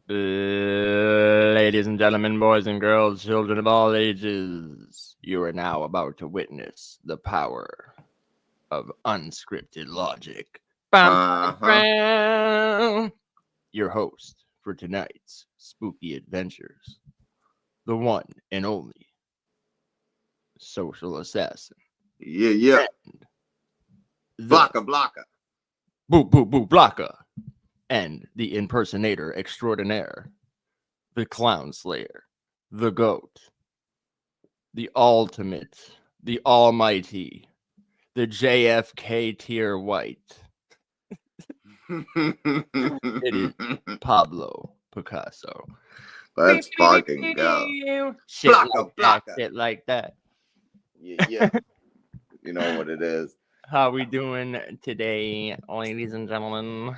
Ladies and gentlemen, boys and girls, children of all ages, you are now about to witness the power of unscripted logic. Your host for tonight's spooky adventures, the one and only social assassin. Yeah. Blocka. Boo Blocka. And the impersonator extraordinaire, the clown slayer, the goat, the ultimate, the almighty, the JFK tier white. It is Pablo Picasso. Let's fucking go. Shit like that. Yeah. You know what it is. How we doing today, ladies and gentlemen?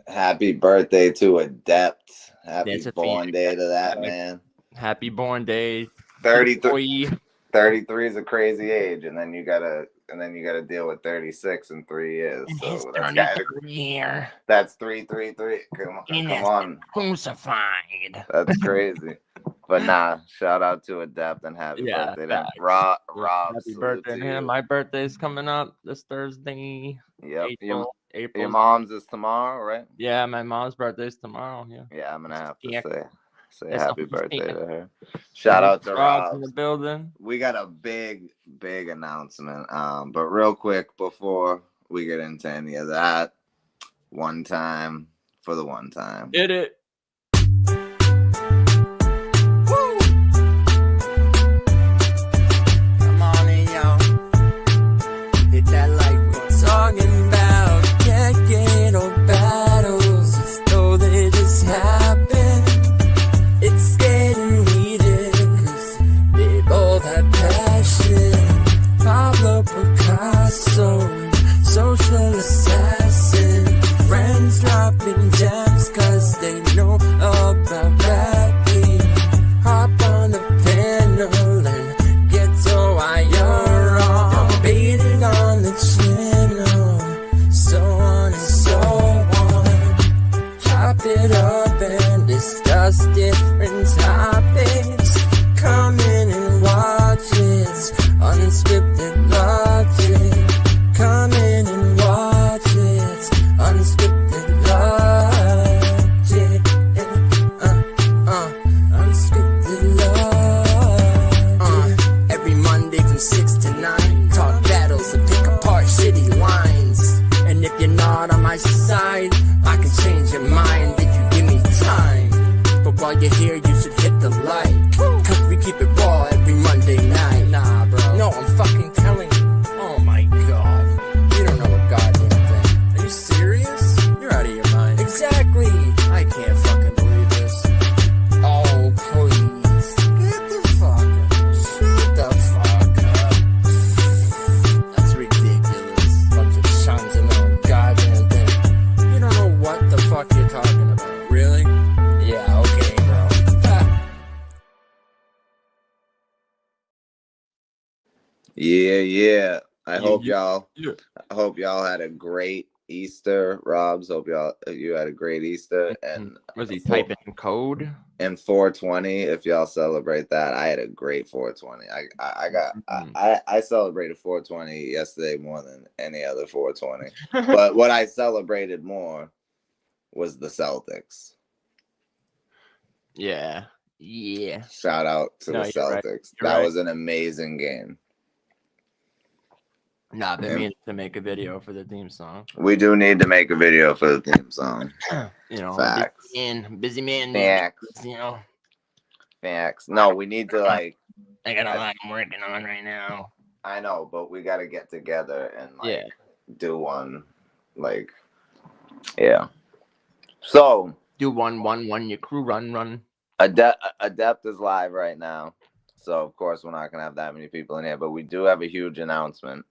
Happy birthday to Adept. Happy born day to that man. Happy born day. 33 is a crazy age, and then you gotta deal with 36 in 3 years. And so his 33 year. That's 333. Come on. Crucified. That's crazy. But nah, shout out to Adept and happy birthday to Rob. Happy birthday to him. My birthday's coming up this Thursday. Yep. April. Your mom's is tomorrow, right? Yeah, my mom's birthday's tomorrow. Yeah, I'm gonna have to say happy birthday to her. Shout out to Rob in the building. We got a big announcement. But real quick before we get into any of that, one time for the one time. Hit it. Come on in, y'all. Hit that like we're talking about decade-old battles as though they just happened. It's getting heated cause they both have passion. Pablo Picasso, social assassin. Friends dropping gems cause they know about rapping. Hop on the panel and get to why you're wrong. Debated on the channel, so on and so on. Chop it up and discuss different topics. Come in and watch it. Unscripted logic. Come in and watch it. Unscripted logic. Unscripted logic. Every Monday from 6 to 9. Talk battles and pick apart shitty lines. And if you're not on my side, I can change your mind if you give me time. But while you're here, you should hit the like. Cause we keep it raw every Monday night. Nah, bro. No, I'm fucking telling you. Oh my god. You don't know a goddamn thing. Are you serious? You're out of your mind. Exactly. I can't fucking believe this. Oh, please. Get the fuck up. Shut the fuck up. That's ridiculous. Bunch of chunks and no goddamn thing. You don't know what the fuck you're talking about. Really? Yeah, okay, bro. Yeah. I hope y'all had a great Easter, Robs. Hope you had a great Easter. And was he typing code? And 420, if y'all celebrate that. I had a great 420. I celebrated 420 yesterday more than any other 420. But what I celebrated more was the Celtics. Yeah. Shout out to the Celtics. Right. That was an amazing game. Nah, I've been meaning to make a video for the theme song. We do need to make a video for the theme song. You know, facts. Busy man. Facts. You know. Facts. No, we need to like. I got a lot I'm working on right now. I know, but we got to get together and do one. Like, yeah. So. Do one. Your crew run. Adept is live right now. So, of course, we're not going to have that many people in here, but we do have a huge announcement.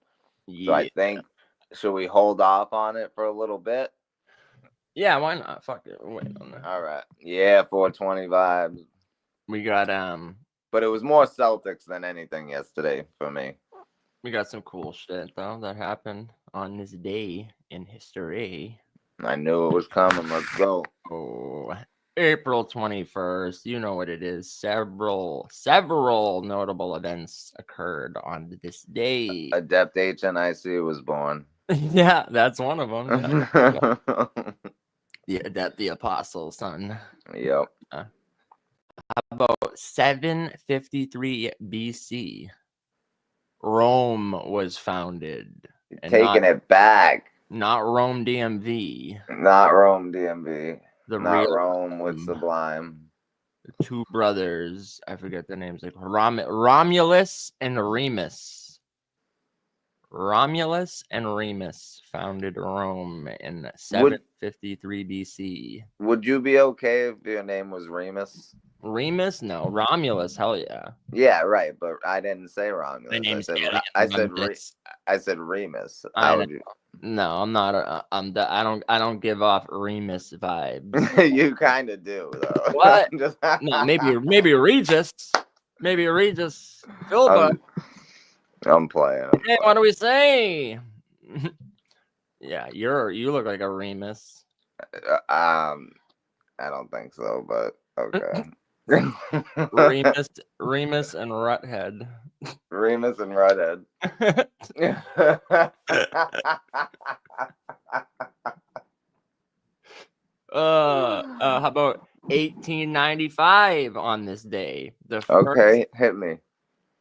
Yeah. So, I think, should we hold off on it for a little bit? Yeah, why not? Fuck it. Wait on that. All right. Yeah, 420 vibes. We got, but it was more Celtics than anything yesterday for me. We got some cool shit, though, that happened on this day in history. I knew it was coming. Let's go. Oh, April 21st. You know what it is. Several notable events occurred on this day. Adept HNIC was born. Yeah, that's one of them. Yeah. The Adept, the Apostle, son. Yep. How about 753 BC? Rome was founded. Taking it back. Not Rome DMV. Not Rome DMV. The Not real Rome with Sublime. The two brothers, I forget their names, like Romulus and Remus. Romulus and Remus founded Rome in 753 BC. Would you be okay if your name was Remus? Remus? No. Romulus, hell yeah. Yeah, right, but I didn't say Romulus. My name's I said Remus. No, I'm not. I don't give off Remus vibes. You kind of do, though. What? No, maybe Regis. Maybe Regis. Philbert. I'm playing. Hey, what do we say? Yeah, you look like a Remus. I don't think so, but okay. Remus and Ruthead. Remus and Ruthead. How about 1895 on this day? Hit me.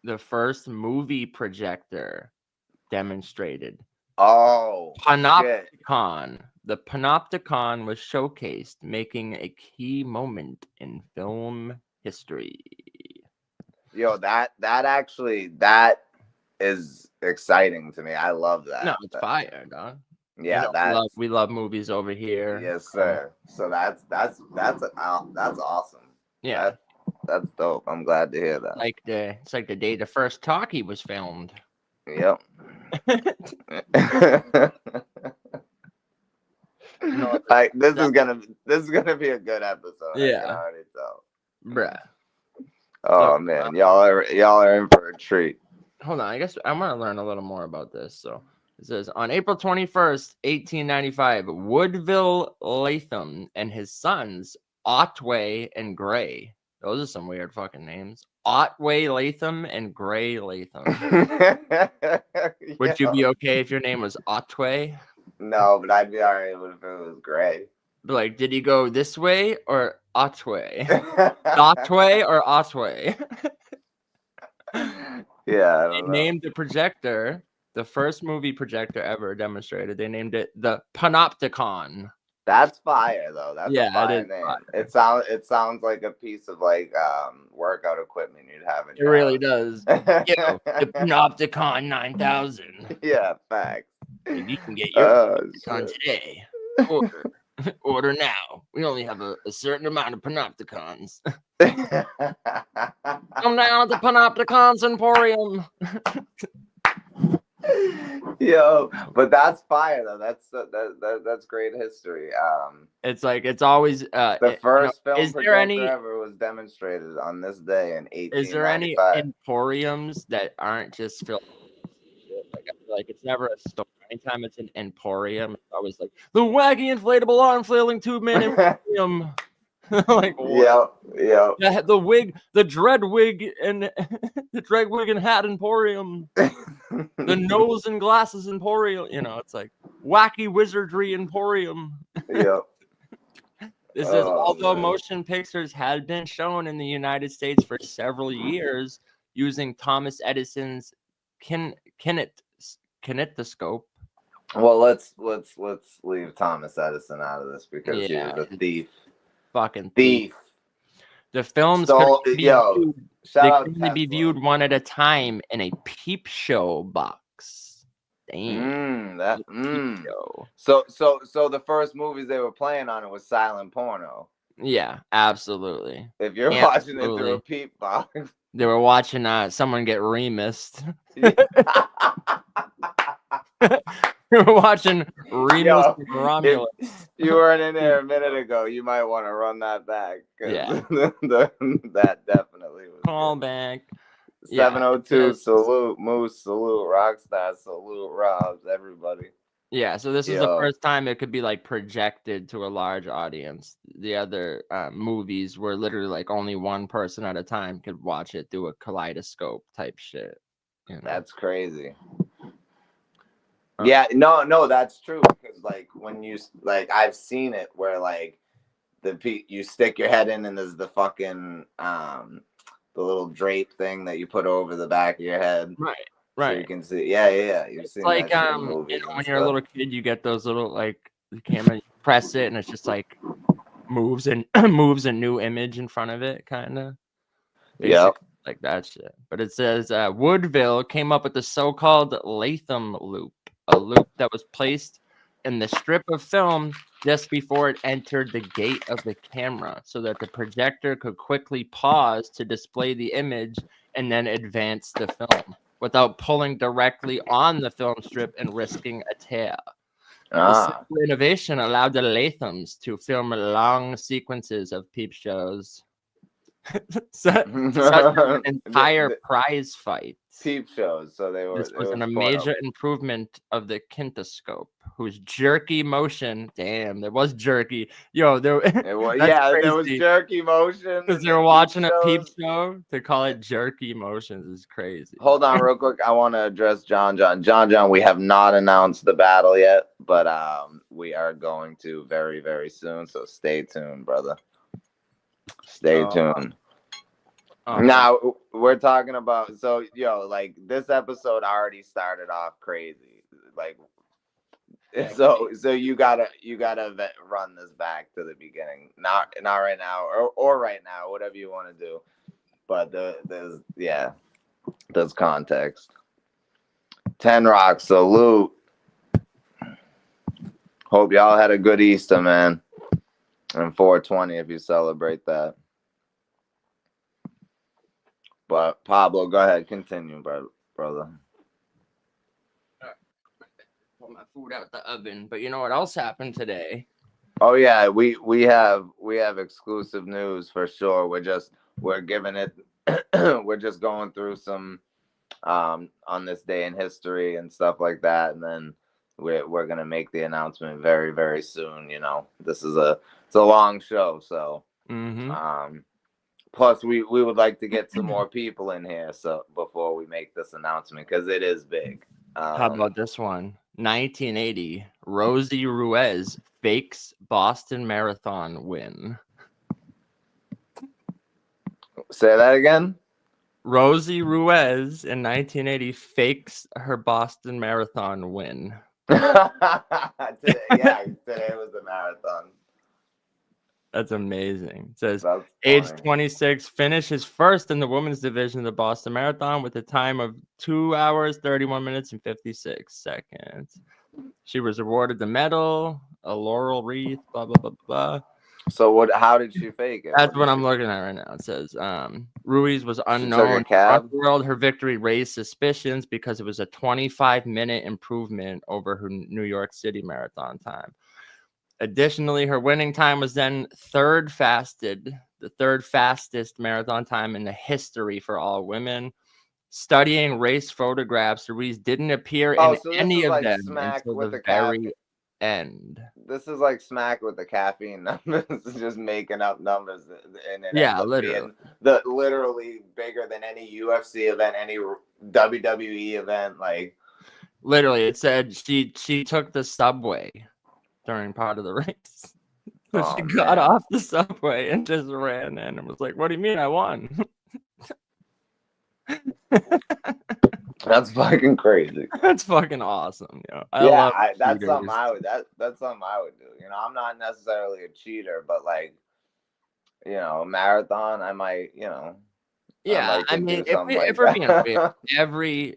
The first movie projector demonstrated. Oh, Panopticon. The Panopticon was showcased, making a key moment in film history. Yo, that is exciting to me. I love that. No, it's fire, dog. Yeah, we love movies over here. Yes, sir. So that's awesome. Yeah, that's dope. I'm glad to hear that. It's like the day the first talkie was filmed. Yep. This is gonna be a good episode. Yeah. I can already tell. Bruh. Oh man, y'all are in for a treat. Hold on, I guess I want to learn a little more about this. So it says on April 21st, 1895, Woodville Latham and his sons Otway and Gray. Those are some weird fucking names. Otway Latham and Gray Latham. Would you be okay if your name was Otway? No, but I'd be alright if it was Gray. Like, did he go this way or Otway? Otway or Otway? Yeah, They named the projector, the first movie projector ever demonstrated. They named it the Panopticon. That's fire, though. That's a fire name. Fire. It sounds like a piece of workout equipment you'd have in your house. Really does. The Panopticon 9000. Yeah, facts. If you can get your Panopticon today, order now. We only have a certain amount of Panopticons. Come down at the Panopticons Emporium. Yo, but that's fire though. That's great history. It's always the first film projector ever was demonstrated on this day in 1895. Is there any emporiums that aren't just filled? Like, I feel like it's never a store. Anytime it's an emporium, it's always like the wacky inflatable arm flailing tube man emporium. Like what? Yeah. The wig, the dread wig, and the dread wig and hat emporium. The nose and glasses emporium. It's like wacky wizardry emporium. Yeah. This is although motion pictures had been shown in the United States for several years using Thomas Edison's kinetoscope. Well, let's leave Thomas Edison out of this because he was a thief. Fucking thief. The films could be viewed one at a time in a peep show box. Damn. So the first movies they were playing on it was silent porno. Yeah, absolutely. If you're watching it through a peep box. They were watching someone get remused. We were watching Remus and Romulus. If you weren't in there a minute ago, you might want to run that back. Yeah. That definitely was. Call back. 702, salute, Moose, salute, Rockstar, salute, Robs, everybody. Yeah, so this is the Yo. first time it could be like projected to a large audience. The other movies were literally like only one person at a time could watch it through a kaleidoscope type shit. You know? That's crazy. Yeah, no, that's true. Because like when you like, I've seen it where like you stick your head in and there's the fucking the little drape thing that you put over the back of your head. Right. So you can see. Yeah. You've seen like that shit in movies you know, and when you're a stuff. little kid, you get those little like the camera, you press it, and it's just like moves and moves a new image in front of it, kind of. Yep. Like that shit. But it says Woodville came up with the so-called Latham loop, a loop that was placed in the strip of film just before it entered the gate of the camera so that the projector could quickly pause to display the image and then advance the film without pulling directly on the film strip and risking a tear. The simple innovation allowed the Lathams to film long sequences of peep shows. such an entire prize fight. Peep shows, so they were. This was a major improvement of the kinetoscope, whose jerky motion. Damn, there was jerky. Yo, there. It was, there was jerky motion because they were watching a peep show. To call it jerky motions is crazy. Hold on, real quick. I want to address John. We have not announced the battle yet, but we are going to very, very soon. So stay tuned, brother. Stay tuned. Now we're talking about like this episode already started off crazy. Like so you gotta run this back to the beginning. Not right now or right now, whatever you want to do. But there's context. 10 Rock salute. Hope y'all had a good Easter, man. And 420 if you celebrate that. But Pablo, go ahead, continue, brother. Pull my food out the oven. But you know what else happened today? Oh yeah, we have exclusive news for sure. We're giving it. We're just going through some on this day in history and stuff like that, and then we're gonna make the announcement very, very soon. You know, it's a long show, so plus we would like to get some more people in here so before we make this announcement because it is big. How about this one? 1980, Rosie Ruiz fakes Boston Marathon win. Say that again. Rosie Ruiz in 1980 fakes her Boston Marathon win. Today was the marathon. That's amazing. It says, age 26, finishes first in the women's division of the Boston Marathon with a time of 2 hours, 31 minutes, and 56 seconds. She was awarded the medal, a laurel wreath, blah, blah, blah, blah. So how did she fake it? That's what I'm looking at right now. It says, Ruiz was unknown in the world. Her victory raised suspicions because it was a 25-minute improvement over her New York City marathon time. Additionally, her winning time was then the third fastest marathon time in the history for all women. Studying race photographs, Ruiz didn't appear in any of them until the very end. This is like smack with the caffeine numbers, just making up numbers, and literally bigger than any UFC event, any WWE event. Like literally, it said she took the subway during part of the race. So she got off the subway and just ran in and was like, "What do you mean I won?" That's fucking crazy. That's fucking awesome, yo. That's something I would do. You know, I'm not necessarily a cheater, but like, you know, marathon, I might, you know. Yeah, I mean, if we're being real, every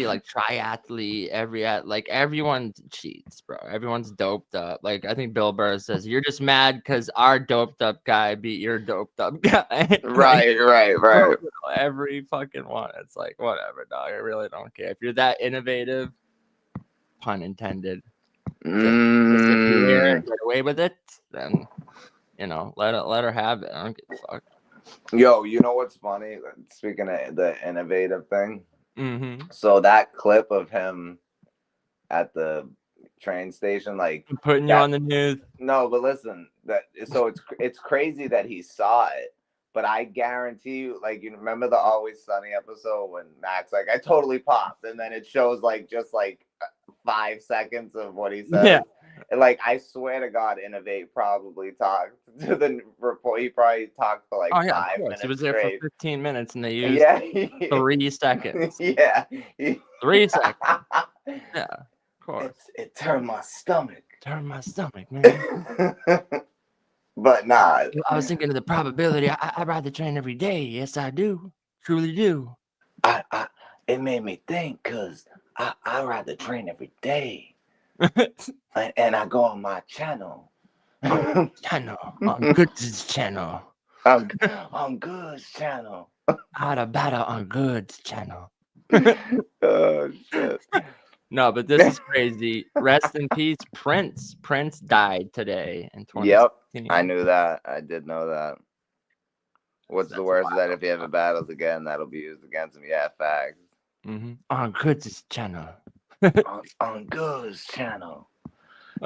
like triathlete, everyone cheats, bro. Everyone's doped up. Like I think Bill Burr says, "You're just mad because our doped up guy beat your doped up guy." Right. Every fucking one. It's like whatever, dog. I really don't care if you're that innovative. Pun intended. Get away with it, then you know, let her have it. I don't give a fuck. Yo, you know what's funny? Speaking of the innovative thing, so that clip of him at the train station, like I'm putting you that- on the news. No, but listen, it's crazy that he saw it, but I guarantee you, like, you remember the Always Sunny episode when Max, like, I totally popped, and then it shows like just like 5 seconds of what he said. Yeah. And like, I swear to God, Innovate probably talked to the report. He probably talked for like 5 minutes. It was there straight. for 15 minutes, and they used Yeah. 3 seconds. Yeah. 3 seconds. Yeah, of course. It turned my stomach. Turn my stomach, man. But nah. I was thinking of the probability. I ride the train every day. Yes, I do. Truly do. It made me think, because I ride the train every day. And I go on my channel. Channel. On Goods channel. on Goods channel. How to battle on Goods channel. Oh, shit. No, but this is crazy. Rest in peace, Prince. Prince died today in 2016. Yep, I knew that. I did know that. What's the worst is that if he ever battles again, that'll be used against him. Yeah, facts. Mm-hmm. On Goods channel. on Goods channel.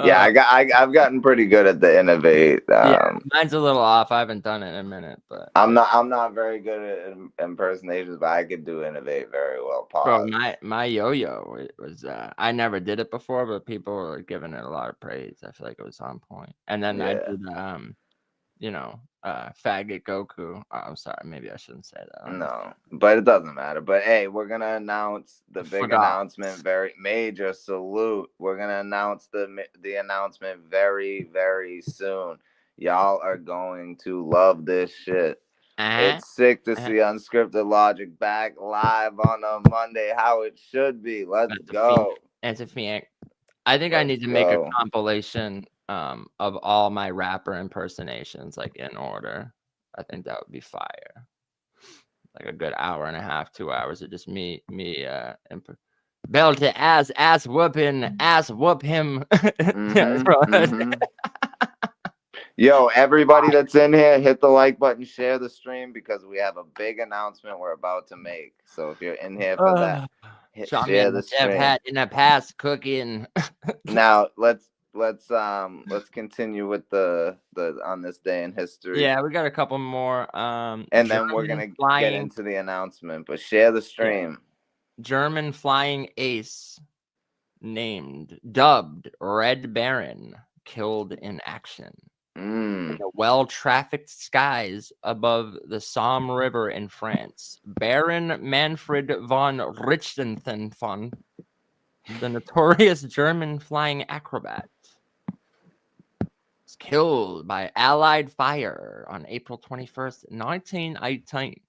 Yeah, I've gotten pretty good at the Innovate. Yeah, mine's a little off. I haven't done it in a minute, but I'm not very good at impersonations, but I could do Innovate very well. Bro, my yo-yo, it was I never did it before, but people were giving it a lot of praise. I feel like it was on point. And then I did faggot Goku. Oh, I'm sorry, maybe I shouldn't say that. No, but it doesn't matter. But hey, we're gonna announce the big announcement. Very major salute. We're gonna announce the announcement very, very soon. Y'all are going to love this shit. It's sick to see Unscripted Logic back live on a Monday, how it should be. Let's go. I think I need to make a compilation of all my rapper impersonations, like in order. I think that would be fire. Like a good hour and a half, 2 hours of just me belt to ass whooping, ass whoop him. Yo, everybody that's in here, hit the like button, share the stream, because we have a big announcement we're about to make. So if you're in here for that, share the stream. Had in the past cooking. Now let's continue with the on this day in history. Yeah, we got a couple more. And then we're gonna get into the announcement. But share the stream. German flying ace dubbed Red Baron killed in action. In the well-trafficked skies above the Somme River in France, Baron Manfred von Richthofen, the notorious German flying acrobat, was killed by Allied fire on April 21st, 1918.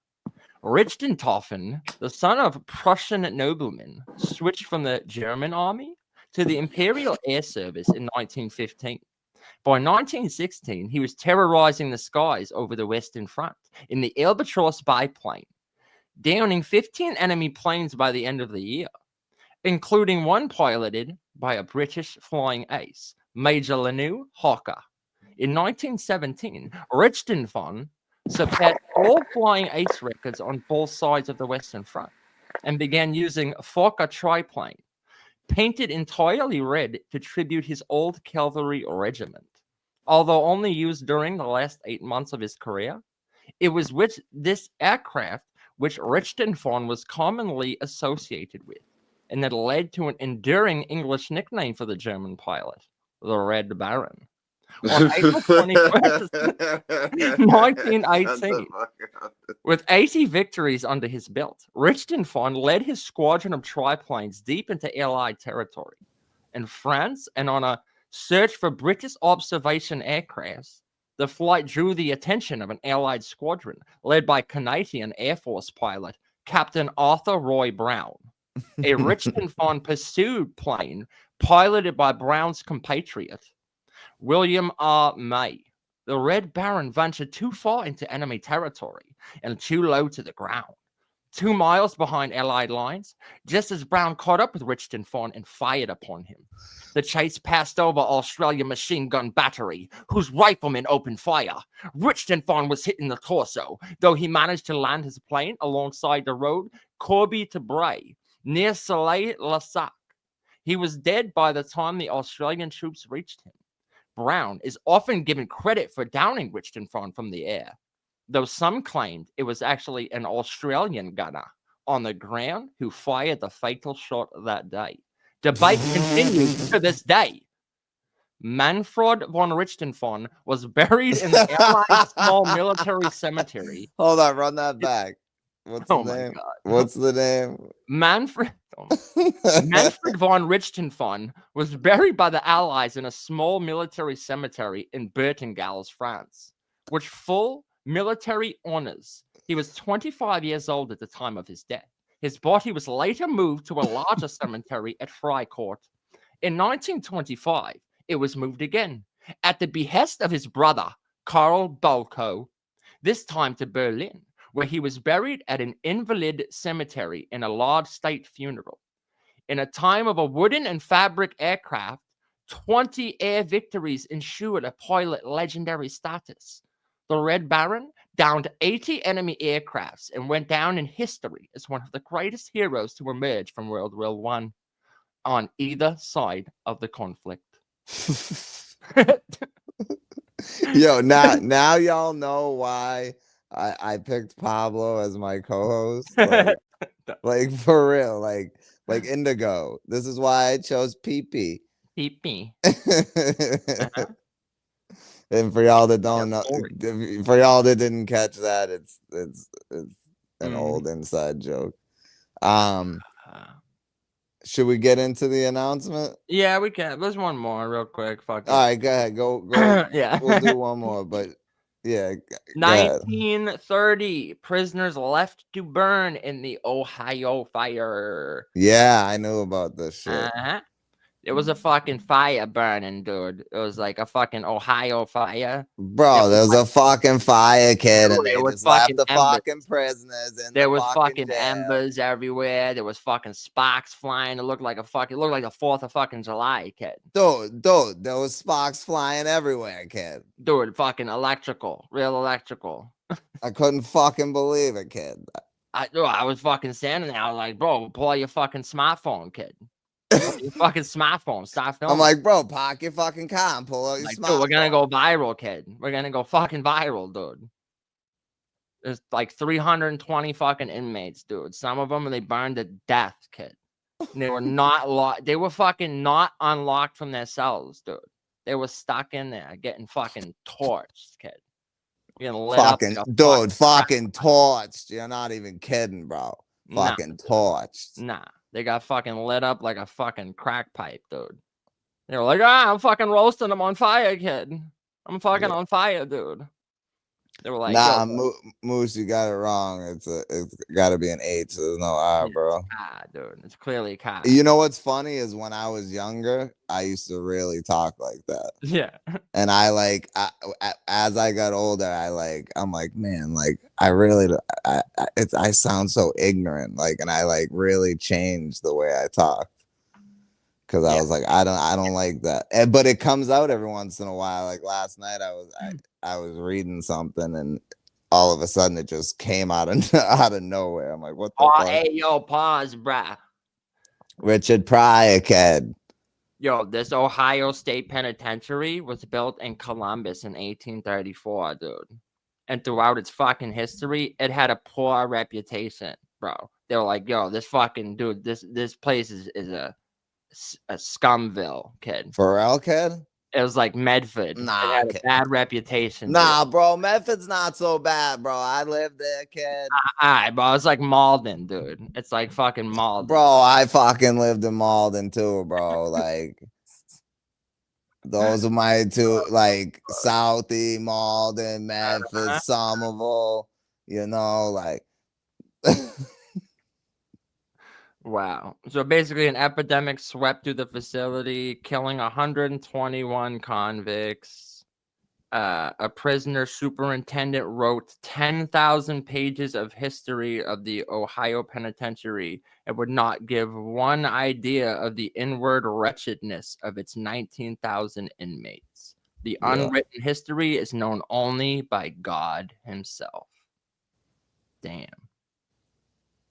Richthofen, the son of Prussian noblemen, switched from the German army to the Imperial Air Service in 1915. By 1916, he was terrorizing the skies over the Western Front in the Albatross biplane, downing 15 enemy planes by the end of the year, including one piloted by a British flying ace, Major Lanu Hawker. In 1917, Richthofen surpassed all flying ace records on both sides of the Western Front and began using a Fokker triplane, painted entirely red to tribute his old cavalry regiment. Although only used during the last 8 months of his career, it was with this aircraft which Richthofen was commonly associated with, and that led to an enduring English nickname for the German pilot, the Red Baron. On April 21st, 1918, with 80 victories under his belt, Richthofen led his squadron of triplanes deep into Allied territory in France, and on a search for British observation aircrafts, the flight drew the attention of an Allied squadron led by Canadian Air Force pilot Captain Arthur Roy Brown. A Richthofen pursued plane piloted by Brown's compatriot William R. May. The Red Baron ventured too far into enemy territory and too low to the ground. 2 miles behind Allied lines, just as Brown caught up with Richthofen and fired upon him. The chase passed over Australian machine gun battery, whose riflemen opened fire. Richthofen was hit in the torso, though he managed to land his plane alongside the road Corby to Bray, near Salé-le-Sac. He was dead by the time the Australian troops reached him. Brown is often given credit for downing Richton from the air, though some claimed it was actually an Australian gunner on the ground who fired the fatal shot that day. Debate continues to this day. Manfred von Richtenfon was buried in the Allied small military cemetery. Hold on, run that back. What's the name? God. What's the name? Manfred von Richtenfon was buried by the Allies in a small military cemetery in Bertingals, France, which full military honors. He was 25 years old at the time of his death. His body was later moved to a larger cemetery at Freicourt. In 1925, it was moved again, at the behest of his brother, Karl Balko, this time to Berlin, where he was buried at an invalid cemetery in a large state funeral. In a time of a wooden and fabric aircraft, 20 air victories ensured a pilot legendary status. The Red Baron downed 80 enemy aircrafts and went down in history as one of the greatest heroes to emerge from World War I on either side of the conflict. Yo, now y'all know why I picked Pablo as my co-host. Like for real, like Indigo. This is why I chose PP. PP. And for y'all that don't know, for y'all that didn't catch that, it's an old inside joke. Should we get into the announcement? Yeah, we can. There's one more real quick. Fuck it. All right, go ahead. Go. Yeah. We'll do one more, but yeah. 1930, prisoners left to burn in the Ohio fire. Yeah, I knew about this shit. Uh-huh. It was a fucking fire burning, dude. It was like a fucking Ohio fire. Bro, there was a fucking fire, kid, and they was just left the embers. fucking prisoners in There the was fucking jail. embers everywhere. There was fucking sparks flying. It looked like the 4th of fucking July, kid. Dude, there was sparks flying everywhere, kid. Dude, fucking electrical. Real electrical. I couldn't fucking believe it, kid. I was fucking standing there. I was like, bro, pull out your fucking smartphone, kid. Your fucking smartphone. Stop filming. I'm like, bro, park your fucking car and pull out your smartphone. Dude, we're gonna go viral, kid. We're gonna go fucking viral, dude. There's like 320 fucking inmates, dude. Some of them they burned to death, kid. And they were not locked. They were fucking not unlocked from their cells, dude. They were stuck in there getting fucking torched, kid. Getting lit fucking up like dude, fucking torched. You're not even kidding, bro. Fucking torched. Nah. They got fucking lit up like a fucking crack pipe, dude. They were like, I'm fucking roasting them on fire, kid. I'm fucking on fire, dude. They were like, nah, Moose, you got it wrong. It's got to be an H. So there's no R, bro. Dude. It's clearly a car. You know what's funny is when I was younger, I used to really talk like that. Yeah. And as I got older, I'm like, man, like I sound so ignorant, like, and I like really changed the way I talk. Cause I was like, I don't like that. But it comes out every once in a while. Like last night I was reading something and all of a sudden it just came out of nowhere. I'm like, what the fuck? Hey, yo, pause, bruh. Richard Pryor, kid. Yo, this Ohio State Penitentiary was built in Columbus in 1834, dude. And throughout its fucking history, it had a poor reputation, bro. They were like, yo, this fucking dude, this place is a scumville, kid. For real, kid? It was like Medford. Nah, it had a bad reputation. Nah, dude. bro, Medford's not so bad, bro. I lived there, kid. Alright, bro, it's like Malden, dude. It's like fucking Malden. Bro, I fucking lived in Malden too, bro. Like, those are my two, like, Southie, Malden, Medford, Somerville, you know, like. Wow. So basically an epidemic swept through the facility, killing 121 convicts. A prisoner superintendent wrote 10,000 pages of history of the Ohio penitentiary and would not give one idea of the inward wretchedness of its 19,000 inmates. The unwritten history is known only by God himself. Damn.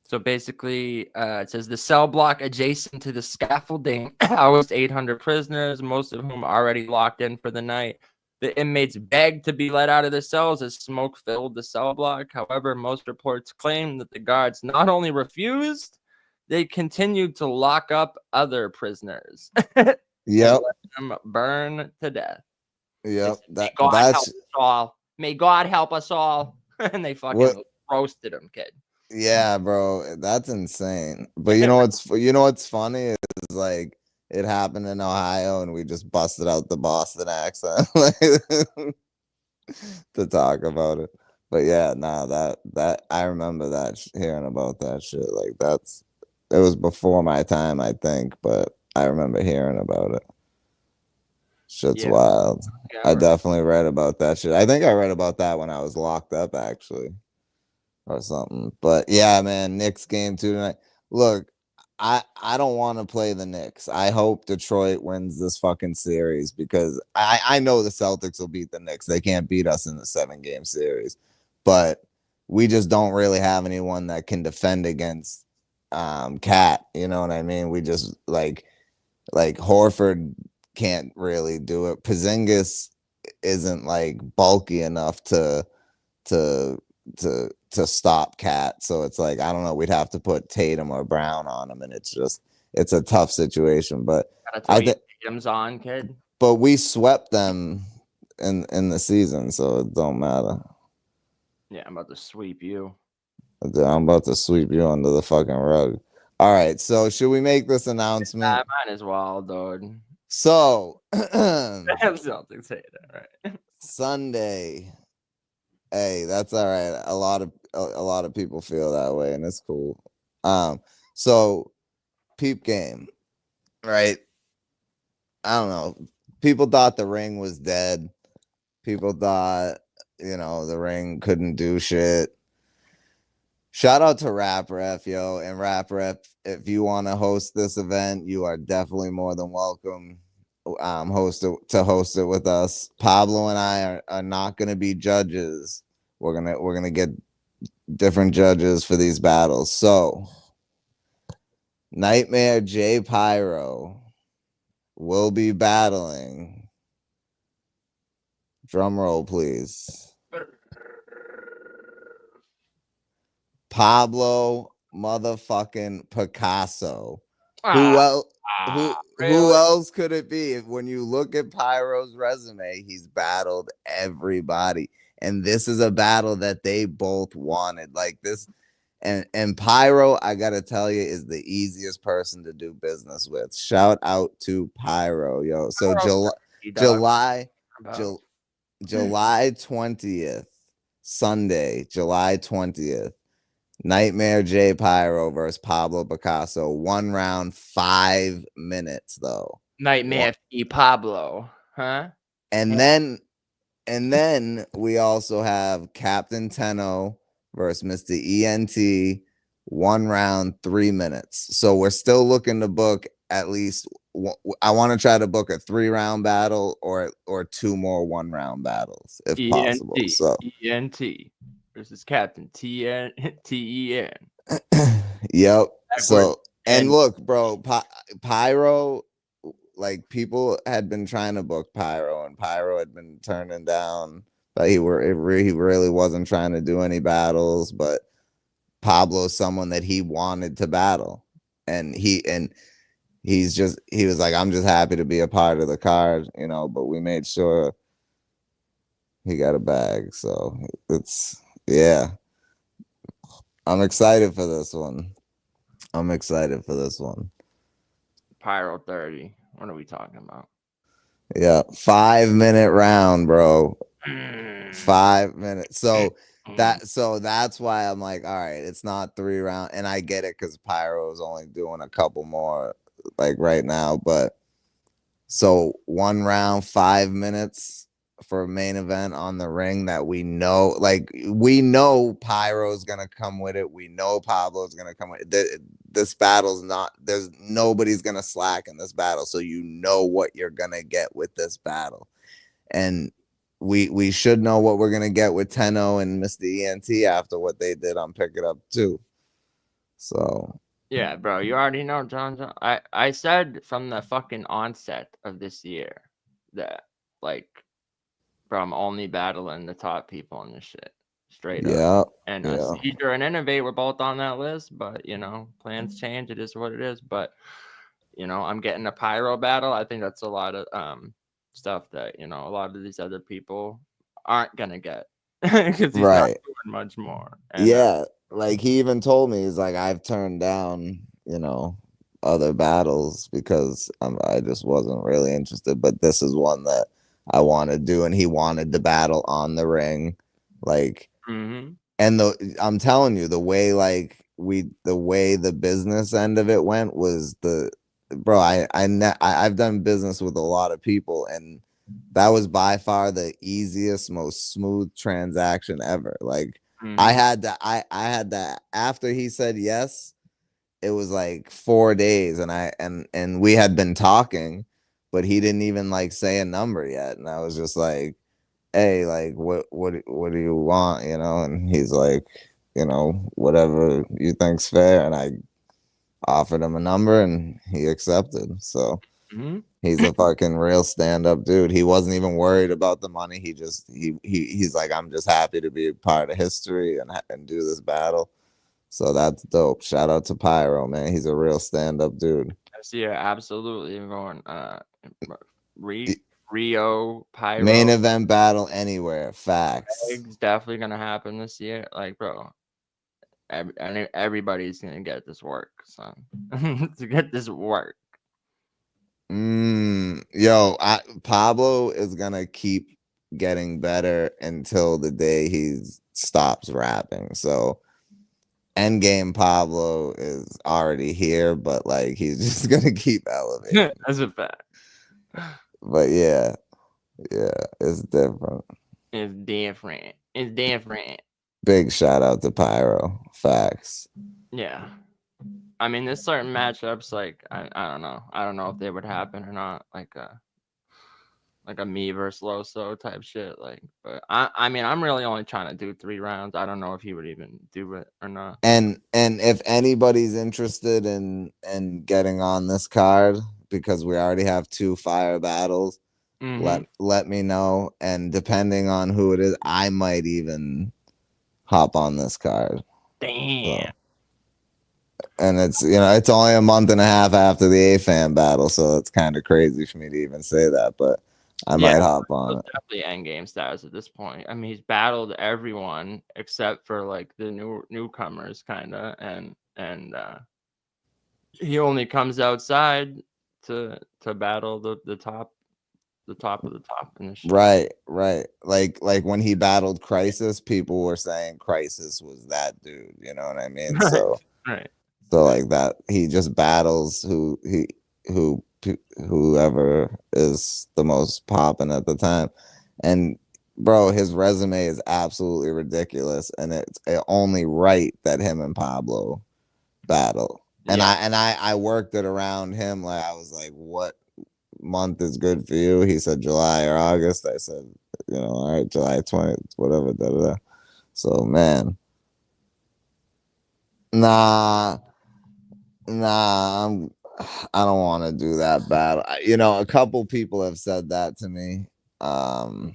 So basically, it says the cell block adjacent to the scaffolding housed 800 prisoners, most of whom already locked in for the night. The inmates begged to be let out of their cells as smoke filled the cell block. However, most reports claim that the guards not only refused, they continued to lock up other prisoners. Yep. Let them burn to death. Yep. May God help us all. May God help us all. And they fucking roasted him, kid. Yeah, bro, that's insane. But you know what's funny is like it happened in Ohio and we just busted out the Boston accent to talk about it. But yeah, nah, that I remember that hearing about that shit. Like it was before my time, I think, but I remember hearing about it. Shit's wild. Yeah, I definitely read about that shit. I think I read about that when I was locked up, actually, or something. But yeah, man, Knicks game 2 tonight. Look, I don't want to play the Knicks. I hope Detroit wins this fucking series because I know the Celtics will beat the Knicks. They can't beat us in the 7-game series, but we just don't really have anyone that can defend against Cat. You know what I mean? We just like Horford can't really do it. Porzingis isn't like bulky enough to stop Cat. So it's like, I don't know, we'd have to put Tatum or Brown on him, and it's a tough situation. But I think Tatum's on, kid. But we swept them in the season, so it don't matter. Yeah, I'm about to sweep you. I'm about to sweep you under the fucking rug. All right, so should we make this announcement? I might as well, dude. So Celtics hate it, right? Sunday. Hey, that's all right. A lot of people feel that way, and it's cool. So peep game, right? I don't know. People thought the ring was dead. People thought, the ring couldn't do shit. Shout out to Rap Ref, yo, and Rap Ref. If you want to host this event, you are definitely more than welcome. Host it with us. Pablo and I are not going to be judges. We're gonna get different judges for these battles. So Nightmare J Pyro will be battling. Drum roll, please. Pablo motherfucking Picasso. Who else could it be? When you look at Pyro's resume, he's battled everybody. And this is a battle that they both wanted. Like this, and Pyro, I gotta tell you, is the easiest person to do business with. Shout out to Pyro, yo. So July 20th, Sunday, July 20th. Nightmare J Pyro versus Pablo Picasso. 1 round, 5 minutes though. Nightmare P Pablo, huh? And then we also have Captain Tenno versus Mr. ENT. 1 round, 3 minutes. So we're still looking to book at least. I want to try to book a 3-round battle or 2 more 1-round battles if possible. So ENT versus Captain TEN. Yep. So and look, bro, Pyro, like people had been trying to book Pyro, and Pyro had been turning down. But he really wasn't trying to do any battles. But Pablo's someone that he wanted to battle, and he was like, I'm just happy to be a part of the card, But we made sure he got a bag, so it's. Yeah, I'm excited for this one. Pyro 30. What are we talking about? Yeah, 5-minute round, bro. 5 minutes. So that's why I'm like, all right, it's not 3 round, and I get it because Pyro is only doing a couple more like right now, but so 1 round, 5 minutes. For a main event on the ring that we know Pyro's gonna come with it. We know Pablo's gonna come with it. This battle's there's nobody's gonna slack in this battle, so what you're gonna get with this battle, and we should know what we're gonna get with Tenno and Mr. ENT after what they did on Pick It Up too. So Yeah, bro, you already know, John. I said from the fucking onset of this year that, like, bro, I'm only battling the top people in this shit, straight up. yeah, And yeah. Seizure and Innovate were both on that list, but plans change. It is what it is. But I'm getting a Pyro battle. I think that's a lot of stuff that a lot of these other people aren't gonna get because he's not Right. doing much more. And, Yeah, like he even told me, he's like, I've turned down, other battles because I just wasn't really interested. But this is one that I want to do, and he wanted to battle on the ring, like. mhm. And I'm telling you, the way the business end of it went was bro. I've done business with a lot of people, and that was by far the easiest, most smooth transaction ever. Like I had that after he said yes, it was like 4 days, and we had been talking, but he didn't even like say a number yet, and I was just like, hey, like what do you want, and he's like, whatever you think's fair, and I offered him a number and he accepted. So he's a fucking real stand-up dude. He wasn't even worried about the money. He's like, I'm just happy to be a part of history and do this battle. So that's dope. Shout out to Pyro, man. He's a real stand-up dude. Yeah, absolutely. I'm going Rio, Pyro. Main event battle anywhere. Facts. It's definitely gonna happen this year. Like, bro, everybody's gonna get this work, son. To get this work. Yo, Pablo is gonna keep getting better until the day he stops rapping. So Endgame Pablo is already here, but like he's just gonna keep elevating. That's a fact. But yeah, it's different. It's different. It's different. Big shout out to Pyro. Facts. Yeah. I mean, there's certain matchups like I don't know. I don't know if they would happen or not. Like a me versus Loso type shit. Like, but I mean, I'm really only trying to do 3 rounds. I don't know if he would even do it or not. And if anybody's interested in getting on this card, because we already have 2 fire battles, let me know. And depending on who it is, I might even hop on this card. Damn. So, and it's it's only a month and a half after the A-Fan battle, so it's kind of crazy for me to even say that, but I might hop on it. Definitely endgame status at this point. I mean, he's battled everyone except for like the newcomers, kind of, and he only comes outside to battle the top of the top in the show. Right. Like when he battled Crisis, people were saying Crisis was that dude. You know what I mean? So right. So like that, he just battles whoever is the most popping at the time, and bro, his resume is absolutely ridiculous, and it's only right that him and Pablo battle. And I worked it around him. Like I was like, what month is good for you? He said July or August. I said, all right, July 20th, whatever. So man, nah, I don't want to do that battle. A couple people have said that to me. I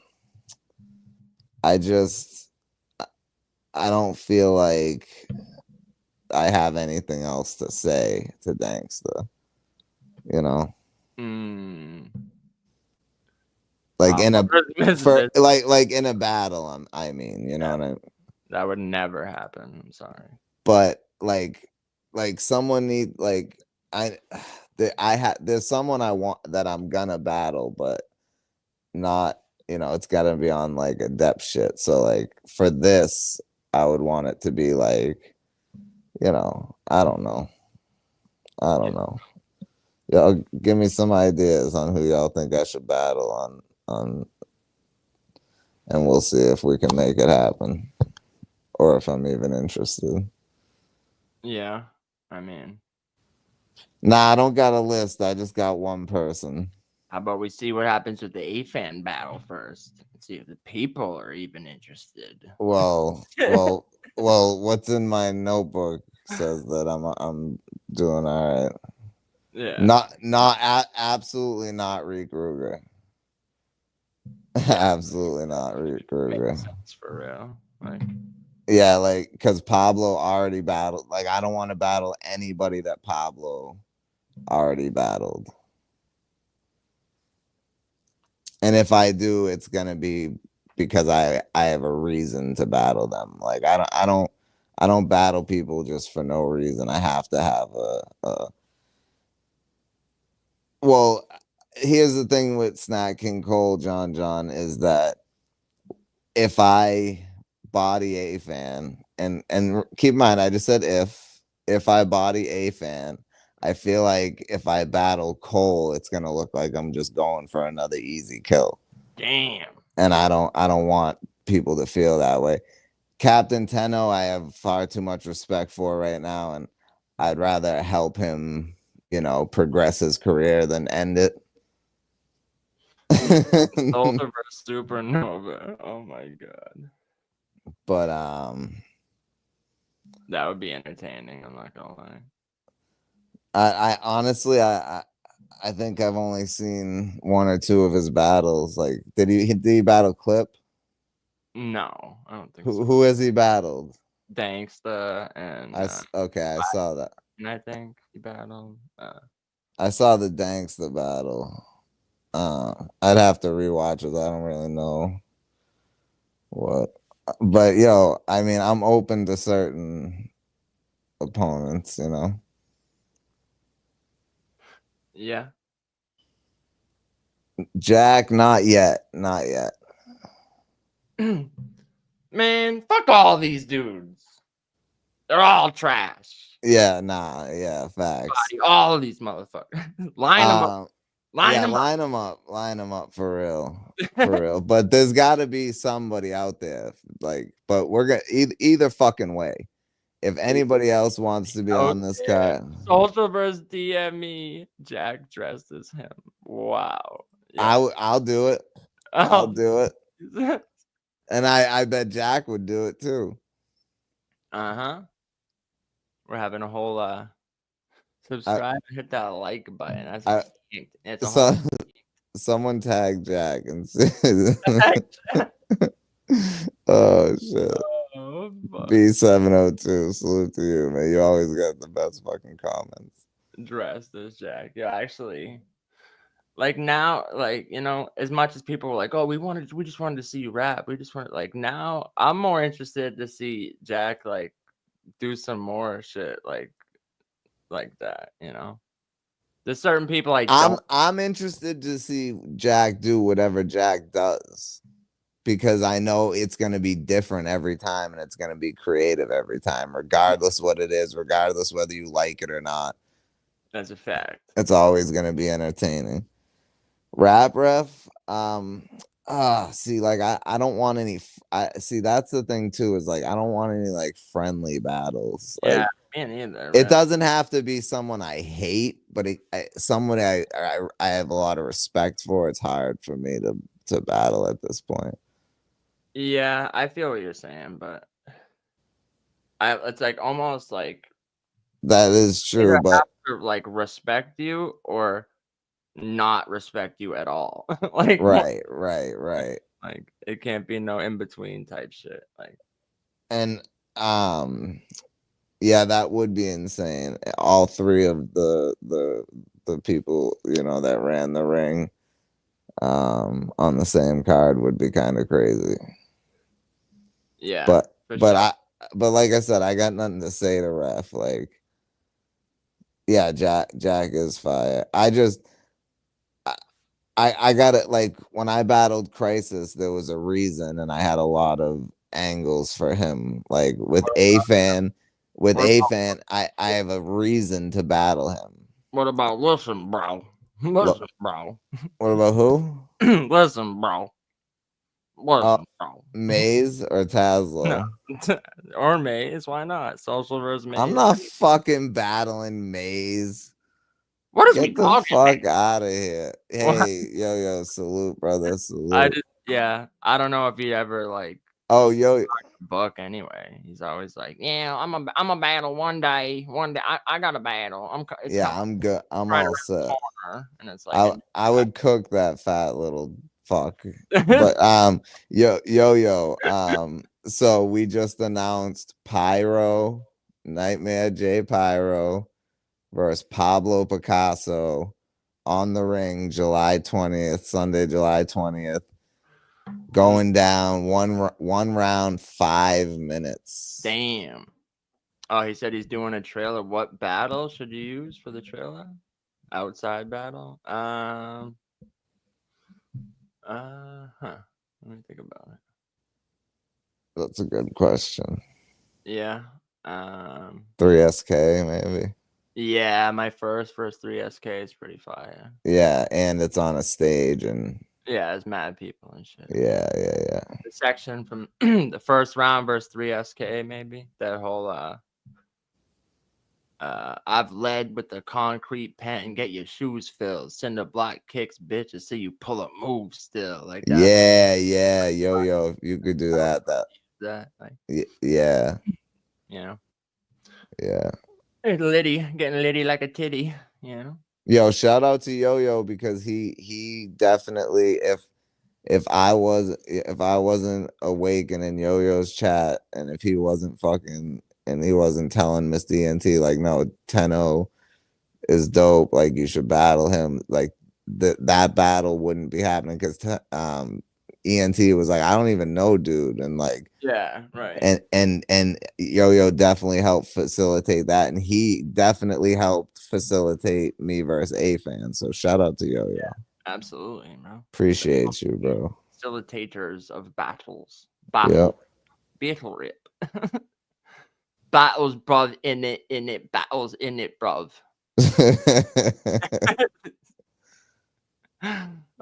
don't feel like I have anything else to say to Danksta. Like in a like in a battle. I mean, what I mean? That would never happen. I'm sorry. But like someone need there's someone I want that I'm gonna battle, but not it's gotta be on like adept shit. So like for this, I would want it to be like I don't know. Y'all give me some ideas on who y'all think I should battle on, and we'll see if we can make it happen, or if I'm even interested. Yeah, I mean, nah, I don't got a list. I just got one person. How about we see what happens with the A-Fan battle first? See if the people are even interested. Well, what's in my notebook says that I'm doing all right. Yeah. Absolutely not Reek Ruger. Absolutely not Reek Ruger. Makes sense for real. Like, yeah, like because Pablo already battled. Like I don't want to battle anybody that Pablo already battled. And if I do, it's gonna be because I have a reason to battle them. Like I don't battle people just for no reason. I have to have a well, here's the thing with Snack King Cole, John, is that if I body a fan, and keep in mind, I just said if I body a fan, I feel like if I battle Cole, it's gonna look like I'm just going for another easy kill. damn. And I don't want people to feel that way. Captain Tenno, I have far too much respect for right now, and I'd rather help him, progress his career than end it. Ultra versus Supernova. Oh my god. But that would be entertaining. I'm not gonna lie. I honestly I think I've only seen one or two of his battles. Like, did he battle Clip? No, I don't think so. Who has he battled? Teeksta and okay, I saw that. And I think he battled. I saw the Danksta battle. I'd have to rewatch it. I don't really know what, but I mean, I'm open to certain opponents. Yeah. Jack, not yet. Man, fuck all these dudes. They're all trash. Yeah, facts. Body all of these motherfuckers. Line them up. Line them up for real. But there's got to be somebody out there, but we're gonna either fucking way. If anybody else wants to be on this card, Social versus DME, Jack dressed as him. Wow. Yeah. I'll do it. I'll do it. And I bet Jack would do it too. We're having a whole subscribe, hit that like button. That's someone tag Jack and say, oh shit. B702, salute to you, man. You always got the best fucking comments. Dressed as Jack. Yeah, actually, like now, as much as people were like, "Oh, we just wanted to see you rap," now I'm more interested to see Jack do some more shit like that. There's certain people I'm interested to see Jack do whatever Jack does, because I know it's going to be different every time, and it's going to be creative every time, regardless what it is, regardless whether you like it or not. That's a fact. It's always going to be entertaining. Rap ref, see, I don't want any. That's the thing too, is I don't want any friendly battles. Yeah, me neither. It doesn't have to be someone I hate, but someone I have a lot of respect for. It's hard for me to battle at this point. Yeah, I feel what you're saying, but it's almost that is true, but have to, respect you or not respect you at all. right. It can't be no in between type shit. And yeah, that would be insane. All three of the people that ran the ring on the same card would be kind of crazy. Yeah, but like I said, I got nothing to say to ref. Yeah, Jack is fire. I got it. When I battled Crisis, there was a reason, and I had a lot of angles for him. With A-Fan, I have a reason to battle him. What about listen, bro? Listen, bro. What about who? Listen, bro. Listen, bro. Maze or Tazlo? No. Or Maze, why not? Social versus Maze. I'm not fucking battling Maze. What is Get the fuck out of here. Hey, yo, salute, brother. Salute. I don't know if he ever Oh, yo, book anyway. He's always like, yeah, I'm a battle one day. I got a battle. It's yeah, I'm good. I'm all set. corner, and it's like I would cook that fat little fuck. But yo, so we just announced Pyro, Nightmare J Pyro versus Pablo Picasso on the ring July 20th, Sunday, July 20th. Going down one round, 5 minutes. damn. Oh, he said he's doing a trailer. What battle should you use for the trailer? Outside battle? Let me think about it. That's a good question. Yeah. 3SK maybe. Yeah, my first 3SK is pretty fire. Yeah, and it's on a stage and Yeah, it's mad people and shit. yeah. The section from the first round versus 3SK, maybe. That whole I've led with the concrete pen, get your shoes filled, send the block kicks, bitches, see you pull a move still. Like that. Yeah, yo, you could do that. Like, Yeah. you know. Yeah. Getting litty like a titty, you know. Yo, shout out to Yo because he definitely if I wasn't awake and in Yo-Yo's chat and if he wasn't fucking and he wasn't telling Mr. ENT like no 10-0 is dope, like you should battle him, like that battle wouldn't be happening because ENT was like, I don't even know dude, and like yeah, right, and Yo definitely helped facilitate that, and he definitely helped facilitate me versus A-Fan, so shout out to Yo. Yeah, absolutely, bro. Appreciate you, bro. Facilitators of battles. Yep. Battle rip. Battles, bruv, in it, battles in it, bruv.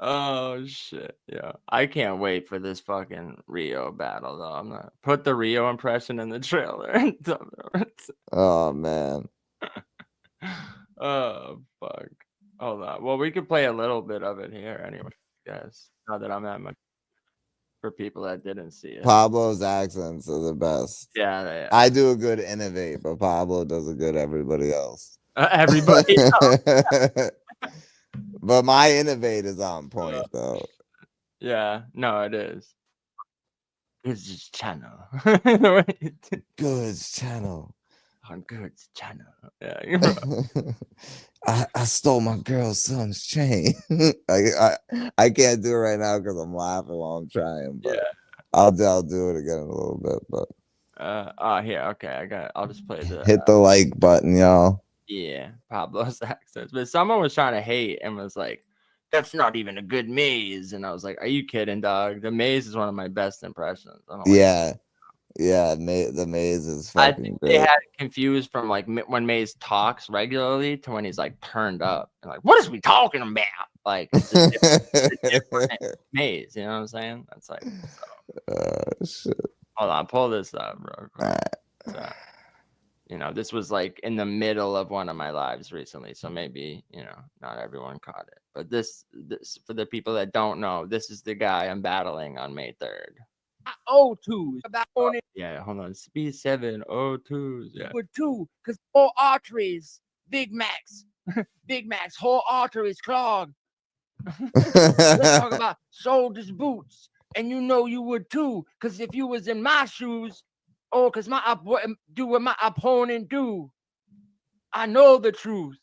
Oh shit, yeah, I can't wait for this fucking Rio battle though. I'm gonna put the Rio impression in the trailer. Oh man. Oh fuck, hold on. Well, we could play a little bit of it here anyway, guys. Now that I'm at my, for people that didn't see it, Pablo's accents are the best. yeah. I do a good innovate, but Pablo does a good everybody else. Everybody else. But my innovate is on point though. Yeah, no, it is. It's just channel. Good channel. On good channel. Yeah, you're right. I stole my girl's son's chain. I can't do it right now because I'm laughing while I'm trying, but yeah. I'll do it again in a little bit. But here, okay, I'll just play the hit the like button, y'all. Yeah, Pablo's accents. But someone was trying to hate and was like, that's not even a good maze. And I was like, are you kidding, dog? The maze is one of my best impressions. Yeah. The maze is fucking I think great. They had it confused from like when Maze talks regularly to when he's like turned up. And like, what is we talking about? Like, it's a different maze. You know what I'm saying? That's like, shit. Hold on, pull this up, bro. Right. So, you know, this was like in the middle of one of my lives recently, so maybe, you know, not everyone caught it. But this for the people that don't know, this is the guy I'm battling on May 3rd. O2s. Yeah, hold on. Speed 7 O2s. Yeah. With 2, because 4 arteries, Big Macs, whole arteries clogged. Let's talk about soldiers' boots. And you know you would too, because if you was in my shoes, because do what my opponent do. I know the truth.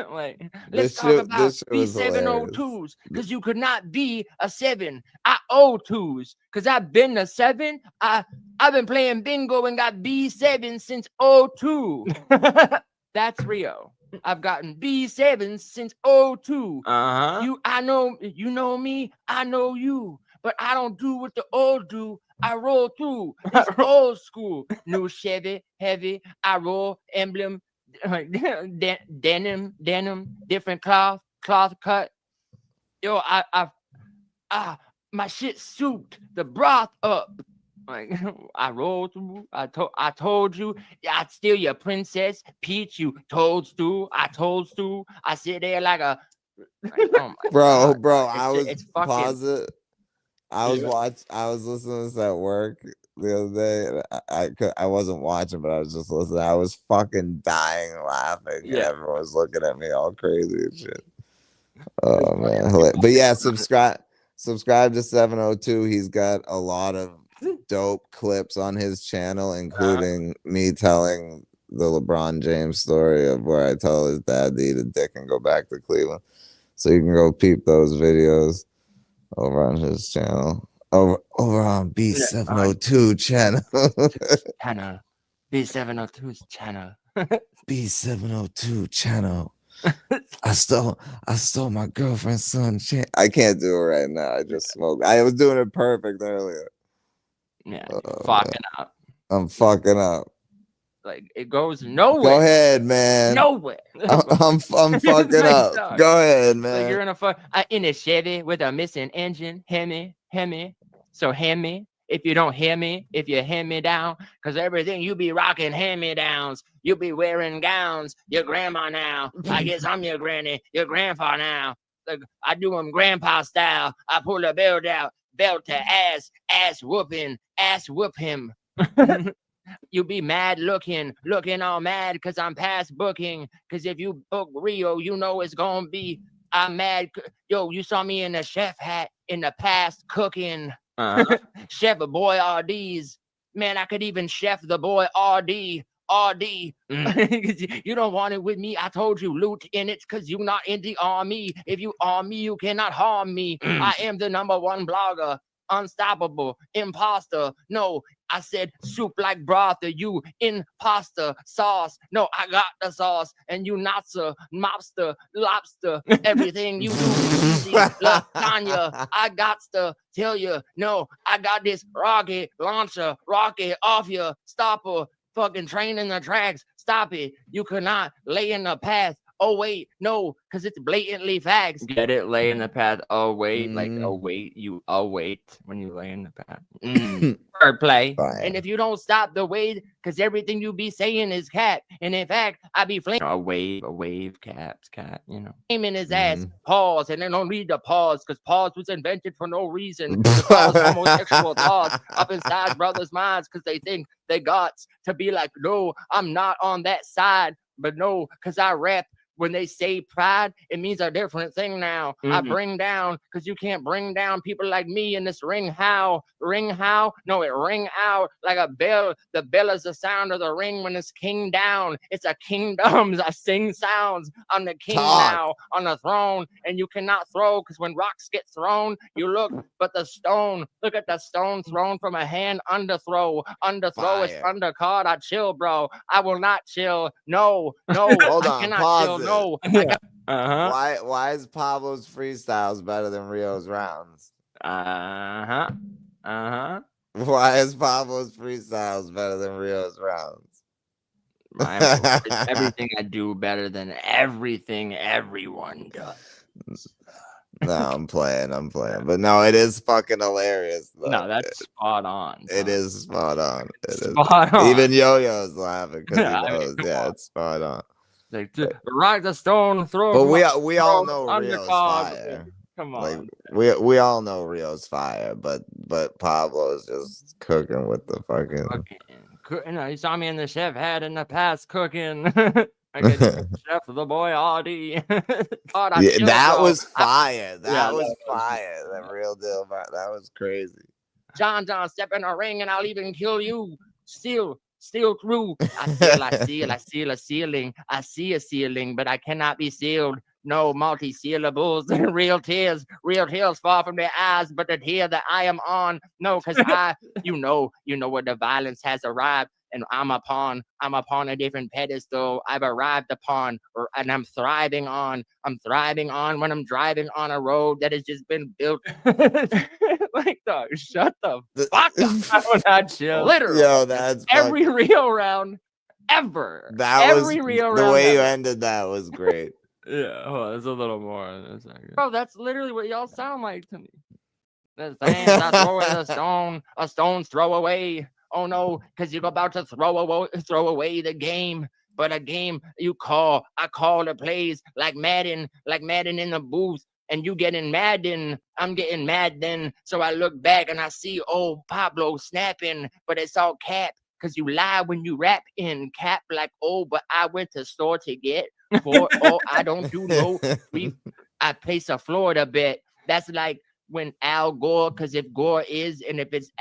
Like, let's talk about B702s, because you could not be a 7. I O2s, because I've been a 7. I've been playing bingo and got B7 since 02. That's Rio. I've gotten B7 since 02. I know you know me, I know you. But I don't do what the old do. I roll through. It's old school. New Chevy, heavy. I roll emblem, denim, different cloth cut. Yo, my shit souped the broth up. Like, I roll through. I told you, I'd steal your princess Peach. You toadstool. I toadstool. I sit there like a. Like, oh my bro. God. I was pause it. I was listening to this at work the other day. And I wasn't watching, but I was just listening. I was fucking dying laughing, and everyone was looking at me all crazy and shit. Oh man, but yeah, subscribe to 702. He's got a lot of dope clips on his channel, including me telling the LeBron James story of where I tell his dad to eat a dick and go back to Cleveland. So you can go peep those videos over on his channel. Over on B702 channel. Channel. B702's channel. B702 channel. I stole my girlfriend's son. I can't do it right now. I just smoked. I was doing it perfect earlier. Yeah, fucking up. I'm fucking up. Like it goes nowhere. Go ahead, man. Nowhere. I'm fucking up. Dog. Go ahead, man. Like you're in a Chevy with a missing engine. Hemi. So Hemi. If you don't hear me, if you hand me down, cause everything you be rocking hand me downs. You be wearing gowns. Your grandma now. I guess I'm your granny. Your grandpa now. Like I do them grandpa style. I pull the belt out. Belt to ass whooping. Ass whoop him. You be mad looking all mad cause I'm past booking. Cause if you book Rio, you know it's gonna be I'm mad. Yo, you saw me in a chef hat in the past cooking. Chef boy RDs. Man, I could even chef the boy RD. You don't want it with me. I told you loot in it cause you not in the army. If you arm me, you cannot harm me. I am the #1 blogger. Unstoppable, imposter. No, I said soup like broth. You imposter sauce. No, I got the sauce, and you notsa, mobster, lobster. Everything you do easy, lasagna. I got to tell you, no, I got this rocket launcher, rocket off your stopper. Fucking train in the tracks. Stop it. You cannot lay in the path. Oh wait, no, because it's blatantly facts. Get it? Lay in the path. Oh wait, like oh wait, you wait when you lay in the path. Wordplay. And if you don't stop the wait, because everything you be saying is cat. And in fact, I be flaming a wave, cat, you know. Flaming his ass. Pause, and then don't need to pause, because pause was invented for no reason. To cause homosexual thoughts up inside brothers' minds, because they think they got to be like, no, I'm not on that side. But no, because I rap. When they say pride, it means a different thing now. I bring down, because you can't bring down people like me in this ring how? Ring how? No, it ring out like a bell. The bell is the sound of the ring when it's king down. It's a kingdoms. I sing sounds. I'm the king now on the throne. And you cannot throw, because when rocks get thrown, you look, but the stone, look at the stone thrown from a hand, underthrow. Underthrow is undercard. I chill, bro. I will not chill. No. Hold on, I cannot pause chill. it. No. Why is Pablo's freestyles better than Rio's rounds? Why Why is Pablo's freestyles better than Rio's rounds? Everything I do better than everything everyone does. No, I'm playing. But no, it is fucking hilarious. Though. No, that's spot on. It is spot on. Spot on. Even Yo-Yo's laughing because he knows. It's spot on. Like, rock the stone, throw. But we all know Rio's fire. Come on. Like we all know Rio's fire, but Pablo is just cooking with the fucking. You know, you saw me in the chef hat in the past cooking. I get chef the boy RD. That was fire. That was fire. That real deal. That was crazy. John, step in a ring and I'll even kill you. Steal through. I seal a ceiling. I see a ceiling, but I cannot be sealed. No multi-syllables, real tears fall from their eyes, but the tear that I am on, no, because you know where the violence has arrived, and I'm upon a different pedestal I've arrived upon, and I'm thriving on when I'm driving on a road that has just been built. Like, dog, shut the fuck up. I will not chill. Literally. Yo, that's every Rio round ever. The way you ended that was great. Yeah, there's a little more in a second. Bro, that's literally what y'all sound like to me. The things I throw at a stone's throw away. Oh no, because you're about to throw away the game. But a game I call the plays like Madden in the booth. and you getting mad and I'm getting mad then. So I look back and I see old Pablo snapping, but it's all cap. Cause you lie when you rap in cap like, oh, but I went to store to get I don't do no I place a Florida bet. That's like when Al Gore, because if Gore is, and if it's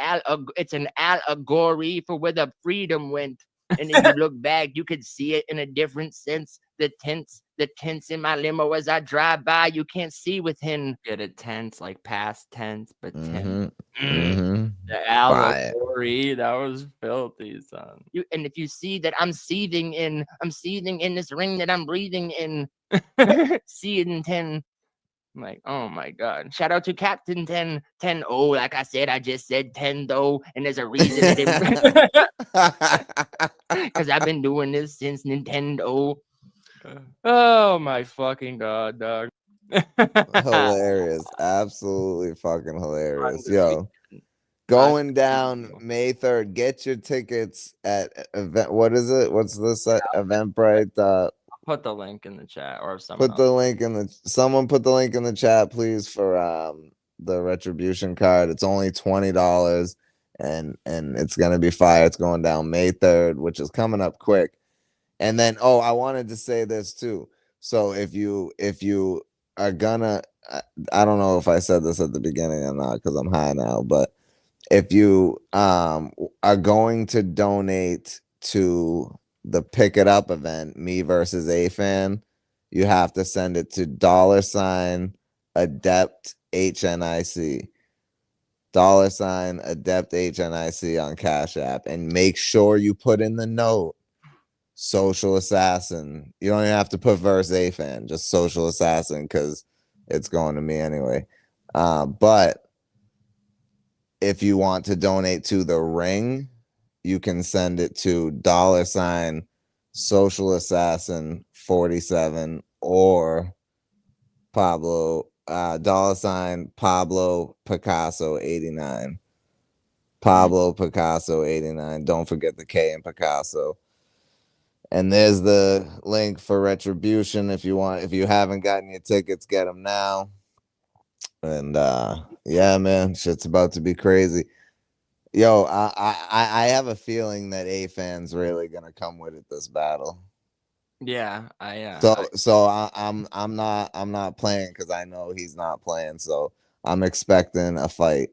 it's an allegory for where the freedom went. And if you look back, you could see it in a different sense. The tents in my limo as I drive by, you can't see within. Get it tense, like past tense, but tense. The allegory, that was filthy, son. And if you see that I'm seething in this ring that I'm breathing in, seeing 10. I'm like, oh my God. Shout out to Captain 10. Oh, like I said, I just said 10 though. And there's a reason it didn't. Because I've been doing this since Nintendo. Oh my fucking God, dog. Hilarious. Absolutely fucking hilarious. Yo, going down May 3rd. Get your tickets at event. What is it? What's this Eventbrite? Put the link in the chat, or someone put the link in the chat, please, for the retribution card. It's only $20, and it's gonna be fire. It's going down May 3rd, which is coming up quick. And then I wanted to say this too. So if you are gonna, I don't know if I said this at the beginning or not because I'm high now, but if you are going to donate to the Pick It Up event, me versus a fan, you have to send it to $adept HNIC, $adept HNIC on Cash App, and make sure you put in the note Social Assassin. You don't even have to put verse a fan, just Social Assassin, because it's going to me anyway. But if you want to donate to the ring, you can send it to $Social Assassin 47 or Pablo Pablo Picasso 89. Pablo Picasso 89. Don't forget the K in Picasso. And there's the link for retribution if you haven't gotten your tickets, get them now. And yeah, man, shit's about to be crazy. Yo, I have a feeling that A fan's really gonna come with it this battle. Yeah, I'm not playing because I know he's not playing, so I'm expecting a fight.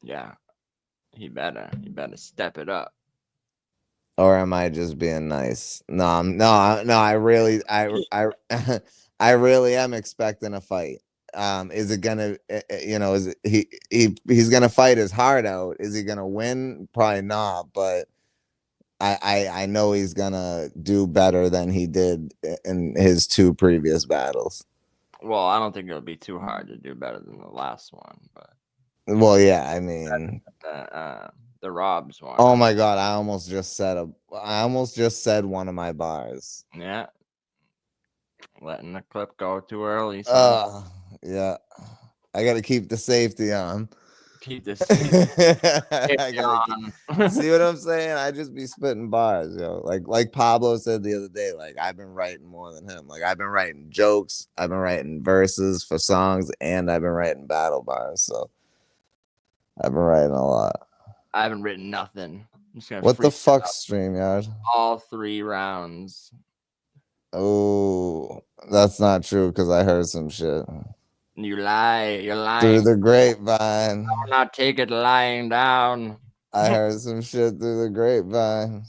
Yeah, he better step it up. Or am I just being nice? No, I really I really am expecting a fight. Is it gonna, is he's gonna fight his heart out? Is he gonna win? Probably not, but I know he's gonna do better than he did in his 2 previous battles. Well, I don't think it'll be too hard to do better than the last one, but well, yeah, I mean, the Rob's one. Oh my God, I almost just said one of my bars. Yeah. Letting the clip go too early. Yeah. I gotta keep the safety on. Keep the safety on. See what I'm saying? I just be spitting bars, yo. Like Pablo said the other day, like I've been writing more than him. Like I've been writing jokes, I've been writing verses for songs, and I've been writing battle bars. So I've been writing a lot. I haven't written nothing. What the fuck, StreamYard? All 3 rounds. Oh, that's not true because I heard some shit. You lie. You're lying. Through the grapevine. I will not take it lying down. I heard some shit through the grapevine.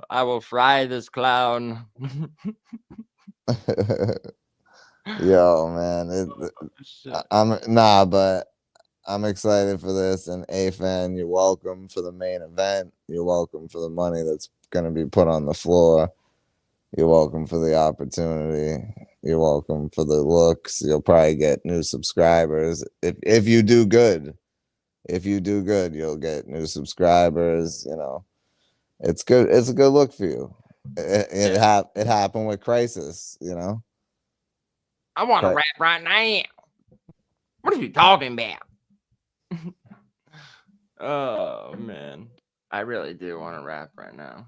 I will fry this clown. Yo, man. But I'm excited for this. And A-Fan, you're welcome for the main event. You're welcome for the money that's going to be put on the floor. You're welcome for the opportunity. You're welcome for the looks. You'll probably get new subscribers. If you do good. If you do good, you'll get new subscribers. It's good. It's a good look for you. It happened with Crisis, I want to rap right now. What are you talking about? Oh man, I really do want to rap right now.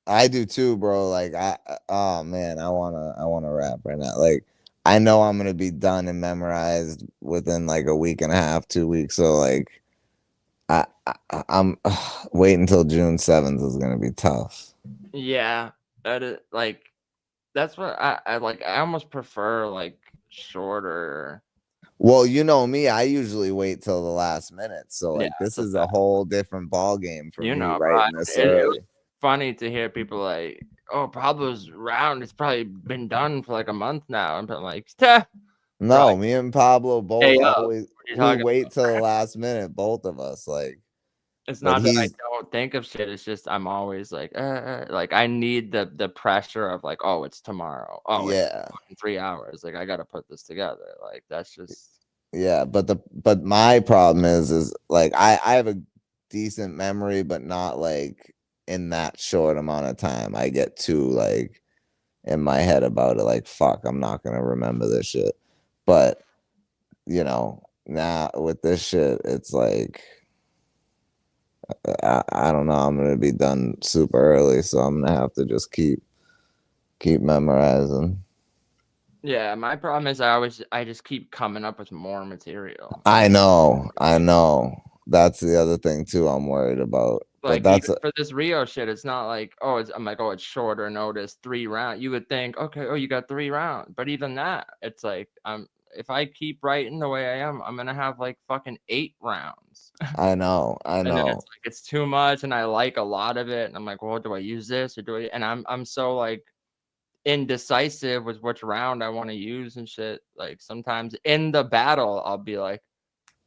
I do too, bro. Like I wanna rap right now. Like I know I'm gonna be done and memorized within like a week and a half, 2 weeks. So like, I'm waiting until June 7th is gonna be tough. Yeah, that is like that's what I like. I almost prefer like shorter. Well, you know me, I usually wait till the last minute. So like, Yeah, this that's is a whole different ball game for you me know, writing bro. this It early. was funny to hear people like, "Oh, Pablo's round. It's probably been done for like a month now," and I'm like, No, Right. me and Pablo both Hey, always what are you we talking wait till the last minute, both of us. Like, It's but not that I he's don't think of shit. It's just I'm always like I need the pressure of like, oh, it's tomorrow. Oh, it's yeah. in 3 hours. Like I got to put this together. Like that's just Yeah, but my problem is like I have a decent memory, but not like in that short amount of time. I get too like in my head about it, like fuck, I'm not gonna remember this shit. But you know, now with this shit, it's like I don't know, I'm gonna be done super early, so I'm gonna have to just keep memorizing. yeah. My problem is I just keep coming up with more material. I know. That's the other thing too I'm worried about. But Like that's even for this Rio shit, it's not like I'm like it's shorter notice 3 round. You would think okay, you got 3 rounds, but even that, it's like if I keep writing the way I am, I'm gonna have like fucking 8 rounds. I know. And then it's like it's too much, and I like a lot of it, and I'm like, well, do I use this or do I? And I'm so like indecisive with which round I want to use and shit. Like sometimes in the battle, I'll be like,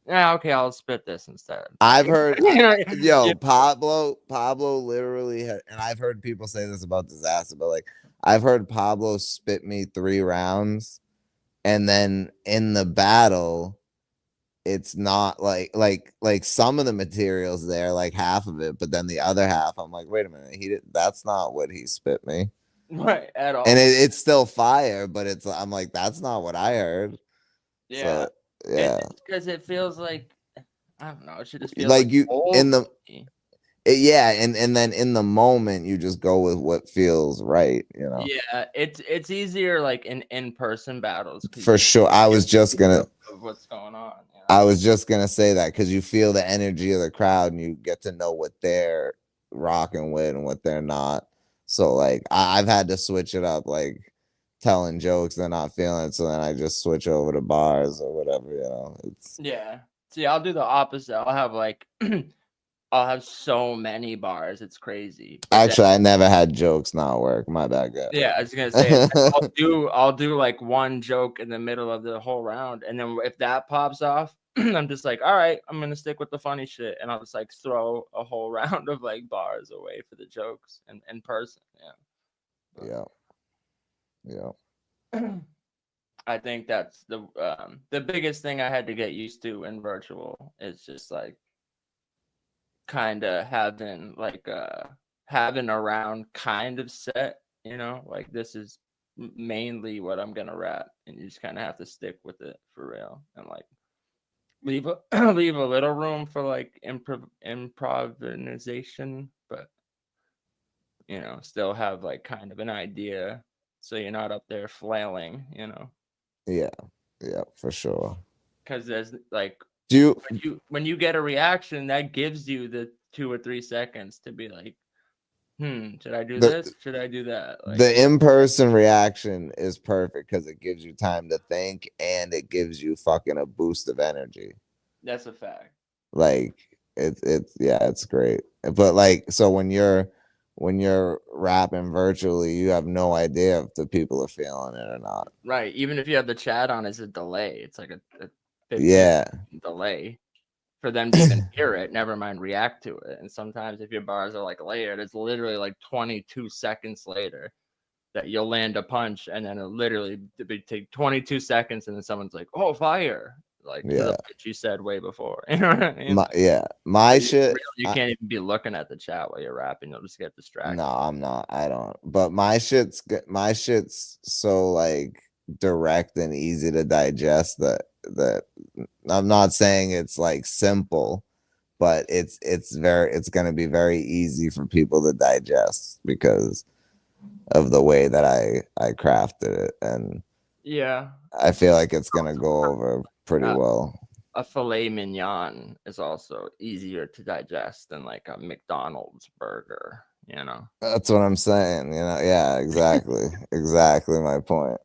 yeah, okay, I'll spit this instead. I've heard Yeah. Pablo literally had, and I've heard people say this about Disaster, but like I've heard Pablo spit me 3 rounds, and then in the battle it's not like some of the materials there, like half of it, but then the other half I'm like, wait a minute, that's not what he spit me. Right, at all. And it's still fire, but I'm like, that's not what I heard. Yeah. So yeah, because it feels like I don't know, it should just feel like you old in the to me. yeah, and then in the moment you just go with what feels right, you know. Yeah, it's easier like in-person battles For sure. I was just gonna of what's going on. You know? I was just gonna say that because you feel the energy of the crowd and you get to know what they're rocking with and what they're not. So like I've had to switch it up, like telling jokes they're not feeling it, so then I just switch over to bars or whatever, you know. It's Yeah. See, I'll do the opposite. I'll have like I'll have so many bars. It's crazy. But actually I never had jokes not work. My bad, guy. yeah, I was gonna say I'll do like one joke in the middle of the whole round, and then if that pops off, I'm just like, all right, I'm gonna stick with the funny shit, and I'll just like throw a whole round of like bars away for the jokes and in person. Yeah. Yeah. I think that's the biggest thing I had to get used to in virtual is just like kind of having a round kind of set, you know, like this is mainly what I'm gonna rap, and you just kind of have to stick with it for real, and like leave a leave a little room for like improvisation, but you know, still have like kind of an idea, so you're not up there flailing, you know. Yeah, for sure. Because there's like Do when you get a reaction, that gives you the 2 or 3 seconds to be like, should I do this? Should I do that? Like, the in-person reaction is perfect because it gives you time to think and it gives you fucking a boost of energy. that's a fact. Like it's great. But like, so when you're rapping virtually, you have no idea if the people are feeling it or not. Right. Even if you have the chat on, it's a delay. It's like a 15 delay for them to even hear it, never mind react to it. And sometimes if your bars are like layered, it's literally like 22 seconds later that you'll land a punch, and then it'll literally take 22 seconds, and then someone's like, oh, fire. Like the pitch you said way before. You know what I mean? My shit. You can't even be looking at the chat while you're rapping. You'll just get distracted. No, I'm not. I don't. But my shit's so like direct and easy to digest that I'm not saying it's like simple, but it's gonna be very easy for people to digest because of the way that I crafted it. And Yeah. I feel like it's gonna go over pretty Uh, well. A filet mignon is also easier to digest than like a McDonald's burger, you know. That's what I'm saying. Yeah, exactly, exactly my point.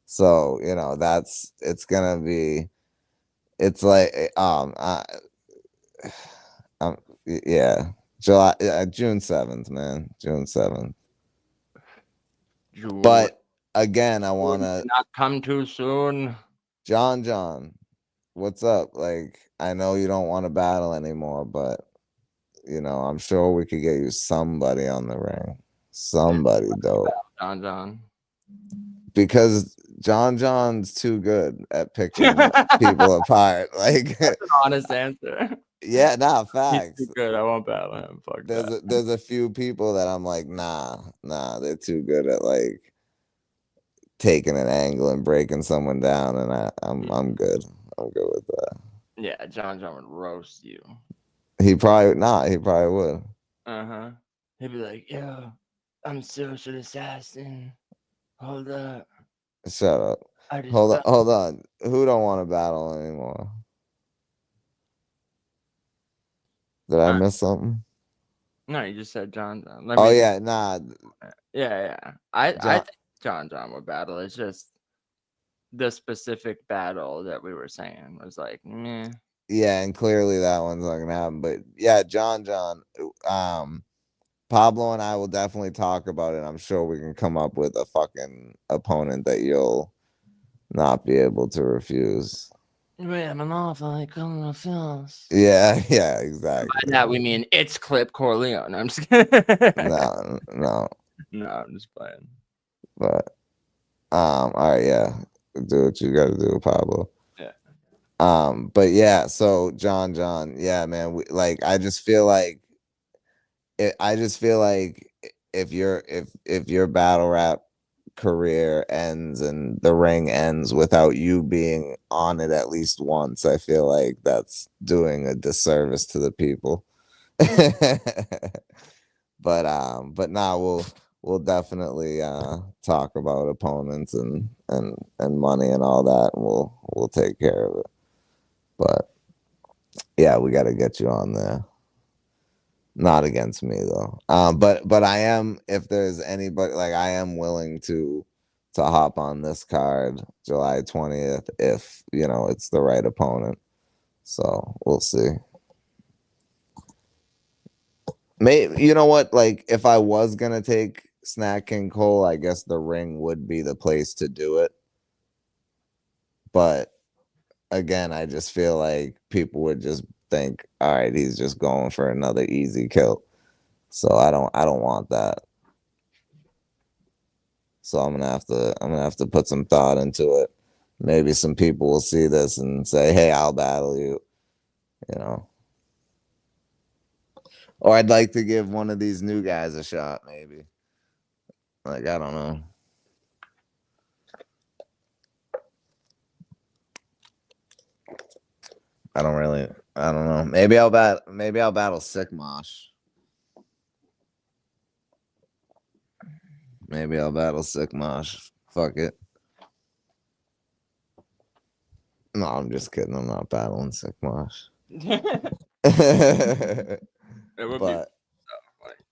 So it's gonna be. It's like yeah, June 7th, man, June 7th. June But again, I would wanna not come too soon. John, what's up? Like, I know you don't want to battle anymore, but I'm sure we could get you somebody on the ring. Somebody dope. John. Because John's too good at picking people apart. Like, That's an honest answer. yeah, nah, He's facts. too good. I won't battle him. Fuck that. There's a few people that I'm like, nah, they're too good at like taking an angle and breaking someone down, and I'm good. I'm good with that. Yeah, John would roast you. He probably would. Uh-huh. He'd be like, yo, I'm social assassin. Hold up. Shut up. I just Hold on. Who don't want to battle anymore? Did I miss something? No, you just said John. Yeah, nah. Yeah. I John- think John would battle. It's just the specific battle that we were saying was like, meh. Yeah, and clearly that one's not gonna happen. But yeah, John, Pablo and I will definitely talk about it. I'm sure we can come up with a fucking opponent that you'll not be able to refuse. I'm an awful like coming films. Yeah, exactly. By that we mean it's Clip Corleone. I'm just kidding. No. No, I'm just playing. But all right, yeah. Do what you gotta do, Pablo. Yeah. But yeah, so John, yeah, man, I just feel like if your battle rap career ends and the ring ends without you being on it at least once, I feel like that's doing a disservice to the people. But now we'll definitely talk about opponents and money and all that, and we'll take care of it. But yeah, we got to get you on there. Not against me though. But I am, if there's anybody, like, I am willing to hop on this card July 20th if it's the right opponent. So we'll see. Maybe, you know what? Like, if I was gonna take Snack King Cole, I guess the ring would be the place to do it. But again, I just feel like people would just think, all right, he's just going for another easy kill. So I don't want that. So I'm gonna have to put some thought into it. Maybe some people will see this and say, hey, I'll battle you. Or I'd like to give one of these new guys a shot, maybe. Like, I don't know. I don't know. Maybe I'll battle Sick Mosh. Maybe I'll battle Sick Mosh. Fuck it. No, I'm just kidding. I'm not battling Sick Mosh. But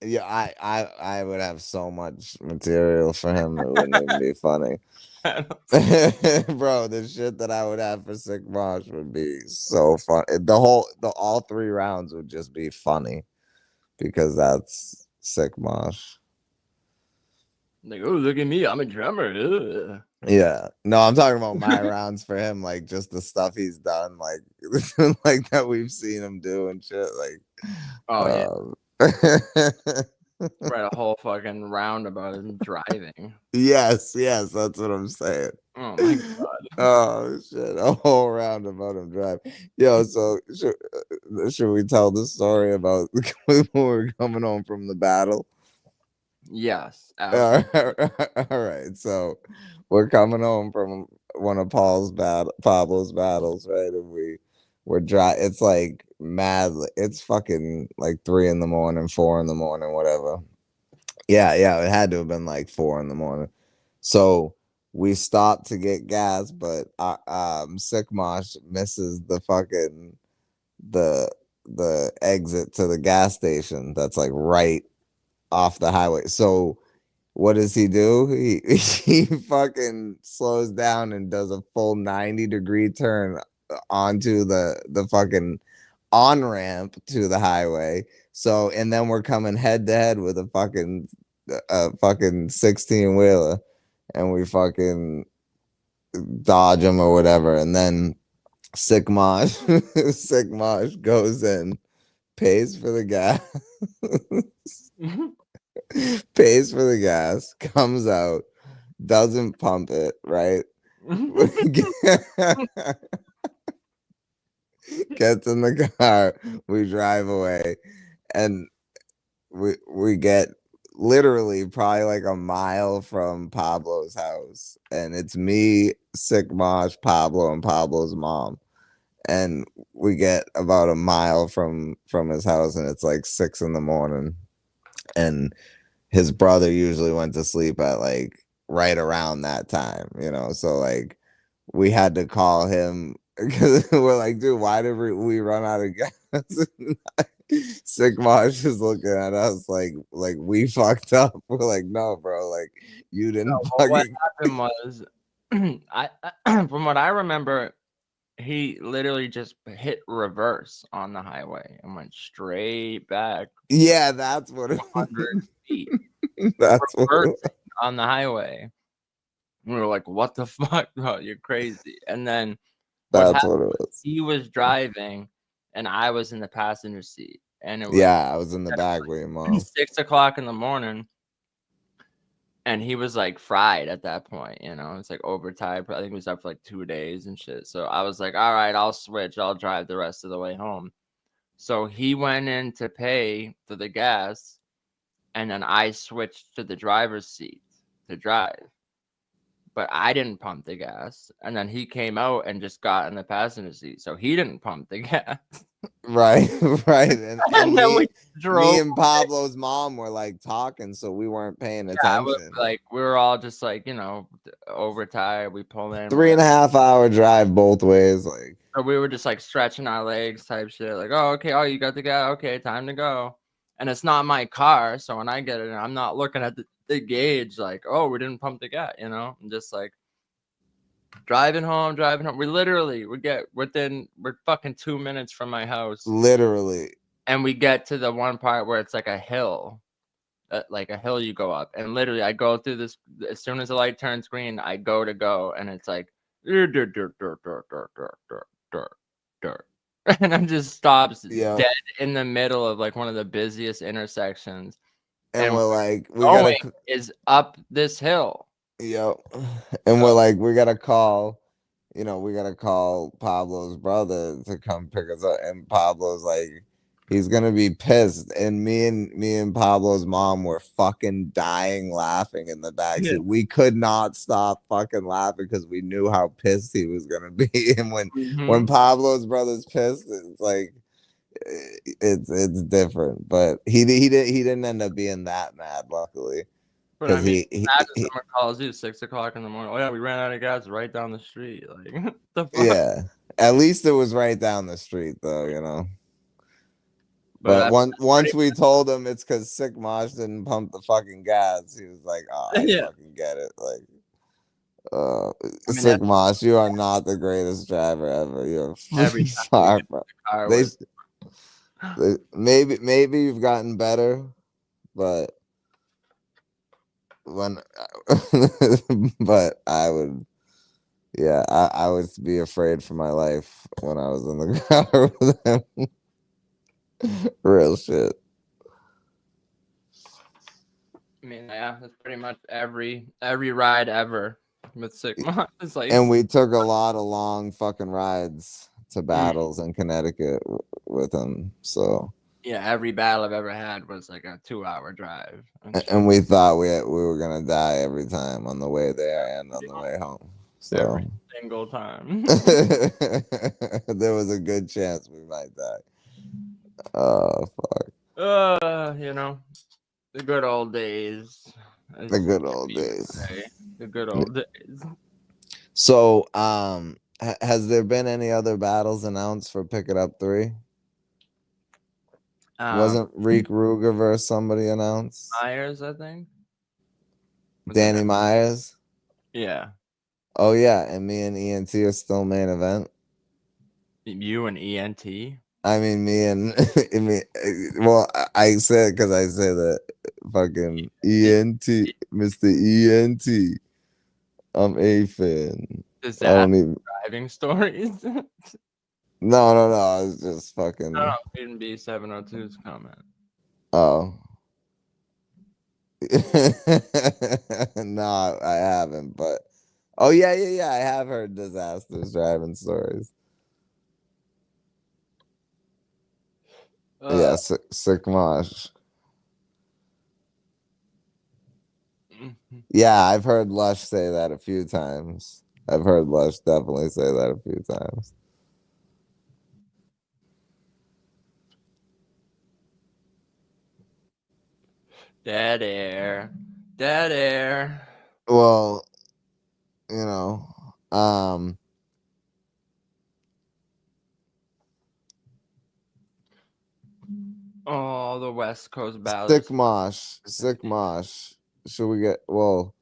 yeah, I would have so much material for him. It wouldn't even be funny. Bro, the shit that I would have for Sick Mosh would be so fun. All 3 rounds would just be funny because that's Sick Mosh. Like, oh, look at me, I'm a drummer. Ugh. Yeah, no, I'm talking about my rounds for him, like just the stuff he's done, like like that we've seen him do and shit. Like, oh yeah, write a whole fucking round about him driving. Yes, that's what I'm saying. Oh my god. Oh shit, a whole round about him driving. Yo, so should we tell the story about when we were coming home from the battle? Yes. All right, so we're coming home from one of Pablo's battles, right? And we're dry. It's like mad. It's fucking like 3 in the morning, 4 in the morning, whatever. Yeah, it had to have been like 4 in the morning. So we stop to get gas, but Sick Mosh misses the fucking the exit to the gas station that's like right off the highway. So what does he do? He fucking slows down and does a full 90-degree turn onto the fucking on ramp to the highway. So and then we're coming head to head with a fucking 16-wheeler, and we fucking dodge him or whatever, and then Sick Mosh goes in, pays for the gas. Pays for the gas, comes out, doesn't pump it, right? Gets in the car, we drive away, and we get literally probably like a mile from Pablo's house, and it's me, Sick Mosh, Pablo, and Pablo's mom. And we get about a mile from his house, and it's like 6 a.m. And his brother usually went to sleep at like right around that time, you know. So like we had to call him because we're like, dude, why did we run out of gas? Sick Mosh is looking at us like we fucked up. We're like, no, bro, like you didn't. No, what happened was, I from what I remember, he literally just hit reverse on the highway and went straight back. Yeah, that's what it 100 feet. That's Reversing on the highway. We were like, what the fuck? Oh, you're crazy. And then what it was. He was driving and I was in the passenger seat. And it was I was in the back with your mom. 6 o'clock in the morning. And he was like fried at that point, you know. It's like overtime. I think he was up for like 2 days and shit. So I was like, all right, I'll switch. I'll drive the rest of the way home. So he went in to pay for the gas. And then I switched to the driver's seat to drive. But I didn't pump the gas. And then he came out and just got in the passenger seat. So he didn't pump the gas. Right. And And then we drove. Me and Pablo's mom were like talking, so we weren't paying attention. Like we were all just like, you know, overtired. We pulled in 3.5 hour drive both ways. Like, so we were just like stretching our legs type shit. Like, oh, okay. Oh, you got the gas. Okay, time to go. And it's not my car. So when I get it, I'm not looking at the gauge like, oh, we didn't pump the gas, you know? I'm just like driving home. We're fucking 2 minutes from my house. Literally. And we get to the one part where it's like a hill. Like a hill you go up. And literally I go through this. As soon as the light turns green, I go. And it's like, and it just stops dead in the middle of like one of the busiest intersections. And we're like, is up this hill. Yep. And we're like, we gotta call Pablo's brother to come pick us up. And Pablo's like, he's gonna be pissed. And me and Pablo's mom were fucking dying laughing in the backseat. Yeah. We could not stop fucking laughing because we knew how pissed he was gonna be. And when Pablo's brother's pissed, it's like it's different. But he didn't end up being that mad, luckily. But I mean, imagine someone calls you 6 o'clock in the morning. Oh yeah, we ran out of gas right down the street. Like, the fuck? Yeah, at least it was right down the street, though. You know. But once we told him it's because Sick Mosh didn't pump the fucking gas, he was like, "Oh, I fucking get it." Like, Sick Mosh, you are not the greatest driver ever. You're every far from. Maybe you've gotten better, but but I would be afraid for my life when I was in the car with him. Real shit. I mean, yeah, that's pretty much every ride ever with Sick Mosh. It's like, and we took a lot of long fucking rides to battles in Connecticut with him. So yeah, every battle I've ever had was like a 2-hour drive. And we thought we were gonna die every time on the way there and on the way home. So every single time. There was a good chance we might die. Oh fuck. You know, The good old days. The good old days. The good old days. So, has there been any other battles announced for Pick It Up 3? Wasn't Reek Ruger versus somebody announced? Myers, I think. Danny Myers? Yeah. Oh, yeah. And me and ENT are still main event. You and ENT? I mean, me and well, I said because I said that fucking ENT, Mr. ENT. I'm a fan. Is I that don't even. driving stories? No. I was just fucking. No, didn't be 702's comment. Oh. No, I haven't. But oh yeah. I have heard disasters driving stories. Yeah, sick mosh. Yeah, I've heard Lush say that a few times. I've heard Lush definitely say that a few times. Dead air. Dead air. Well, Oh, the West Coast battle. Sick mosh. Should we get? Well,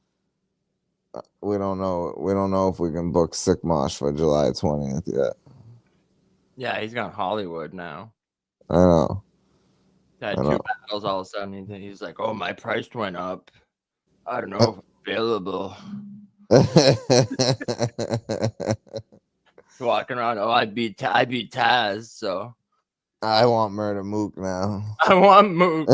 we don't know. We don't know if we can book Sick Mosh for July 20th yet. Yeah, he's got Hollywood now. I know. Had two battles all of a sudden. He's like, "Oh, my price went up. I don't know if it's available." Walking around, oh, I beat Taz, so I want Murder Mook now. I want Mook.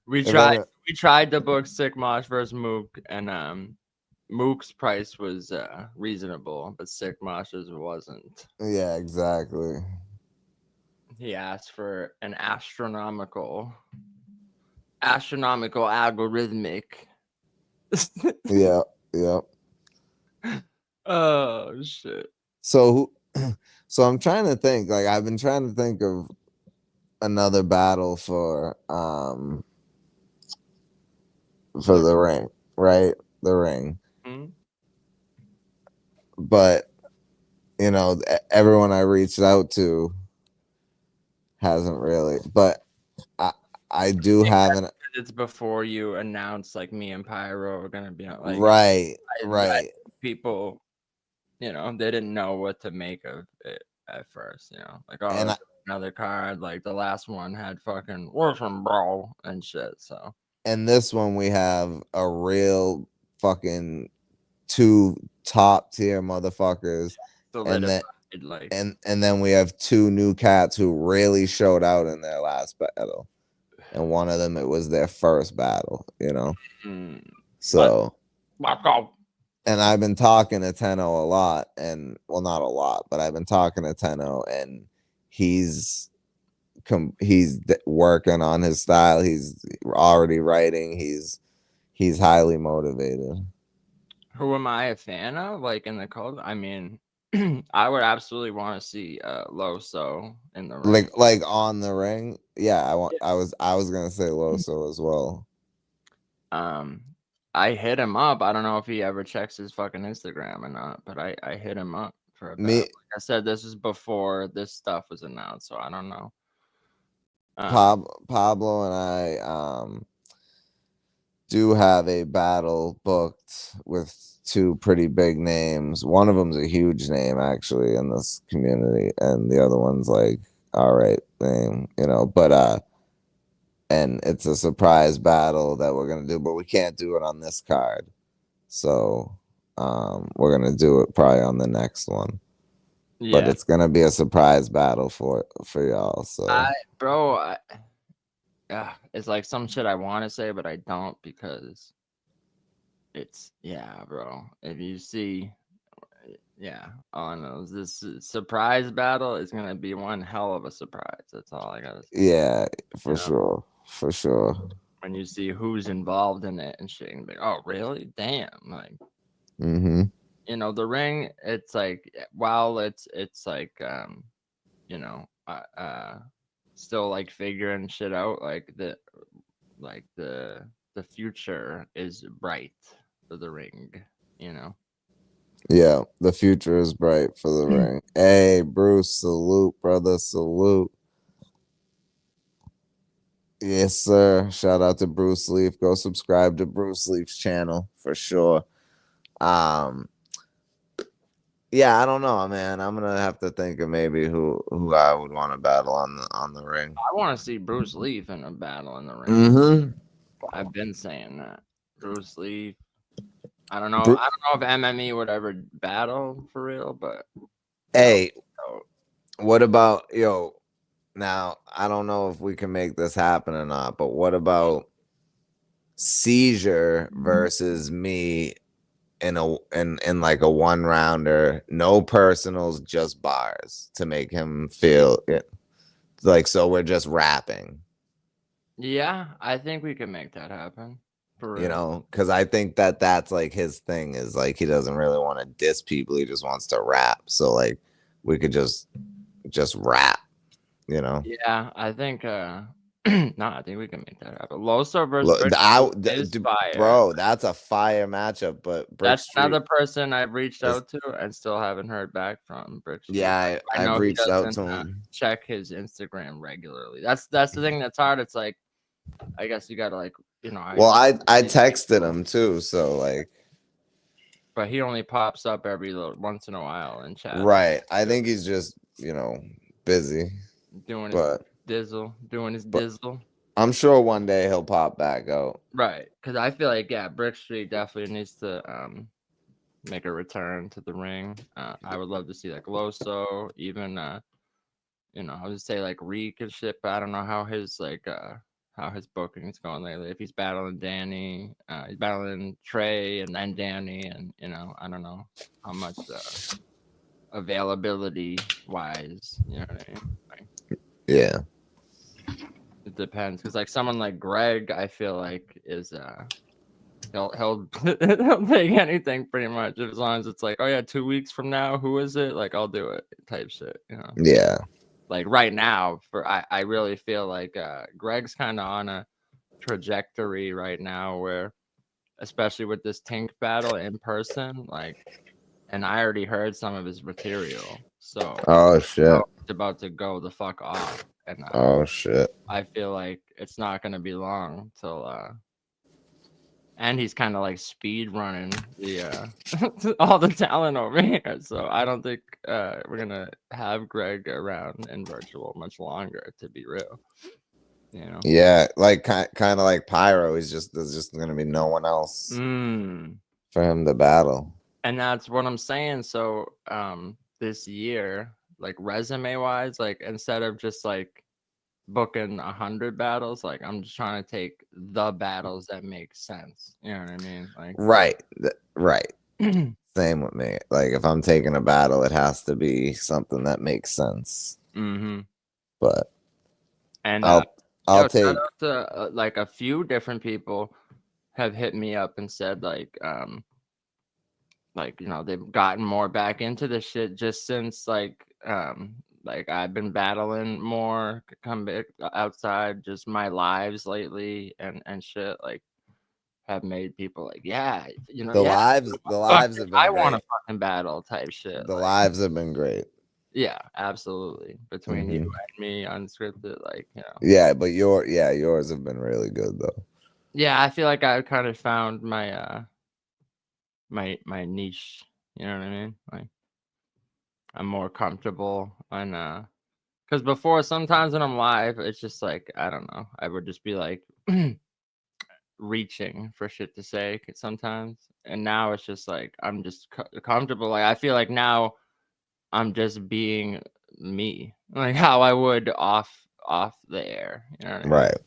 We tried to book Sick Mosh versus Mook, and Mook's price was reasonable, but Sick Mosh's wasn't. Yeah, exactly. He asked for an astronomical algorithmic. Yeah. Oh shit. So I'm trying to think. Like, I've been trying to think of another battle for the ring, right? The ring. Mm-hmm. But everyone I reached out to hasn't really. But I do have an. It's before you announce like me and Pyro are gonna be like right. People, they didn't know what to make of it at first. Like another card. Like the last one had fucking orphan bro and shit. So. And this one we have a real fucking 2 top tier motherfuckers, and then we have 2 new cats who really showed out in their last battle, and one of them, it was their first battle, So, and I've been talking to Tenno a lot, and well, not a lot, but I've been talking to Tenno, and he's working on his style. He's already writing. He's highly motivated. Who am I a fan of? Like in the code? I mean, I would absolutely want to see Loso in the ring. Like on the ring. Yeah, I was gonna say Loso as well. I hit him up. I don't know if he ever checks his fucking Instagram or not, but I hit him up for a battle. Like I said, this is before this stuff was announced, so I don't know. Pablo and I do have a battle booked with 2 pretty big names. One of them's a huge name actually in this community, and the other one's like all right name, but and it's a surprise battle that we're gonna do, but we can't do it on this card, so we're gonna do it probably on the next one. Yeah. But it's gonna be a surprise battle for y'all. So it's like some shit I want to say, but I don't, because it's bro. If you see, on those, this surprise battle is gonna be one hell of a surprise. That's all I gotta say. Yeah, for sure. When you see who's involved in it and shit, and be like, oh really? Damn, like. The ring, it's like, while it's like still like figuring shit out. Like the future is bright for the ring, you know. Yeah, the future is bright for the ring. Hey, Bruce, salute, brother, salute. Yes, sir. Shout out to Bruce Leaf. Go subscribe to Bruce Leaf's channel for sure. Yeah, I don't know, man. I'm gonna have to think of maybe who I would want to battle on the ring. I want to see Bruce Leaf in a battle in the ring. Mm-hmm. I've been saying that. Bruce Leaf. I don't know. I don't know if MME would ever battle for real, but hey, what about now, I don't know if we can make this happen or not, but what about Seizure versus me in like a 1-rounder, no personals, just bars to make him feel it, like, so we're just rapping. Yeah, I think we can make that happen. For real. Because I think that's like his thing is like he doesn't really want to diss people, he just wants to rap. So like we could just rap. Yeah, I think I think we can make that happen. Loso versus fire. Bro, that's a fire matchup, but that's another person I've reached out to and still haven't heard back from. Brick Street. Yeah, I've reached out to him. Check his Instagram regularly. That's the thing that's hard. It's like, I guess you gotta like, I texted him too, so like, but he only pops up every once in a while in chat. Right. I think he's just busy. Doing his dizzle. I'm sure one day he'll pop back out. Right, because I feel like Brick Street definitely needs to make a return to the ring. I would love to see like Loso, even I would say like Reek and shit, but I don't know how his booking is going lately. If he's battling Danny, he's battling Trey and then Danny, and I don't know how much availability wise, you know what I mean? Yeah, it depends, because like someone like Greg, I feel like is he'll take anything pretty much, as long as it's like, oh yeah, 2 weeks from now, who is it? Like, I'll do it type shit, Yeah. Like right now, I really feel like Greg's kind of on a trajectory right now where, especially with this Tink battle in person, like, and I already heard some of his material, so oh shit, it's about to go the fuck off, and oh shit, I feel like it's not gonna be long till and he's kind of like speed running the all the talent over here, so I don't think we're gonna have Greg around in virtual much longer, to be real. Yeah, like kind of like Pyro. There's just gonna be no one else for him to battle. And that's what I'm saying. So this year, like resume wise, like instead of just like booking 100 battles, like I'm just trying to take the battles that make sense. You know what I mean? Like right. Same with me. Like if I'm taking a battle, it has to be something that makes sense. But and I'll take shout out to like a few different people have hit me up and said like they've gotten more back into this shit just since like I've been battling more, come back outside, just my lives lately and shit, like have made people like, the lives have been I want to fucking battle type shit. The lives have been great. Yeah, absolutely. Between you and me, unscripted, like, Yeah, but yours have been really good though. Yeah, I feel like I kind of found my my niche, you know what I mean? Like I'm more comfortable on because before, sometimes when I'm live, it's just like, I don't know, I would just be like reaching for shit to say sometimes, and now it's just like I'm just comfortable. Like I feel like now I'm just being me, like how I would off the air, you know what I mean? Right.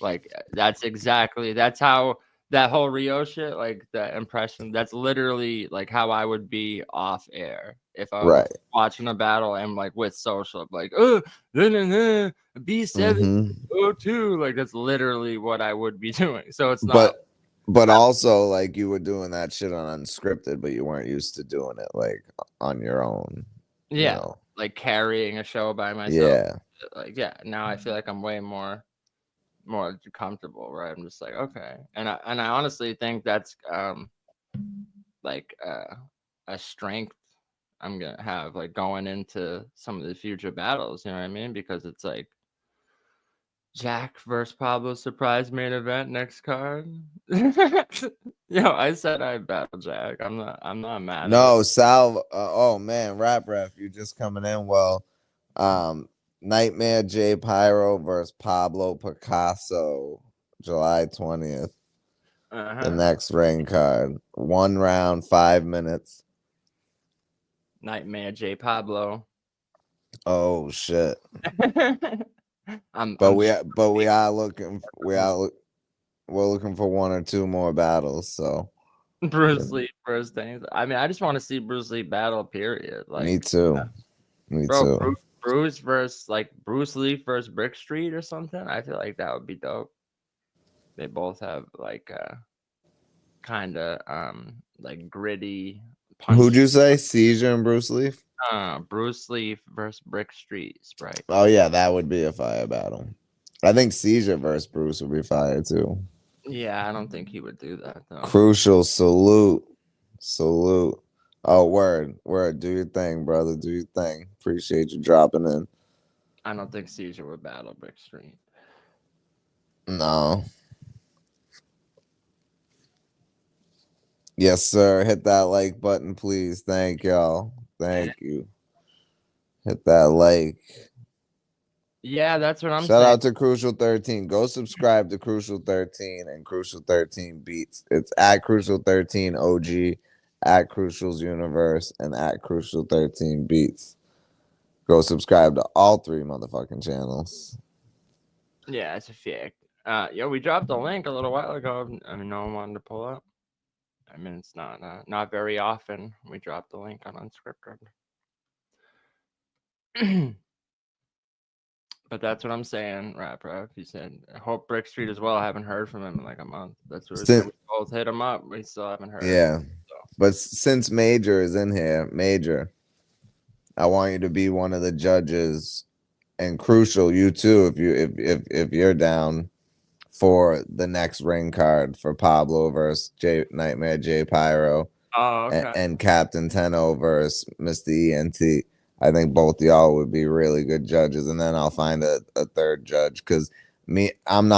Like that's how that whole Rio shit, like that impression, that's literally like how I would be off air if I was watching a battle and like with social, like B702, like that's literally what I would be doing. So it's not. But also like you were doing that shit on Unscripted, but you weren't used to doing it like on your own. Yeah, like carrying a show by myself. like, yeah, now I feel like I'm way more comfortable, right? I'm just like, okay. And I honestly think that's like a strength I'm gonna have, like, going into some of the future battles, you know what I mean? Because it's like Jack versus Pablo surprise main event next card. Yo, I said I'd battle Jack. I'm not mad at No, it. Sal. Oh man, rap ref, you just coming in. Well, Nightmare J Pyro versus Pablo Picasso, July 20th. The Uh-huh. next ring card. 1 round, 5 minutes. Nightmare J Pablo. Oh shit. I'm We are looking we're looking for 1 or 2 more battles, so Bruce Lee first things. I mean, I just want to see Bruce Lee battle, period. Like, me too. Me bro, too. Bruce versus like Bruce Lee versus Brick Street or something. I feel like that would be dope. They both have like kind of like gritty punch. Who'd you say? Seizure and Bruce Lee? Bruce Lee versus Brick Street, Sprite. Oh yeah, that would be a fire battle. I think Seizure versus Bruce would be fire too. Yeah, I don't think he would do that though. Crucial, salute. Oh, word. Do your thing, brother. Do your thing. Appreciate you dropping in. I don't think Seizure would battle Brick Street. No. Yes, sir. Hit that like button, please. Thank y'all. Thank you. Hit that like. Yeah, that's what I'm Shout saying. out to Crucial 13. Go subscribe to Crucial 13 and Crucial 13 Beats. It's at Crucial 13 OG, at Crucial's Universe, and at Crucial 13 Beats. Go subscribe to all 3 motherfucking channels. Yeah, it's a fact. Yo, we dropped a link a little while ago. I mean, no one wanted to pull up. I mean, it's not very often we drop the link on Unscripted. But that's what I'm saying, Rap Rap. He said, I hope Brick Street as well. I haven't heard from him in like a month. That's what we said. We both hit him up. We still haven't heard. Yeah. But since Major is in here, Major, I want you to be one of the judges, and Crucial, you too, if you're down for the next ring card for Pablo versus Nightmare J Pyro. Oh, okay. And Captain Tenno versus Mr. ENT. I think both of y'all would be really good judges, and then I'll find a third judge because me and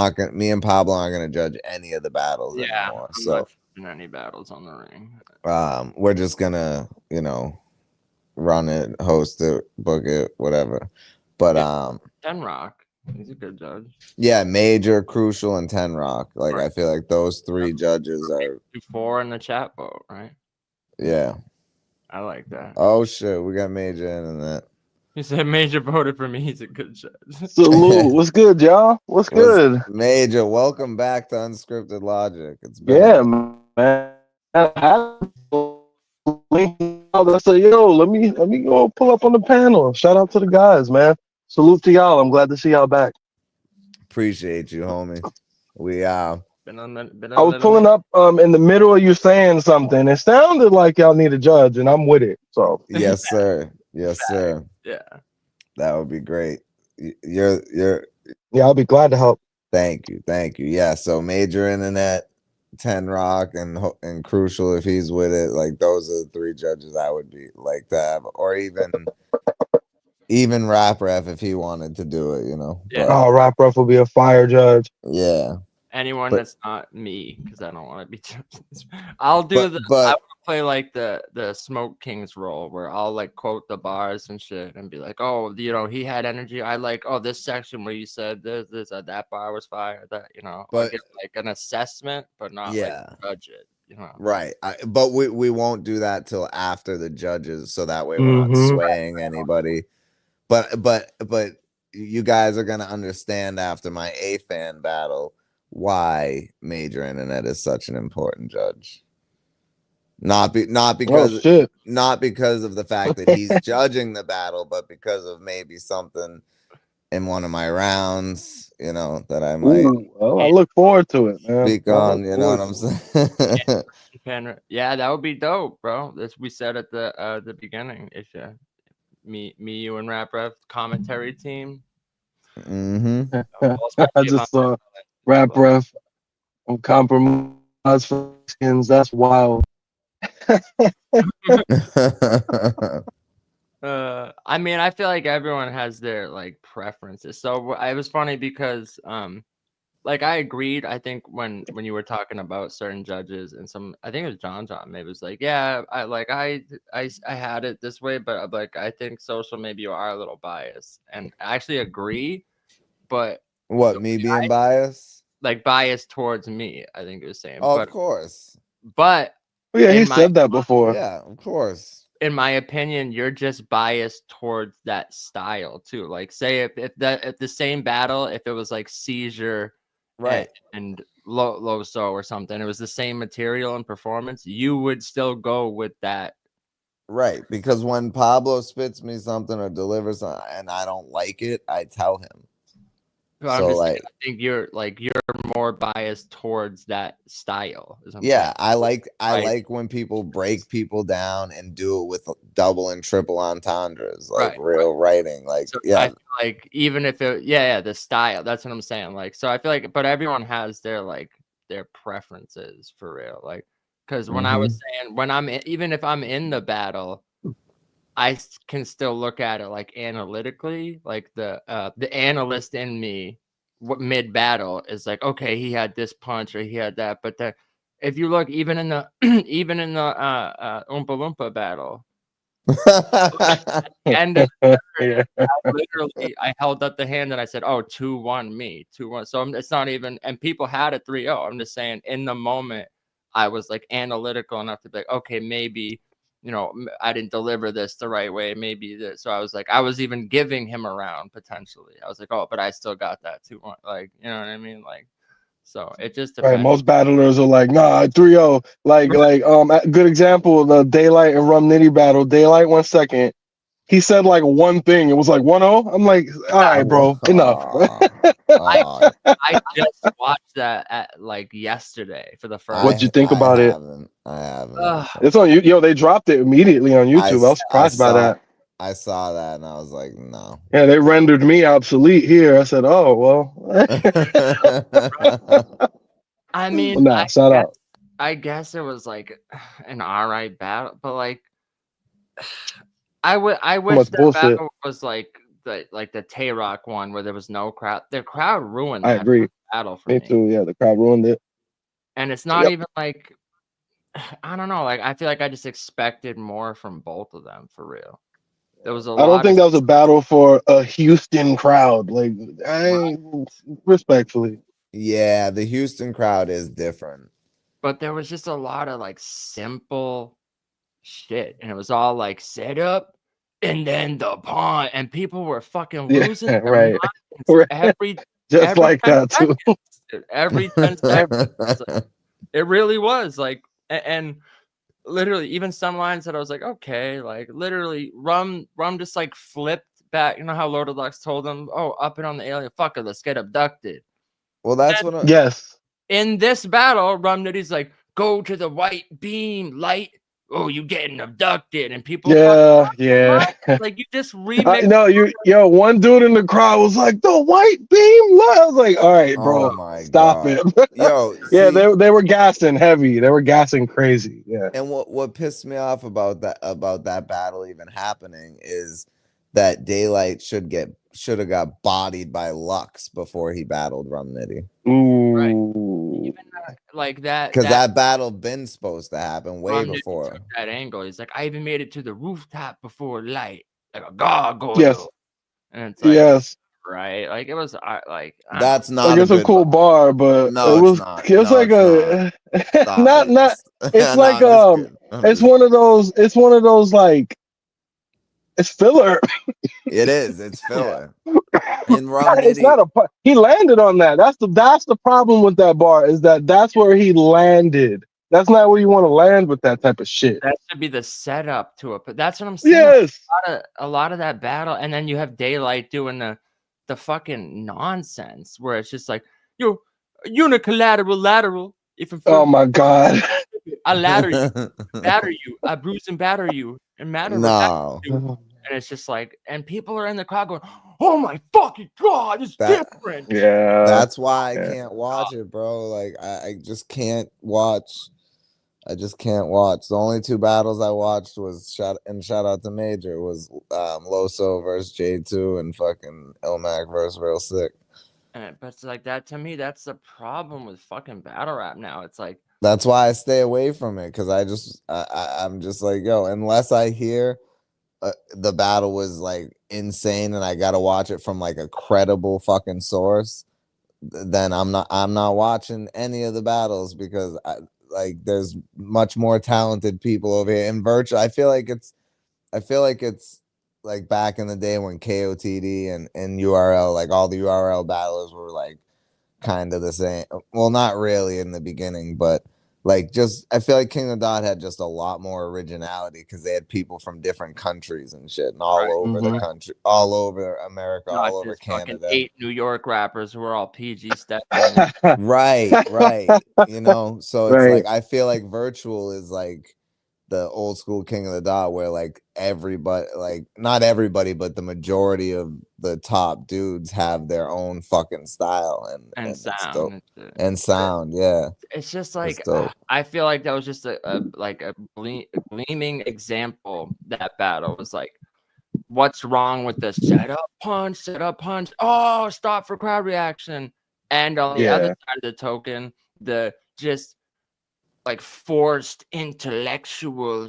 Pablo aren't gonna judge any of the battles anymore. I'm so not judging any battles on the ring. We're just gonna, run it, host it, book it, whatever. But Ten Rock, he's a good judge. Yeah, Major, Crucial, and Ten Rock. Like I feel like those 3 judges are 4 in the chat vote, right? Yeah. I like that. Oh shit, we got Major in that. He said Major voted for me. He's a good judge. Salute. What's good, y'all? What's good? Major, welcome back to Unscripted Logic. It's been man. I said, yo, let me go pull up on the panel. Shout out to the guys, man. Salute to y'all. I'm glad to see y'all back. Appreciate you, homie. We I was pulling up in the middle of you saying something. It sounded like y'all need a judge, and I'm with it. So yes, sir. Yes, sir. Yeah. That would be great. You're yeah, I'll be glad to help. Thank you. Yeah, so Major Internet, 10 Rock, and Crucial if he's with it. Like those are the 3 judges I would be like to have, or even Rap Ref if he wanted to do it, Yeah. Oh, Rap Ref will be a fire judge. Yeah. Anyone that's not me, because I don't want to be judged. I'll do I want to play like the Smoke Kings role where I'll like quote the bars and shit and be like, oh, he had energy. I like, oh, this section where you said this that bar was fire. That but get like an assessment, but not like judge it. Right. But we won't do that till after the judges, so that way we're not swaying anybody. But you guys are gonna understand after my A-fan battle why Major Internet is such an important judge. Not because of the fact that he's judging the battle, but because of maybe something in one of my rounds, that I might. Ooh, well, I look forward to it, man. Speak on, you know what I'm saying? Yeah, that would be dope, bro. This we said at the beginning. If me, you, and Rap Ref commentary team. Mm-hmm. I just saw rap ref on compromise for skins. That's wild. I mean, I feel like everyone has their like preferences. So it was funny because like I agreed. I think when you were talking about certain judges and some, I think it was John maybe was like, yeah, I had it this way, but like I think social maybe you are a little biased, and I actually agree. But what, me being biased? Like biased towards me, I think it was saying. Oh, but, of course. But yeah, he said that before. Yeah, of course. In my opinion, you're just biased towards that style too. Like, say if the same battle, if it was like Seizure, right, and Loso or something, it was the same material and performance, you would still go with that. Right, because when Pablo spits me something or delivers something and I don't like it, I tell him. But so like, saying, I think you're more biased towards that style. Yeah, I like when people break people down and do it with double and triple entendres, like real writing. Like, so yeah, I feel like even if it, the style. That's what I'm saying. Like, so I feel like, but everyone has their preferences for real. Like, because when I was saying, when even if I'm in the battle, I can still look at it like analytically, like the analyst in me, mid battle is like, okay, he had this punch or he had that, but if you look even in the Oompa Loompa battle, and I held up the hand and I said, oh, 2-1 me, 2-1. So it's not even, and people had it 3-0. I'm just saying, in the moment, I was like analytical enough to be like, okay, maybe, I didn't deliver this the right way. Maybe this. So I was like, I was even giving him a round potentially. I was like, oh, but I still got that 2-1. Like, you know what I mean? Like, so it just depends. Right, most battlers are like, nah, 3-0. Like, good example, the daylyt and rum nitty battle. daylyt 1 second. He said like one thing. It was like 1-0. I'm like, all right, bro, enough. I just watched that at yesterday for the first. What'd you think about it? I haven't. It's on you. Yo, they dropped it immediately on YouTube. I was surprised by that. I saw that and I was like, no. Yeah, they rendered me obsolete here. I said, oh well. I mean, shout out. I guess it was like an alright battle, but I wish that battle was like the Tay-Rock one where there was no crowd. The crowd ruined that battle for me. Me too. Yeah, the crowd ruined it. And it's not even like, I don't know. Like, I feel like I just expected more from both of them for real. There was I don't think that was a battle for a Houston crowd. Like, respectfully. Yeah, the Houston crowd is different. But there was just a lot of simple shit, and it was all set up and then the pawn, and people were fucking losing their minds every that too. Every 10 seconds. It really was and literally even some lines that I was like, okay, literally rum just flipped back. You know how Lord of Lux told him, oh, up and on the alien, fuck it, let's get abducted. Well, that's what yes. In this battle, Rum Nitty's like, go to the white beam light. Oh, you getting abducted, and people. Yeah. You just remix. No, one dude in the crowd was like, the white beam light. I was like, all right, bro, stop it. Yo, yeah, they were gassing heavy. They were gassing crazy. Yeah. And what pissed me off about that battle even happening is that daylyt should have got bodied by Lux before he battled Rum Nitty. Ooh. Right. Even that. Because that battle been supposed to happen way before. That angle. He's like, I even made it to the rooftop before light. Like a gargoyle. Yes. And it's yes. Right. It was that's not it's a cool bar, but no, it was like a not it's like it's one of those it's filler. It is. It's filler. And it's not he landed on that. That's the problem with that bar is that's where he landed. That's not where you want to land with that type of shit. That should be the setup to it. But that's what I'm saying. Yes. A lot of that battle, and then you have daylyt doing the fucking nonsense where it's just like, yo, unilateral lateral. Oh my god. I ladder you, batter you, I bruise and batter you, and matter. No. And it's just like, and people are in the crowd going, "Oh my fucking god, it's different." Yeah. That's why I Yeah. can't watch it, bro. Like I just can't watch. I just can't watch. The only two battles I watched was shout out to Major was Loso versus J2 and fucking Ilmac versus Real Sick. But it's like that to me. That's the problem with fucking battle rap now. It's like That's why I stay away from it because I'm just like, yo, unless I hear the battle was like insane and I gotta watch it from like a credible fucking source, then I'm not watching any of the battles because there's much more talented people over here in virtual. I feel like it's like back in the day when KOTD and URL, like all the URL battlers were like kind of the same. Well, not really in the beginning, but like just I feel like King of Dot had just a lot more originality because they had people from different countries and shit and all over the country, all over America, all over Canada. 8 New York rappers who are all PG stepping. right. You know, so it's Right. like I feel like virtual is like the old school King of the Dot where like everybody, like not everybody, but the majority of the top dudes have their own fucking style and sound. And sound, yeah. It's just like dope. I feel like that was just a gleaming example. That battle was like, what's wrong with the set up punch? Oh, stop for crowd reaction. And on the other side of the token, the just like forced intellectual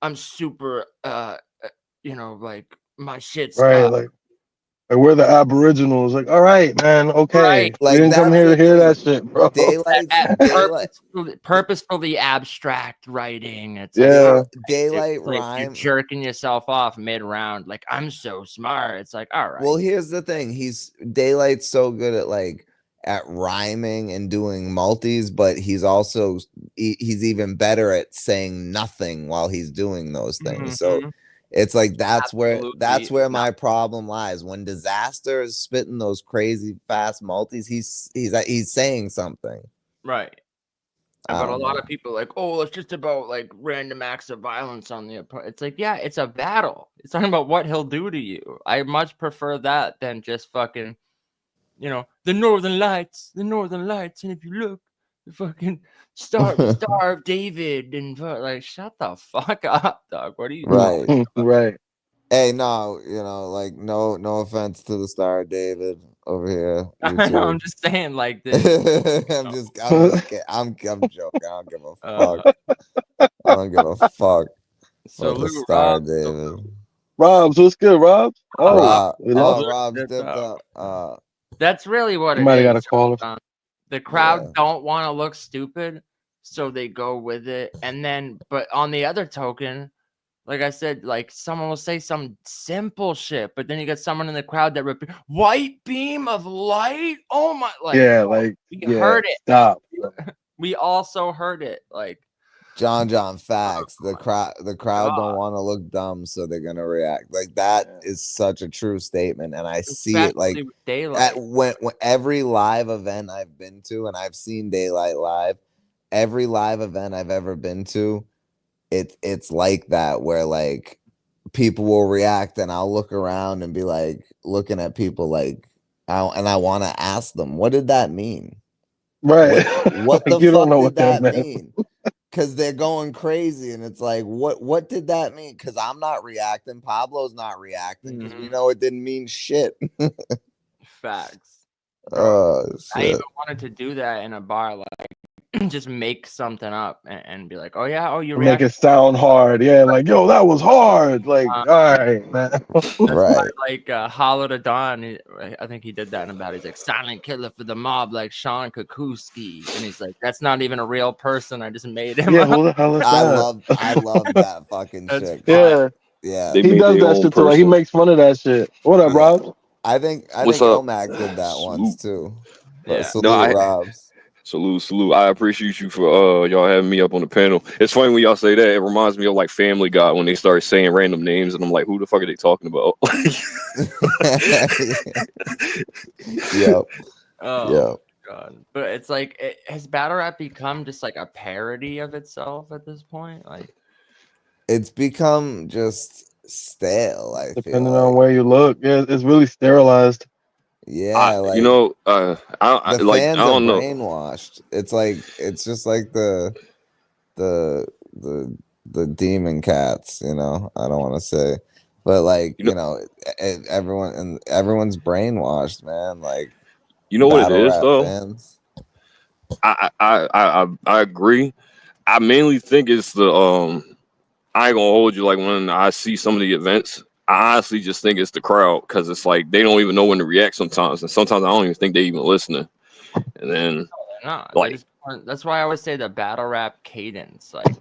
I'm super like my shit's Right. Like we're the Aboriginals. Like, all right, man. Okay. Right. We Like, didn't come that's here to the hear thing. that shit, bro. Purposefully abstract writing. It's Yeah. Daylyt like rhyme. you're jerking yourself off mid-round. Like, I'm so smart. It's like, all right. Well, here's the thing. Daylight's so good at rhyming and doing multis, but he's also he's even better at saying nothing while he's doing those things. So it's like that's where my problem lies. When Disaster is spitting those crazy fast multis, he's saying something. Right. But a lot of people are like, oh, it's just about like random acts of violence on the opponent. It's like, yeah, it's a battle. It's talking about what he'll do to you. I much prefer that than just fucking, the Northern Lights. And if you look, the fucking Star of David and like, shut the fuck up, dog. What are you right? Right. Hey, no, like no offense to the Star of David over here. I'm just saying, like this. I'm just kidding. I'm joking. I don't give a fuck. I don't give a fuck. So the Star of David. Rob's, what's good, Rob? Oh, Rob's dipped up. That's really what you it might is. have got a call. The crowd don't want to look stupid, so they go with it. And then, but on the other token, like I said, like someone will say some simple shit, but then you get someone in the crowd that repeat white beam of light. Oh my! Like, we heard it. Stop. We also heard it. Like John facts. The crowd don't want to look dumb, so they're gonna react. Like that is such a true statement, and I see it like when every live event I've been to, and I've seen Daylyt live. Every live event I've ever been to, it's like that where like people will react, and I'll look around and be like looking at people like, and I want to ask them, what did that mean? Right. What the you fuck don't know did what that meant. mean? Because they're going crazy, and it's like, what did that mean? Because I'm not reacting. Pablo's not reacting because we know it didn't mean shit. Facts. Oh, I even wanted to do that in a bar, like just make something up and be like, oh yeah, you make it sound hard. Yeah, like, yo, that was hard. Like, all right, man. Right. Like Hollow to Dawn, I think he did that in a battle. He's like, silent killer for the mob, like Sean Kukuski. And he's like, that's not even a real person. I just made him up. Who the hell is that? I love that fucking shit. Yeah. He does that shit too. Like, he makes fun of that shit. What up, Rob? I think Ilmac did that once too. Yeah. Salute, Robs. Salute. I appreciate you for y'all having me up on the panel. It's funny when y'all say that. It reminds me of like Family Guy when they start saying random names, and I'm like, who the fuck are they talking about? Yep. Oh god. But it's like, has battle rap become just like a parody of itself at this point? Like, it's become just stale. I feel Depending like. on where you look, yeah, it's really sterilized. Yeah, like you know, I the like I fans are don't know. brainwashed. It's just like the the demon cats, you know. I don't want to say, but like, You know, you know, everyone's brainwashed, man. Like you know what it battle is rap though. fans. I agree. I mainly think it's the I ain't gonna hold you. Like when I see some of the events, I honestly just think it's the crowd because it's like they don't even know when to react sometimes, and sometimes I don't even think they even listening. And then No, like that's why I always say the battle rap cadence. Like,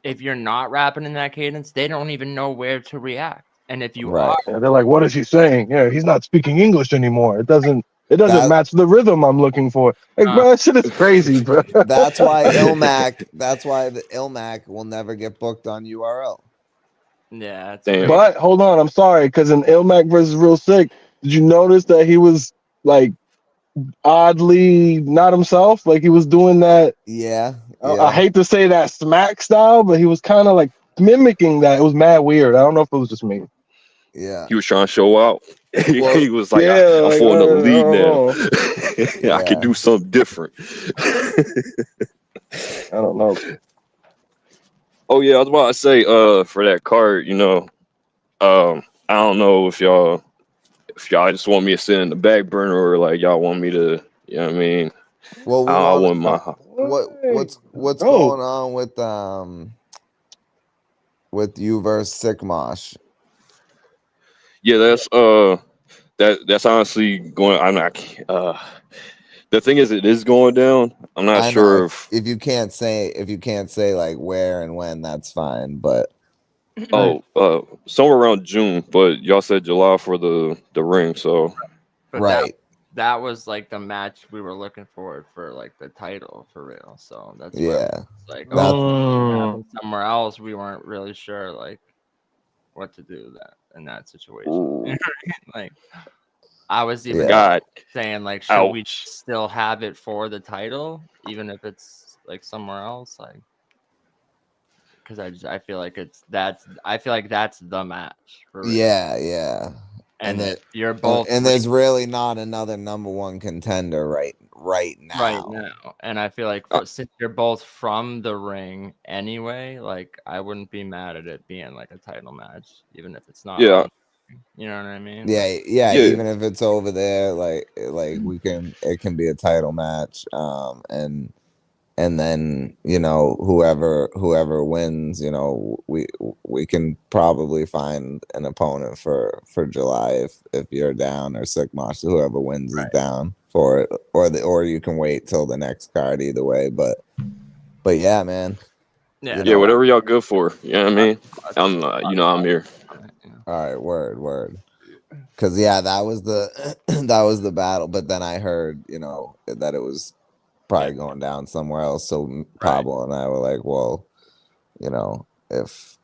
if you're not rapping in that cadence, they don't even know where to react. And if you Right. are, Yeah, they're like, "What is he saying? Yeah, he's not speaking English anymore. It doesn't That match the rhythm I'm looking for." Like, bro, that shit is crazy, bro. that's why the Ilmac will never get booked on URL. yeah, it's damn, But hold on, I'm sorry, because in Ilmac versus Real Sick, did you notice that he was like oddly not himself? Like he was doing that. Yeah, I yeah. hate to say that smack style, but he was kind of like mimicking that. It was mad weird. I don't know if it was just me. Yeah. he was trying to show out. Well, He was like, Yeah, I'm like for another I lead don't now. know. I could Yeah. do something different. I don't know. Oh yeah, I was about to say, for that card, you know, I don't know if y'all just want me to sit in the back burner or like y'all want me to, you know what I mean? Well, we I want want my what's Oh, going on with you versus Sickmosh? yeah, that's honestly going. I'm not. The thing is, it is going down. I'm not I know sure if. if you can't say like where and when, that's fine. But right. Somewhere around June, but y'all said July for the ring, so but right, that was like the match we were looking for like the title for real. So that's why yeah, it's like, that's oh, it happened somewhere else. We weren't really sure like what to do in that situation. ooh, Like, I was even yeah, God, saying like, should we ouch. still have it for the title, even if it's like somewhere else? Like, because I feel like that's the match for real. yeah. And if that you're both and there's really not another number one contender right right now. now, and I feel like since you're both from the ring anyway, like I wouldn't be mad at it being like a title match, even if it's not Yeah, on. You know what I mean? Yeah, Like, yeah. yeah, Even if it's over there, like it can be a title match. And then, you know, whoever wins, you know, we can probably find an opponent for July if you're down, or Sickmosh, whoever wins is down for it, or you can wait till the next card either way. But yeah, man. yeah, You yeah. know, Whatever y'all good for. You know what I mean? I'm here. all right, word. Cause yeah, that was the that was the battle. But then I heard, you know, that it was probably going down somewhere else. So Pablo and I were like, well, you know, if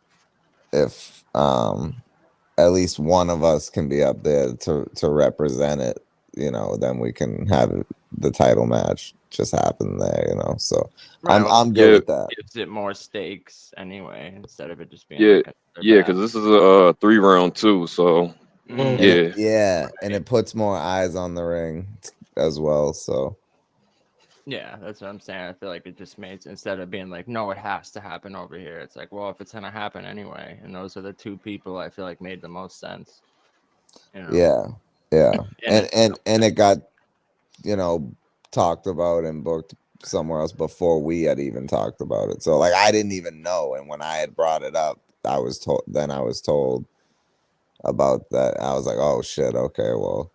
at least one of us can be up there to represent it, you know, then we can have the title match just happen there, you know. So I'm good Yeah, with that. gives it more stakes anyway, instead of it just being yeah, like yeah. Because this is a 3-round too. So Mm. yeah, And it puts more eyes on the ring as well. So yeah, that's what I'm saying. I feel like it just makes, instead of being like, no, it has to happen over here, it's like, well, if it's gonna happen anyway, and those are the two people I feel like made the most sense. You know? yeah. And And it got, you know, talked about and booked somewhere else before we had even talked about it. So like I didn't even know, and when I had brought it up, I was told about that. I was like, oh shit, okay, well,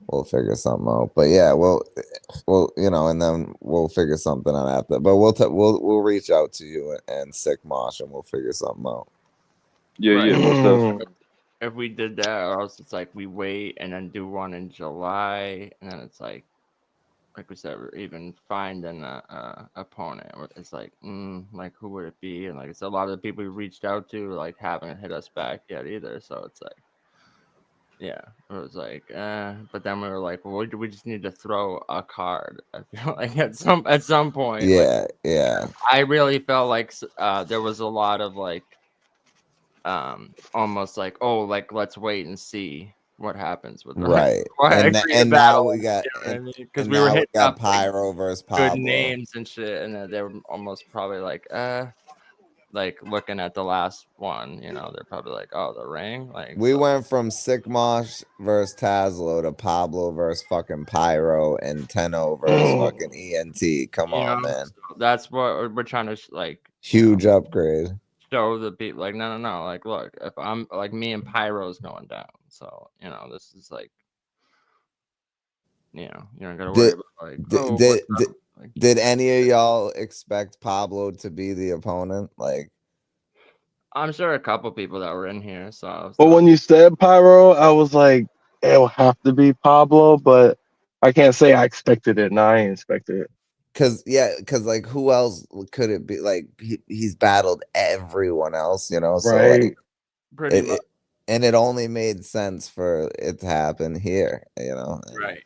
we'll figure something out. But yeah, we'll you know, and then we'll figure something out after. But we'll reach out to you and Sick Mosh, and we'll figure something out. yeah. Most definitely. if we did that, or else it's like we wait and then do one in July, and then it's like we said, we're even finding a opponent. It's like, like who would it be? And like it's a lot of the people we reached out to like haven't hit us back yet either. So it's like, yeah, it was like, but then we were like, well, we just need to throw a card. I feel like at some point, like, Yeah. I really felt like there was a lot of like almost like, oh, like let's wait and see what happens with Right. and Now we got because and we were now we hitting got up like, Pyro versus good Pablo. names and shit, and then they were almost probably like looking at the last one, you know, they're probably like, oh, the ring. Like We went from Sickmosh versus Tazlo to Pablo versus fucking Pyro and Tenno versus fucking ENT. Come on, man. So that's what we're trying to like. Huge upgrade. Show the people like, no. Like, look, if I'm like me and Pyro's going down, so you know, this is like, you know, you don't gotta worry about like, did any of y'all expect Pablo to be the opponent? Like, I'm sure a couple people that were in here. So, But when you said Pyro, I was like, it'll have to be Pablo, but I can't say I expected it. No, I ain't expected it. Cause like who else could it be? Like he's battled everyone else, you know. So Right. like, pretty much. and it only made sense for it to happen here, you know. Right.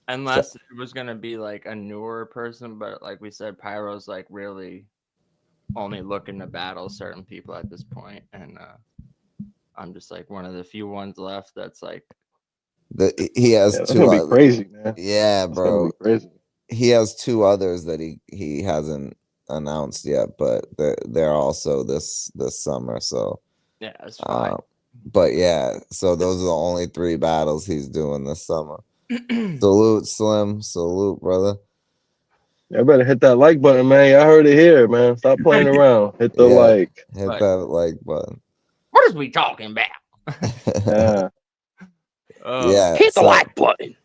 Unless it was gonna be like a newer person, but like we said, Pyro's like really only looking to battle certain people at this point, and I'm just like one of the few ones left that's like. He has that's two gonna be others. crazy, man. Yeah, That's bro. gonna be crazy. He has two others that he hasn't announced yet, but they're also this summer. So yeah, it's fine. But yeah, so those are the only 3 battles he's doing this summer. Salute, Slim. Salute, brother. I better hit that like button, man. I heard it here, man. Stop playing around. Hit the like. Hit that like button. What is we talking about? Yeah. Yeah. Hit the like button.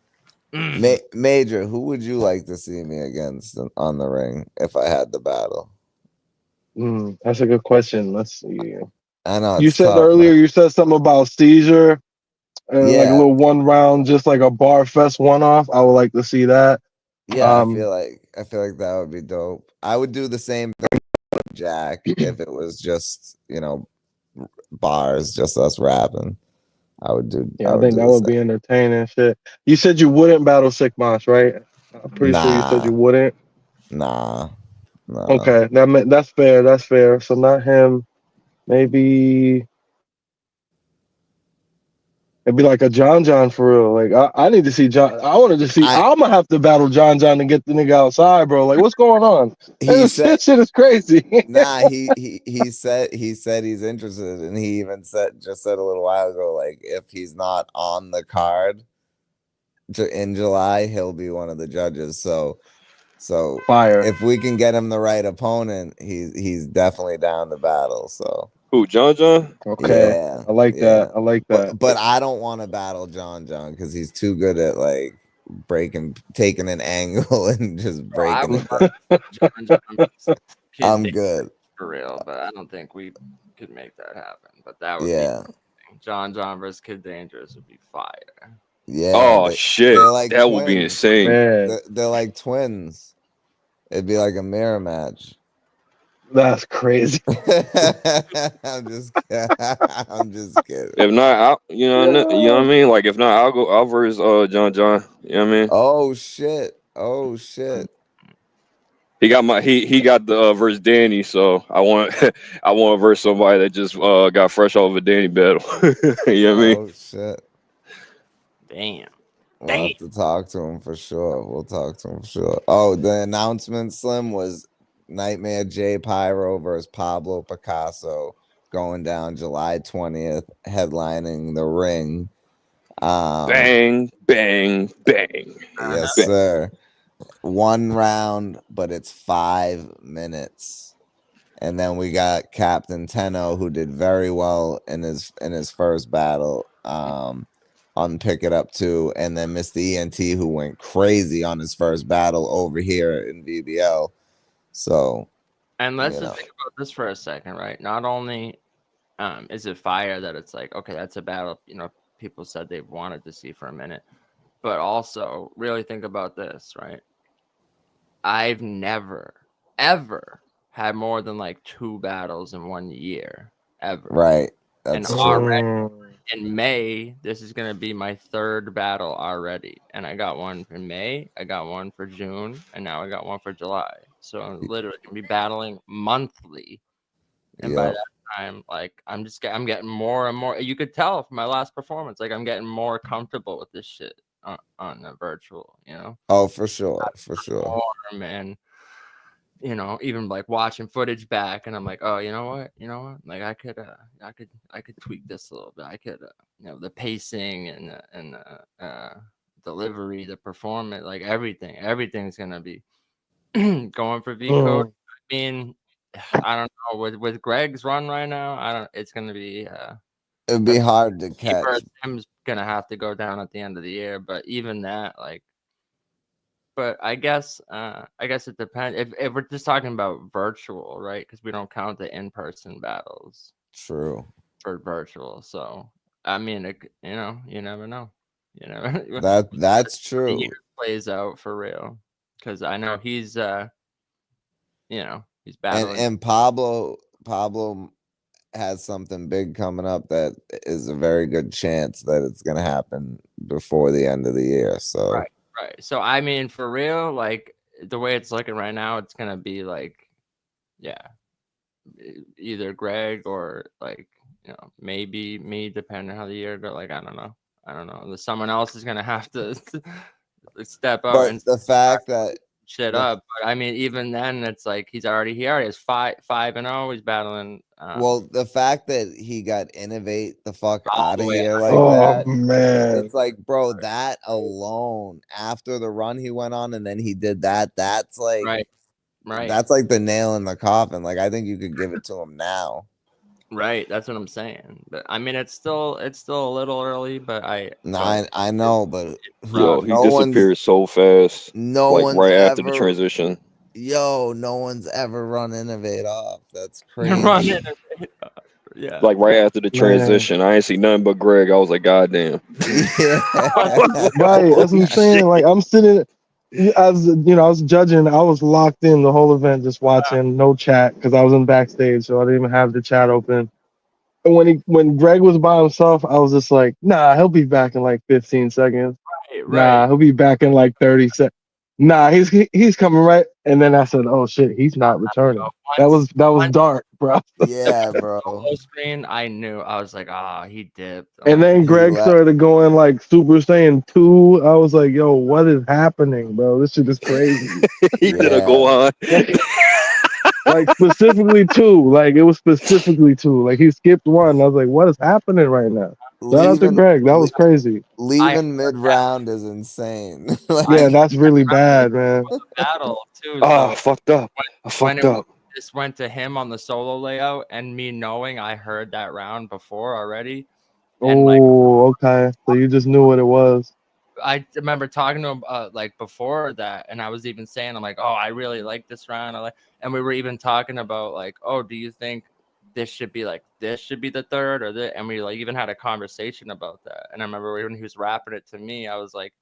Major, who would you like to see me against on the ring if I had the battle? That's a good question. Let's see. I know You said tough, earlier, man. you said something about seizure and like a little 1 round, just like a bar fest 1-off. I would like to see that. Yeah, I feel like that would be dope. I would do the same thing with Jack if it was just, you know, bars, just us rapping. I would do. Yeah, I think that would be entertaining. Shit. You said you wouldn't battle Sickmosh, right? I'm pretty sure you said you wouldn't. Nah. Okay, that's fair. That's fair. So not him. Maybe it'd be like a John for real. Like I need to see John. I wanted to see. I'm gonna have to battle John to get the nigga outside, bro. Like what's going on? This shit is crazy. Nah, he said he's interested, and he even said a little while ago, like if he's not on the card in July, he'll be one of the judges. So fire. If we can get him the right opponent, he's definitely down to battle. So who, John? Okay, yeah, I like that. I like that. But I don't want to battle John because he's too good at like taking an angle and just breaking it. I'm good for real, but I don't think we could make that happen. But that would be John versus Kid Dangerous would be fire. Yeah. Oh shit, like that would be insane. They're like twins. It'd be like a mirror match. That's crazy. I'm just kidding. If not, you know what I mean. Like if not, I'll verse John. You know what I mean? Oh shit. He got the verse Danny, so I want to verse somebody that just got fresh off of a Danny battle. You know what I mean? Oh shit. Damn. We'll have to talk to him for sure. We'll talk to him for sure. Oh, the announcement, Slim, was Nightmare J Pyro versus Pablo Picasso going down July 20th, headlining the ring. Bang, bang, bang. Yes, sir. 1 round, but it's 5 minutes. And then we got Captain Tenno, who did very well in his first battle. On Pick It Up too, and then Mr. ENT, who went crazy on his first battle over here in VBL. So, and let's just think about this for a second, right? Not only is it fire that it's like, okay, that's a battle, you know, people said they wanted to see for a minute, but also really think about this, right? I've never, ever had more than like 2 battles in 1 year, ever. Right. That's and already in May, this is going to be my 3rd battle already. And I got one for May, I got one for June, and now I got one for July. So I'm literally going to be battling monthly. And by that time, like I'm getting more and more. You could tell from my last performance, like I'm getting more comfortable with this shit on the virtual, you know. Oh, for sure, for sure. And even like watching footage back, and I'm like, oh, you know what, like I could tweak this a little bit. I could, the pacing and delivery, the performance, like everything's gonna be going for V code. I mean, I don't know with Greg's run right now. It's gonna be It'd be hard to catch. Tim's gonna have to go down at the end of the year, but even that, like. But I guess it depends. If we're just talking about virtual, right? Because we don't count the in-person battles. True. For virtual, so I mean, you never know. You never. That's true. It plays out for real, because I know he's he's battling. And Pablo has something big coming up that is a very good chance that it's gonna happen before the end of the year. So. Right. So I mean, for real, like the way it's looking right now, it's gonna be like, either Greg or like maybe me, depending on how the year goes. Like I don't know. Someone else is gonna have to step up. But and the fact that shit up. But I mean, even then, it's like he already has 5-0. He's battling. Well, the fact that he got innovate the fuck out of here like that, man, it's like, bro, that alone after the run he went on, and then he did that. That's like, right. That's like the nail in the coffin. Like I think you could give it to him now. Right, that's what I'm saying. But I mean, it's still a little early. But I know, but yo, he disappeared so fast. No like one's right after ever, the transition. Yo, no one's ever run innovate off. That's crazy. Yeah. Like right after the transition, I ain't see nothing but Greg. I was like, God damn. Yeah. Right, that's what I'm saying. Like I'm sitting. I was judging. I was locked in the whole event, just watching, no chat, because I was in backstage, so I didn't even have the chat open. And when Greg was by himself, I was just like, nah, he'll be back in like 15 seconds. Right. Nah, he'll be back in like 30 seconds. Nah, he's coming right. And then I said, oh shit, he's not returning. That was dark, bro. Yeah, bro. Screen, I knew. I was like, he dipped. And then Greg started going like Super Saiyan 2. I was like, yo, what is happening, bro? This shit is crazy. He did a go on. Like specifically 2. Like it was specifically 2. Like he skipped 1. I was like, what is happening right now? Shout out to Greg. That was crazy. Leaving mid-round is insane. Yeah, that's really bad, man. Battle too. Oh, fucked up. I fucked up. Just went to him on the solo layout, and me knowing I heard that round before already. Oh, okay. So you just knew what it was. I remember talking to him like before that, and I was even saying, I'm like, oh, I really like this round. And we were even talking about like, oh, do you think this should be the third or this? And we like even had a conversation about that. And I remember when he was rapping it to me, I was like,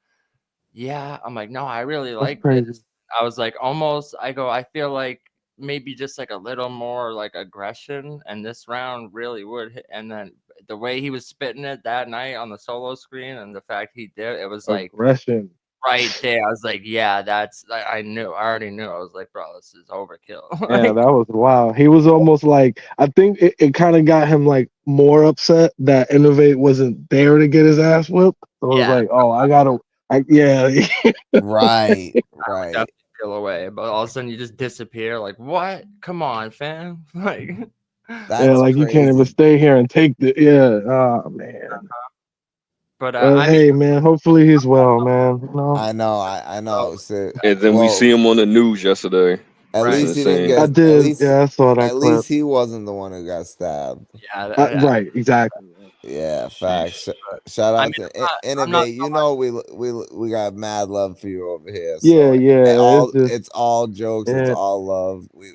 yeah. I'm like, no, I really like this. I was like, almost. I feel like maybe just like a little more like aggression, and this round really would hit. And then the way he was spitting it that night on the solo screen, and the fact he did, it was like aggression right there. I was like, yeah, I already knew. I was like, bro, this is overkill. Yeah, that was wild. He was almost like, I think it kind of got him like more upset that Innovate wasn't there to get his ass whipped. So it was like, oh, right. Definitely feel away, but all of a sudden you just disappear. Like, what? Come on, fam. Like, like crazy. You can't even stay here and take the oh man. But hey, man, hopefully he's well, man. You know? I know. So, and then we see him on the news yesterday. At least he didn't get. I did. I saw that. At least he wasn't the one who got stabbed. Yeah. Right. Exactly. Yeah. Facts. Shout out to Innovate. We got mad love for you over here. So it's all jokes. Yeah. It's all love. We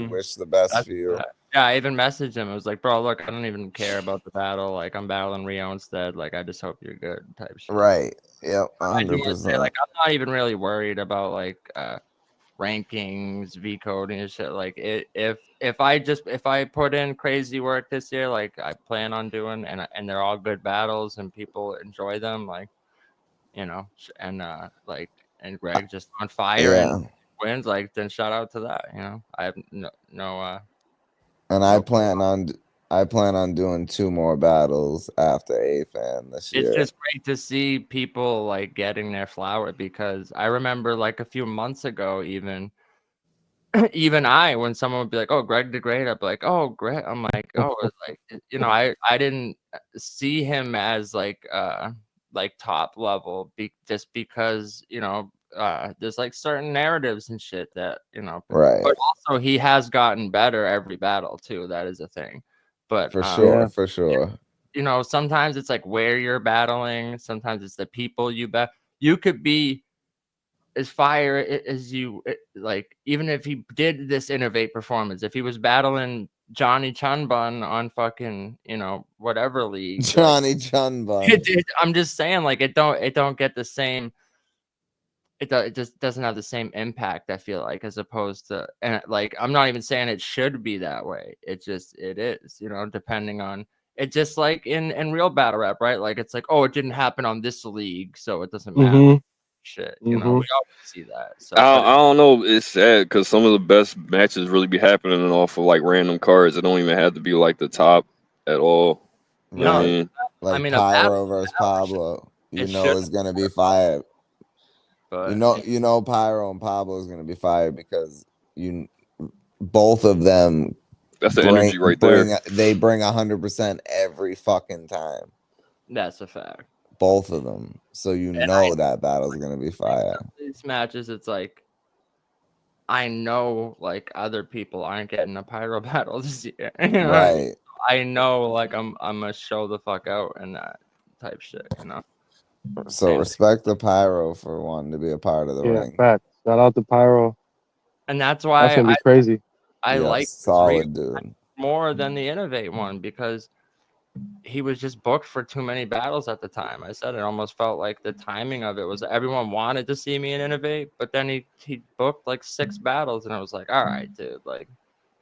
wish the best for you. Yeah, I even messaged him. I was like, bro, look, I don't even care about the battle. Like, I'm battling Rio instead. Like, I just hope you're good type shit. Right. Yep. 100%. Like, I'm not even really worried about, like, rankings, V code and shit. Like, if I put in crazy work this year, like I plan on doing, and they're all good battles and people enjoy them, like, and Greg just on fire and wins, like, then shout out to that. I have no And I plan on doing 2 more battles after A-Fan this year. It's just great to see people like getting their flower, because I remember like a few months ago, even I, when someone would be like, "Oh, Greg the Great," I'd be like, "Oh, Greg." I'm like, "Oh," it's like, you know, I didn't see him as like top level just because, you know, there's like certain narratives and shit that, you know, Right. but also he has gotten better every battle too. That is a thing. But For sure. you know, sometimes it's like where you're battling, sometimes it's the people you bet. You could be as fire as you like, even if he did this innovate performance, if he was battling Johnny Chunbun on fucking, you know, whatever league, Johnny Chunbun. I'm just saying, like, it don't get the same, it just doesn't have the same impact, I feel like, as opposed to, and like, I'm not even saying it should be that way, it is, you know, depending on it, just like in real battle rap, right? Like, it's like, oh, it didn't happen on this league, so it doesn't matter. Shit, you know, we always see that. So I don't know. It's sad because some of the best matches really be happening off of like random cards. It don't even have to be like the top at all. You know what I mean? Like, I mean, Pyro versus Pablo, you know, is gonna be fire. But you know, Pyro and Pablo is gonna be fired because both of them. That's the energy right there. They bring 100% every fucking time. That's a fact. Both of them, so that battle's gonna be fire. These matches, it's like, I know like other people aren't getting a Pyro battle this year. You know? Right. I know, like, I'm gonna show the fuck out and that type shit, you know. So respect the Pyro for wanting to be a part of the ring. Fact. Shout out to Pyro. And that's why that's gonna be crazy. I like solid dude more than the Innovate one, because he was just booked for too many battles at the time. I said it almost felt like the timing of it was everyone wanted to see me in Innovate, but then he booked like 6 battles, and I was like, all right, dude, like,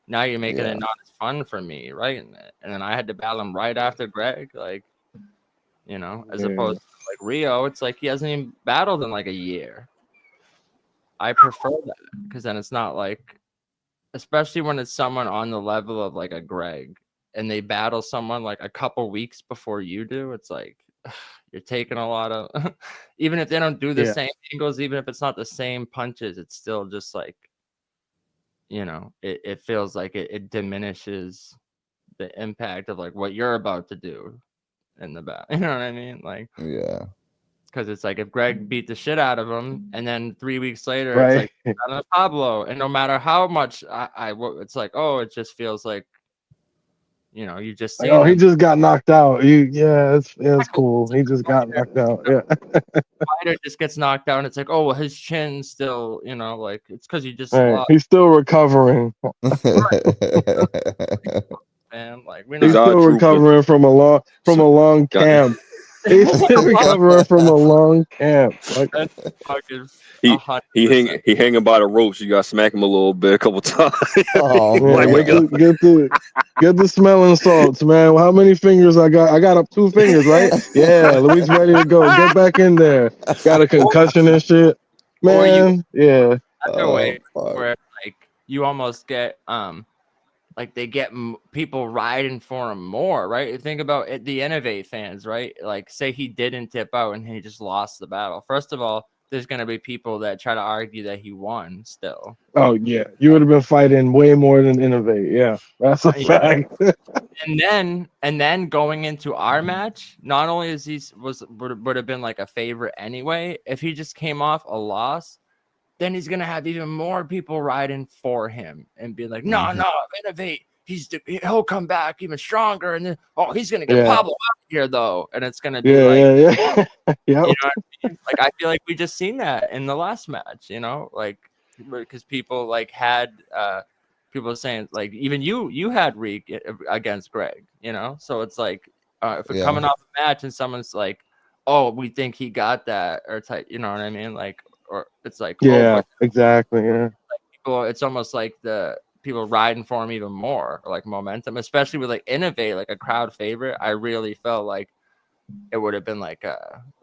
now you're making it not as fun for me, right? And then I had to battle him right after Greg, like, you know, as opposed to like Rio, it's like he hasn't even battled in like a year. I prefer that, because then it's not like, especially when it's someone on the level of like a Greg, and they battle someone like a couple weeks before you do, it's like you're taking a lot of even if they don't do the same angles, even if it's not the same punches, it's still just like, you know, it feels like it diminishes the impact of like what you're about to do in the battle. You know what I mean? Like, because it's like if Greg beat the shit out of him, and then 3 weeks later it's like Pablo, and no matter how much it's like, oh, it just feels like, you know, you just like, oh, he just got knocked out. It's cool. He just got knocked out. Yeah. Fighter just gets knocked out, and it's like, oh, well, his chin still, you know, like, it's because he just lost. He's still recovering. Man, like, he's still recovering from a long camp. He's still recovering from a long camp. Like, he hanging by the ropes. You got to smack him a little bit, a couple times. Get the smelling salts, man. How many fingers I got? I got up 2 fingers, right? Yeah, Luis ready to go. Get back in there. Got a concussion and shit, man. Another way where like you almost get like they get people riding for him more, right? Think about it, the Innovate fans, right? Like, say he didn't tip out and he just lost the battle. First of all, there's going to be people that try to argue that he won still. Oh, yeah. You would have been fighting way more than Innovate. Yeah, that's a fact. and then going into our match, not only is he would have been like a favorite anyway, if he just came off a loss, then he's gonna have even more people riding for him and be like, no, Innovate, he'll come back even stronger, and then he's gonna get Pablo out here though, and it's gonna be you know what I mean? Like, I feel like we just seen that in the last match, you know, like, because people like had people saying like, even you had Reek against Greg, you know, so it's like if we're coming off a match and someone's like, oh, we think he got that, or type, you know what I mean, like. Or it's like, exactly. Yeah, like people, it's almost like the people riding for him even more, or like momentum, especially with like Innovate, like a crowd favorite. I really felt like it would have been like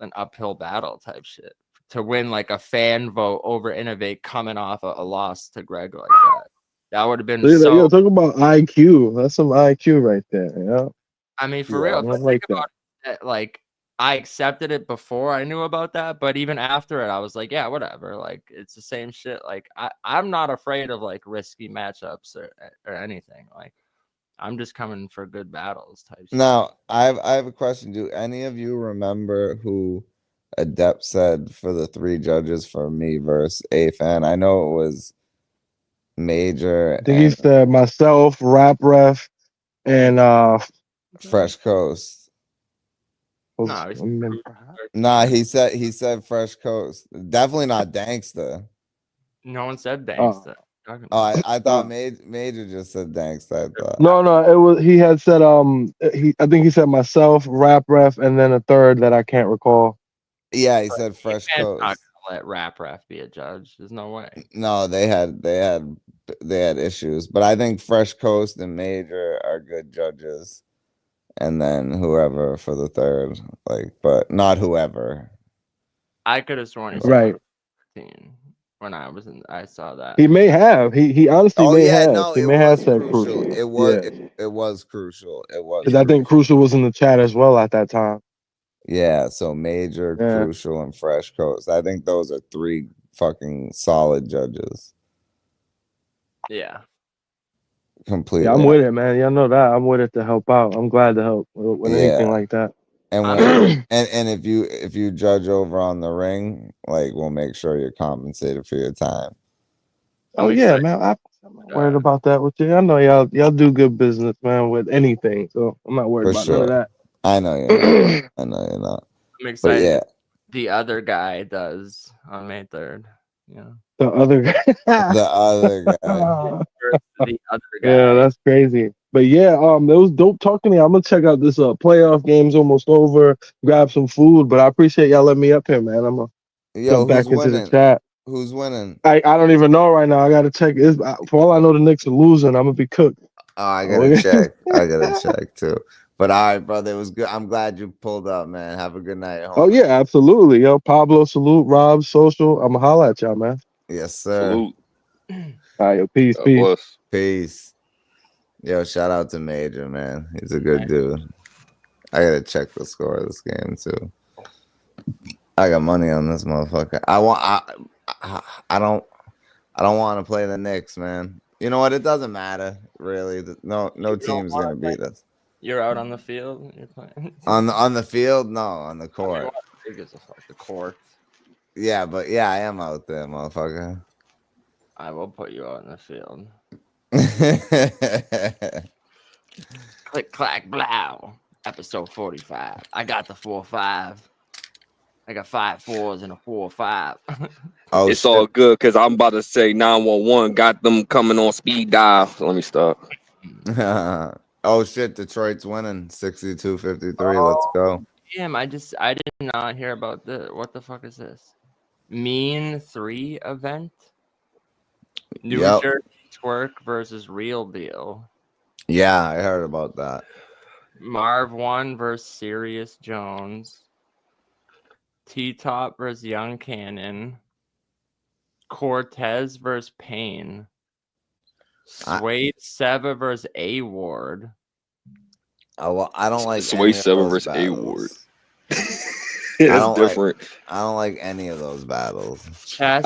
an uphill battle type shit to win like a fan vote over Innovate coming off a loss to Greg like that. That would have been Yo, so. talk about IQ. That's some IQ right there. Yeah. I mean, for Yeah, real. I But like think about it, like I accepted it before I knew about that, but even after it, I was like, yeah, whatever. Like it's the same shit. Like I'm not afraid of like risky matchups or anything. Like I'm just coming for good battles type shit. Now, I have a question. Do any of you remember who Adept said for the 3 judges for me versus A-Fan? I know it was Major I think he and said myself, Rap Ref, and Fresh Coast. No, it's Nah, he said Fresh Coast. Definitely not Danksta. no one said Danksta. Oh, I thought Major just said Danksta. I thought. No, it was he had said I think he said myself, Rap Ref, and then a third that I can't recall. Yeah, he said Fresh Not Coast. gonna let Rap Ref be a judge. There's no way. No, they had issues, but I think Fresh Coast and Major are good judges, and then whoever for the third, like, but not whoever. I could have sworn he said Right. 13 when I saw that. He may have. He honestly Oh may yeah, have. no, He it may have was said crucial. Crucial. It was Yeah. it was crucial. It was Because I think Crucial was in the chat as well at that time. Yeah, so Major, Yeah. Crucial, and Fresh Coast. I think those are 3 fucking solid judges. Yeah. Completely. Yeah, I'm with it, man. Y'all know that. I'm with it to help out. I'm glad to help with anything like that. And when, and if you judge over on the ring, like, we'll make sure you're compensated for your time. Oh yeah, man. I'm not worried about that with you. I know y'all do good business, man, with anything. So I'm not worried For about sure. none of that. I know you're not. I know you're not. I'm excited. But yeah, the other guy does on May 3rd. Yeah. The other guy. the other guy. The other guy. Yeah, that's crazy. But yeah, it was dope talking to you. I'm gonna check out this playoff game's almost over, grab some food, but I appreciate y'all letting me up here, man. I'm gonna jump back into the chat. Who's winning? I don't even know right now. I gotta check. For all I know, the Knicks are losing. I'm gonna be cooked. Oh, I gotta check. I gotta check too. But all right, brother, it was good. I'm glad you pulled up, man. Have a good night. Home. Oh yeah, absolutely. Yo, Pablo, salute. Rob, social. I'm gonna holla at y'all, man. Yes, sir. Salute. All right, yo, peace. Peace. Yo, shout out to Major, man. He's a good dude. I gotta check the score of this game too. I got money on this motherfucker. I don't want to play the Knicks, man. You know what? It doesn't matter, really. No team's gonna beat us. You're out on the field. You're playing on the field? No, on the court. Who gives a fuck? The court. Yeah, but yeah, I am out there, motherfucker. I will put you out in the field. Click, clack, blow. Episode 45. I got the 4-5. I got 5 4s and a 4-5. Oh, it's all good because I'm about to say 911 got them coming on speed dial. So let me stop. Oh shit, Detroit's winning 62-53. Let's go. Damn, I did not hear about what the fuck is this? Mean 3 event? New Jersey Twerk versus Real Deal. Yeah, I heard about that. Marv 1 versus Sirius Jones. T-Top versus Young Cannon. Cortez versus Payne. Suede Seva versus A Ward. Oh, well, I don't like Suede Seva versus A Ward. It's different. I don't like any of those battles. Chess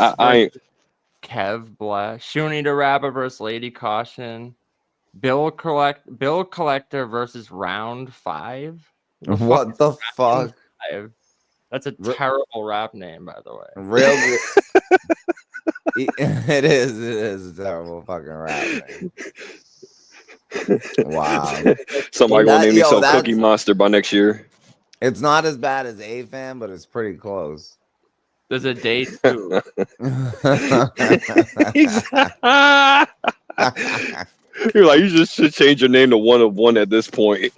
Kev Black. Shuni the Rapper versus Lady Caution. Bill Collector versus Round 5. What the fuck? That's a terrible rap name, by the way. Real It is a terrible fucking rap name. Wow. Somebody gonna name themselves Cookie Monster by next year. It's not as bad as A-Fan, but it's pretty close. There's a day 2. You're like, you just should change your name to 1 of 1 at this point.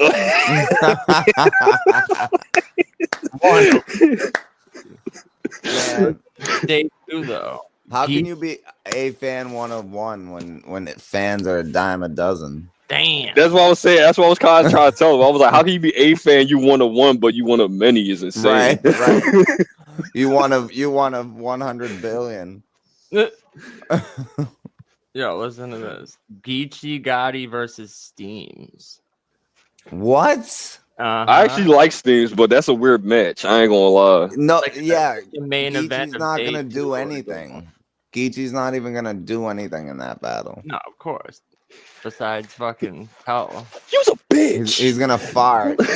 Day 2 though. How can you be A-Fan 1 of 1 when fans are a dime a dozen? Damn. That's what I was saying. That's what I was kind of trying to tell him. I was like, how can you be A-Fan? You 1 of 1, but you 1 of many is insane. Right. You one of 100 billion. Yo, listen to this. Geechee Gotti versus Steams. What? I actually like Steams, but that's a weird match. I ain't gonna lie. No, Like, yeah. the main event Geechee's of not day gonna 2 do or anything. Geechee's not even gonna do anything in that battle. No, of course. Besides fucking hell. You's a bitch. He's gonna fart and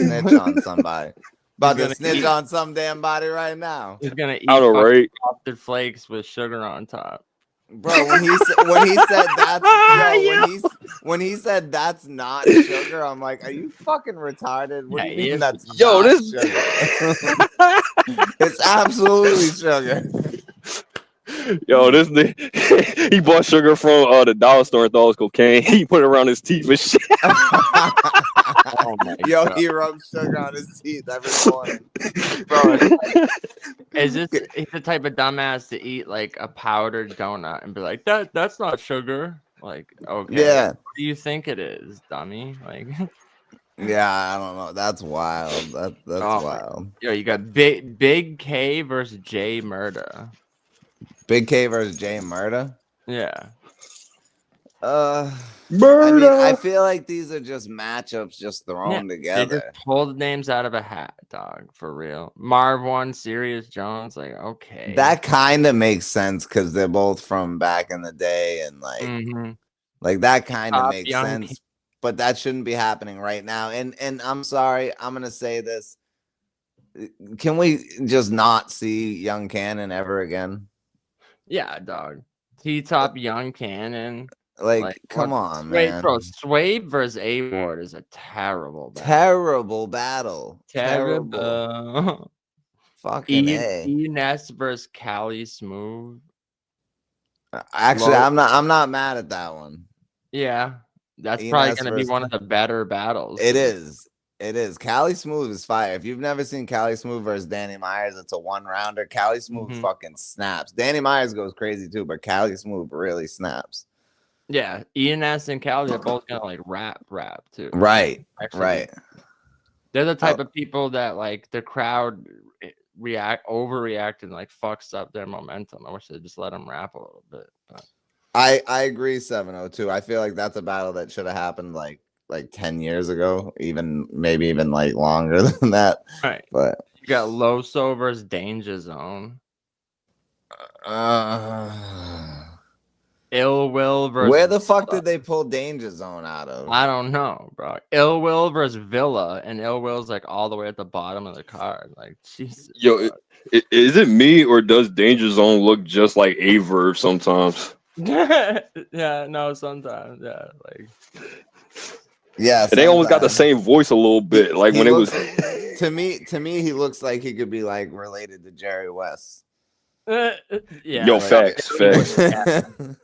then snitch on somebody. About to gonna snitch eat- on some damn body right now. He's gonna eat I know, fucking right? frosted flakes with sugar on top. Bro, when he said that's when he said that's not sugar, I'm like, are you fucking retarded? What do you mean that's Yo, not this sugar? It's absolutely sugar. Yo, this nigga, he bought sugar from the dollar store and thought it was cocaine. He put it around his teeth and shit. Oh my Yo, God. he rubs sugar on his teeth every morning. Bro, is this he's the type of dumbass to eat like a powdered donut and be like, that's not sugar. Like, okay. Yeah. What do you think it is, dummy? Like Yeah, I don't know. That's wild. That's wild. Yo, you got Big K versus Jay Murda. Big K versus Jay Murda. Yeah. I mean, I feel like these are just matchups just thrown They together. just pulled names out of a hat, dog, for real. Marv 1, Sirius Jones, like, okay. That kind of makes sense because they're both from back in the day, and like that kind of makes sense. But that shouldn't be happening right now. And I'm sorry, I'm gonna say this. Can we just not see Young Cannon ever again? Yeah, dog. T-Top, Young Cannon. Like come on, Wait, man. bro, Swabe versus A-Ward is a terrible battle. Terrible battle. Terrible. Fucking A. E-Ness versus Cali Smooth. Actually, I'm not mad at that one. Yeah. That's E-Ness probably gonna be versus- one of the better battles. It is. It is. Cali Smooth is fire. If you've never seen Cali Smooth versus Danny Myers, it's a one-rounder. Cali Smooth fucking snaps. Danny Myers goes crazy too, but Cali Smooth really snaps. Yeah, E-Ness and Cali are both gonna like rap too. Right. Actually, Right. They're the type of people that like the crowd overreact and like fucks up their momentum. I wish they just let them rap a little bit. But I agree 702. I feel like that's a battle that should have happened like 10 years ago, maybe even like longer than that. Right. But you got Loso versus Danger Zone. Ill Will versus where the fuck did they pull Danger Zone out of? I don't know, bro. Ill Will versus Villa, and Ill Will's like all the way at the bottom of the card. Like, Jesus. Yo, is it me or does Danger Zone look just like Averb sometimes? Yeah, no, sometimes, yeah, like. Yeah, they almost got the same voice a little bit, like when it was. To me, he looks like he could be like related to Jerry West. Yeah, yo, like, facts.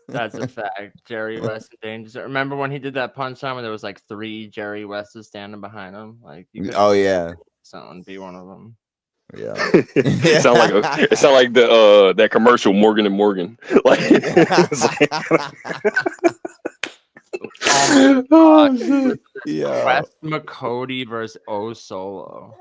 That's a fact. Jerry West and Danger Zone. Remember when he did that punchline where there was like 3 Jerry Wests standing behind him? Like, oh yeah, someone be one of them. Yeah, it sound like the that commercial Morgan and Morgan. Like, yeah. Quest McCody versus O Solo.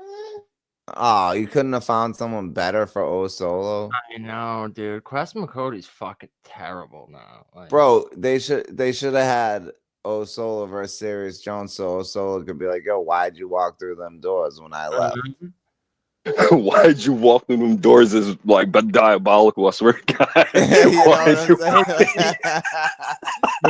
Oh, you couldn't have found someone better for O Solo. I know, dude. Quest McCody's fucking terrible now. Like, bro, they should have had O Solo versus Sirius Jones, so O Solo could be like, "Yo, why'd you walk through them doors when I left?" Why'd you walk through them doors is like but diabolical, I swear to God. You know what I'm saying?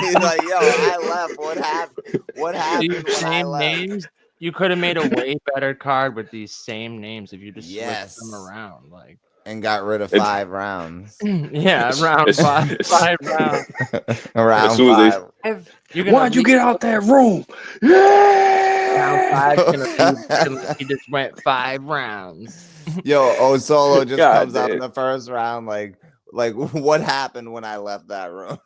He's like, yo, I left. What happened? What happened when I left? Names, you could have made a way better card with these same names if you just switched them around, like, and got rid of 5 rounds. Yeah, round 5 rounds. Around 5. Why'd you get out that room? Round 5 he just went 5 rounds. Yo, O Solo just God comes up in the first round, like what happened when I left that room?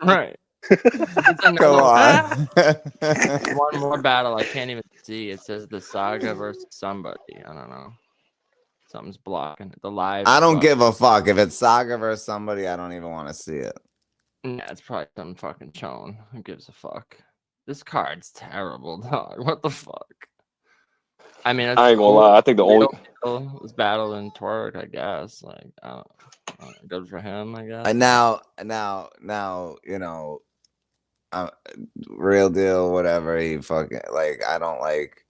Right. Come on. One more battle I can't even see. It says the Saga versus somebody. I don't know. Something's blocking it. The live. I don't give a fuck if it's Saga versus somebody. I don't even want to see it. Yeah, it's probably some fucking chone. Who gives a fuck? This card's terrible, dog. What the fuck? I mean, I ain't gonna lie. I think the only was battle and twerk, I guess. Like, good for him, I guess. And now, you know, real deal, whatever he fucking like. I don't like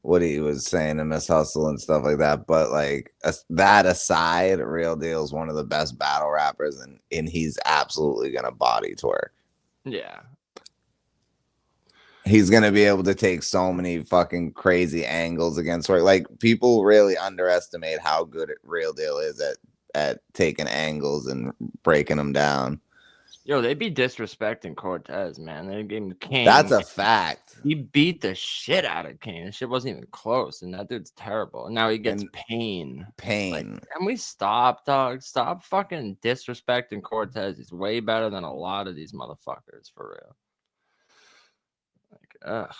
what he was saying in Miss Hustle and stuff like that. But like that aside, Real Deal is one of the best battle rappers, and he's absolutely gonna body twerk. Yeah. He's gonna be able to take so many fucking crazy angles against twerk. Like people really underestimate how good Real Deal is at taking angles and breaking them down. Yo, they be disrespecting Cortez, man. They gave him King. That's a fact. He beat the shit out of King. The shit wasn't even close, and that dude's terrible. And now he gets Pain. Like, can we stop, dog? Stop fucking disrespecting Cortez. He's way better than a lot of these motherfuckers, for real. Like, ugh.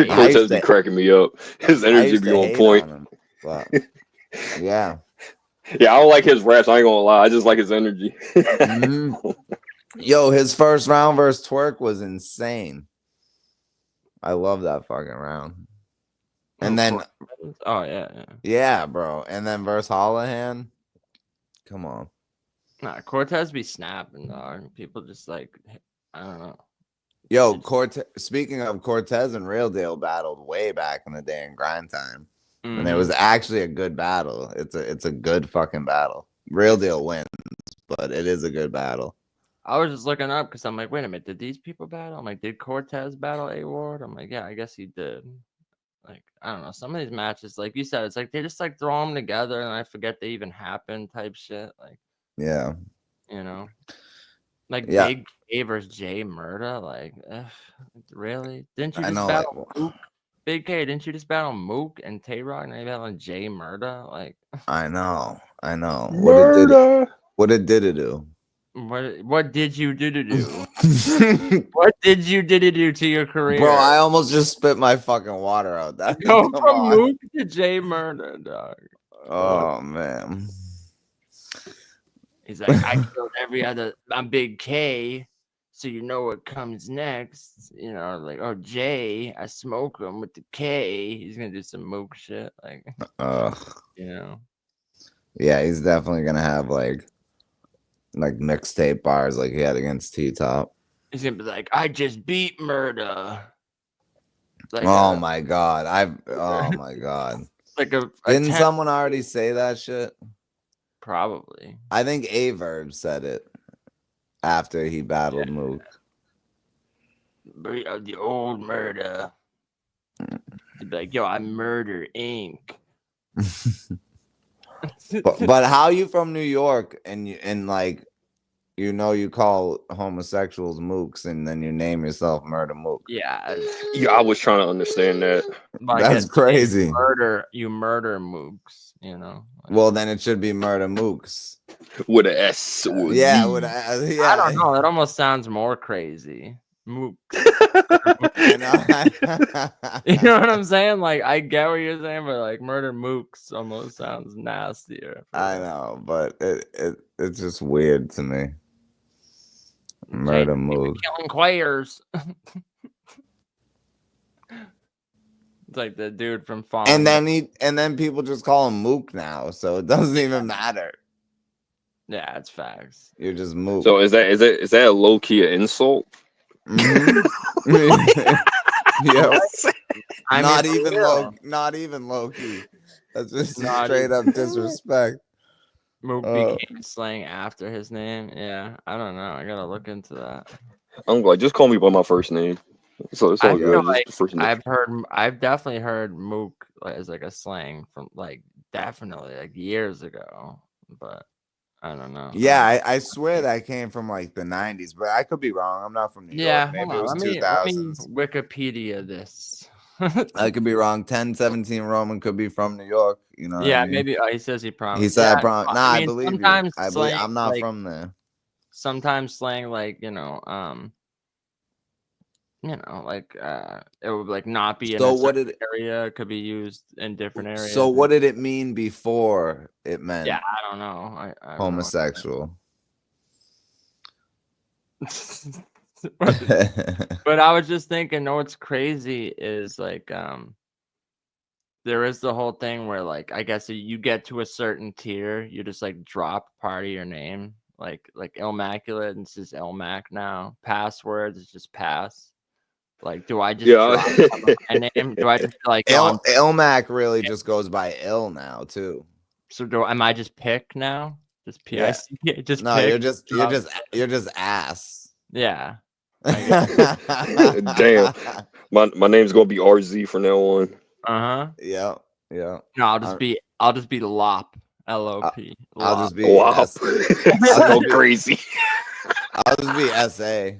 Cortez be cracking me up. His energy be on point. On him, but yeah. Yeah, I don't like his raps. I ain't gonna lie. I just like his energy. Yo, his first round versus Twerk was insane. I love that fucking round. And then, yeah, bro. And then versus Holohan. Come on. Nah, Cortez be snapping, dog. People just like, I don't know. Yo, Cortez. Speaking of, Cortez and Real Deal battled way back in the day in Grind Time. And it was actually a good battle. It's a good fucking battle. Real Deal wins, but it is a good battle. I was just looking up because I'm like, wait a minute, did these people battle? I'm like, did Cortez battle A-Ward? I'm like, yeah, I guess he did. Like, I don't know. Some of these matches, like you said, it's like they just like throw them together and I forget they even happened type shit. Like, yeah, you know, like Big K versus Jay Murda. Like, really? Didn't you just battle Mook? Big K, didn't you just battle Mook and Tay-Rock? And you battling Jay Murda? Like, I know. Murda. What it did it do? What did you do? What did you do to your career, bro? I almost just spit my fucking water out. That go from Mook to Jay Murda, dog. Oh man. He's like, I killed every other. I'm Big K, so you know what comes next. You know, like, oh Jay, I smoke him with the K. He's gonna do some Mook shit, like, you know. Yeah, he's definitely gonna have like mixtape bars like he had against T-Top. He's gonna be like, I just beat Murda. Like, oh my god, oh my god. Like didn't someone already say that shit? Probably. I think Averb said it after he battled Mook. The old Murda. He'd be like, yo, I murder Inc. but how you from New York and like, you know, you call homosexuals mooks and then you name yourself Murder Mook? Yeah, I was trying to understand that. Like, that's crazy. You murder mooks, you know. Well, then it should be Murder Mooks with an S. Yeah, with a, yeah. I don't know. That almost sounds more crazy. Mooks. You know what I'm saying? Like, I get what you're saying, but like Murder Mooks almost sounds nastier. I know, but it's just weird to me. Murder Mook. Killing quayers. It's like the dude from Farm. And then people just call him Mook now, so it doesn't even matter. Yeah, it's facts. You're just Mook. So is that a low key insult? Mm-hmm. Yeah. Not even low key. That's just straight up disrespect. Mook became slang after his name. Yeah, I don't know. I gotta look into that. I'm like, just call me by my first name. So it's all good. Like, I've definitely heard Mook as like a slang from like definitely like years ago, but I don't know. Yeah, I swear that came from like the 90s, but I could be wrong. I'm not from New York. Maybe it was 2000s. Wikipedia this. I could be wrong. 1017 Roman could be from New York. You know. Yeah, maybe he says he promised. He said I promise. Nah, I believe you. I'm not like, from there. Sometimes slang like like it would like not be in a certain area. It could be used in different areas. So what did it mean before it meant? Yeah, I don't know. I homosexual. But I was just thinking, what's crazy is like there is the whole thing where like I guess you get to a certain tier, you just like drop part of your name. Like Immaculate, and it's just Ilmac now. Passwords is just pass. Like, do I just drop my name? Do I just like Ilmac really just goes by ill now too. So am I just pick now? Just PIC? Yeah. Just no, pick, you're just ass. Yeah. Damn. My name's gonna be RZ from now on. Yeah. No, I'll just be Lop. LOP. I'll just be wow. So crazy. I'll just be SA.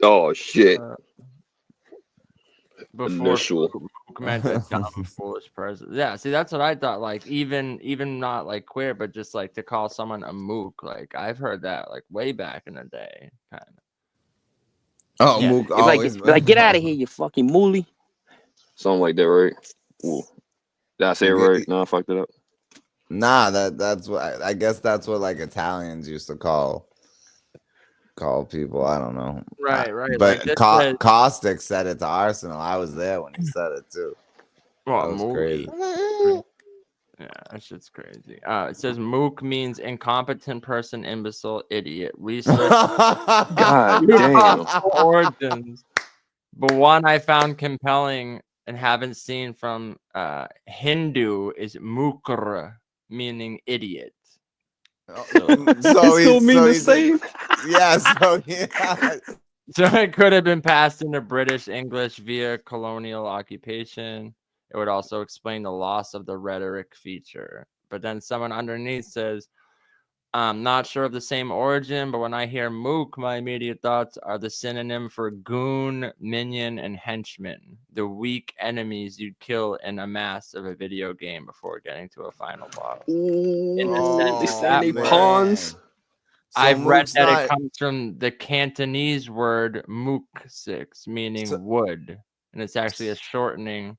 Oh shit. Before meant a dumb, foolish person. Yeah, see, that's what I thought. Like, even not like queer, but just like to call someone a mook. Like, I've heard that like way back in the day, kind of. Oh, yeah. mook. Like, get out of here, you fucking mooly. Something like that, right? Ooh. Did I say it right? No, I fucked it up. Nah, that's what I guess that's what like Italians used to call people. I don't know. Right. But like Caustic said it to Arsenal. I was there when he said it too. Well, that was crazy. Yeah, that shit's crazy. It says mook means incompetent person, imbecile, idiot. Research God damn. origins, but one I found compelling and haven't seen from Hindu is mukra, meaning idiot. So it still mean the same. So it could have been passed into British English via colonial occupation. It would also explain the loss of the rhetoric feature. But then someone underneath says, I'm not sure of the same origin, but when I hear mook, my immediate thoughts are the synonym for goon, minion, and henchman, the weak enemies you'd kill in a mass of a video game before getting to a final boss. In the sense that pawns. I've read that it comes from the Cantonese word mook-6, meaning wood, and it's actually a shortening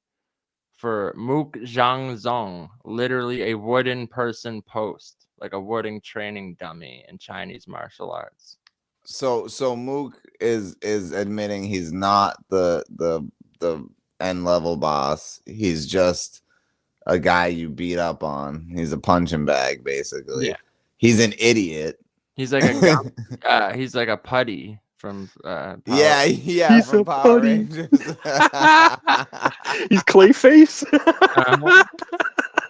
for mook zhang zong, literally a wooden person post, like a wooden training dummy in Chinese martial arts. So mook is admitting he's not the end level boss. He's just a guy you beat up on. He's a punching bag, basically. Yeah. He's an idiot. He's like a he's like a putty from Power. He's from Power Rangers. He's Clayface.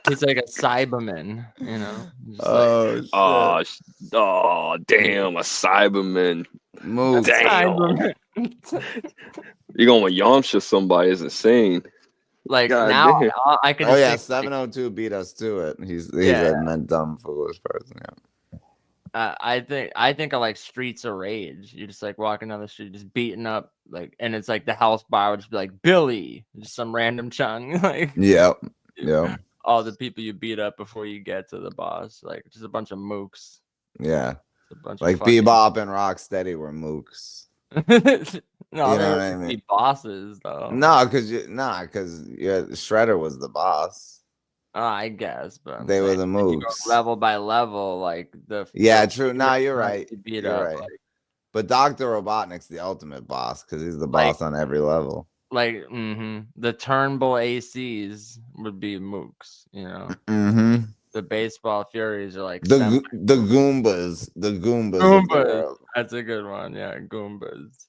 He's like a Cyberman, you know. Oh, damn, a Cyberman. Move. Damn. You're going to Yamcha somebody is insane. Like God now, damn. I can. Oh yeah, 702 beat us to it. He's a dumb foolish person. Yeah. I think I like Streets of Rage. You just like walking down the street, just beating up like, and it's like the house bar would just be like Billy, just some random chung. Like, yep. All the people you beat up before you get to the boss, like just a bunch of mooks. Yeah, a bunch like of fucking... Bebop and Rocksteady were mooks. No, you know what I mean? Bosses though. No, because Shredder was the boss. I guess, but they were the mooks. Level by level, like true. No, you're right. You're right. Like, but Dr. Robotnik's the ultimate boss because he's the boss on every level. Like, the Turnbull ACs would be mooks, you know. The Baseball Furies are like the Goombas. The Goombas. That's a good one. Yeah, Goombas.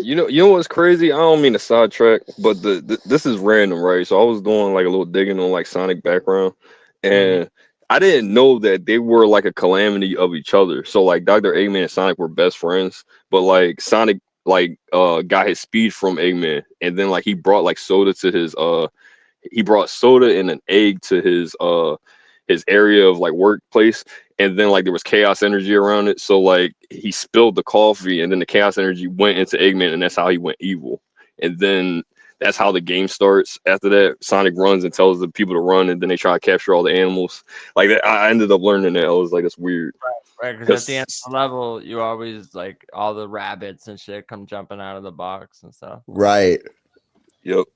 You know what's crazy? I don't mean to sidetrack, but this is random, right? So I was doing like a little digging on like Sonic background, and I didn't know that they were like a calamity of each other. So like Dr. Eggman and Sonic were best friends, but like Sonic got his speed from Eggman, and then like he brought like soda to his he brought soda and an egg to his area of like workplace, and then like there was chaos energy around it, so like he spilled the coffee, and then the chaos energy went into Eggman, and that's how he went evil. And then that's how the game starts. After that, Sonic runs and tells the people to run, and then they try to capture all the animals. Like that, I ended up learning that. I was like, it's weird. Right, because at the end of the level, you always like all the rabbits and shit come jumping out of the box and stuff. Right. Yep.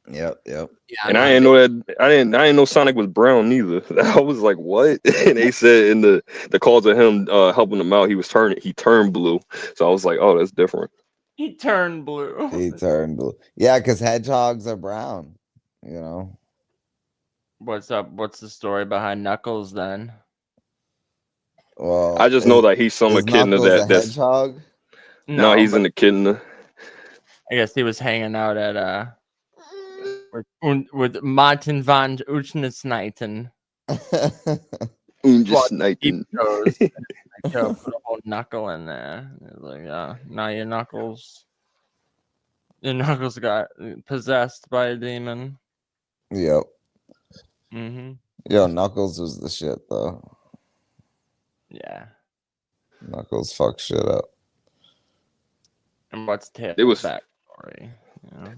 Yep. Yeah, And I didn't know that. I didn't know Sonic was brown neither. I was like, what? And they said in the calls of him helping him out, he turned blue. So I was like, oh, that's different. He turned blue. He turned blue. Yeah, because hedgehogs are brown. You know. What's up? What's the story behind Knuckles then? Well, I just know that he's some is echidna Knuckles a that's hedgehog? no, he's but an echidna. I guess he was hanging out at with Martin van Uchnesneiten. Just sniping. Put a whole knuckle in there. Like, now your knuckles got possessed by a demon. Yep. Mm-hmm. Yo, Knuckles was the shit though. Yeah. Knuckles fuck shit up. And what's Tails' backstory?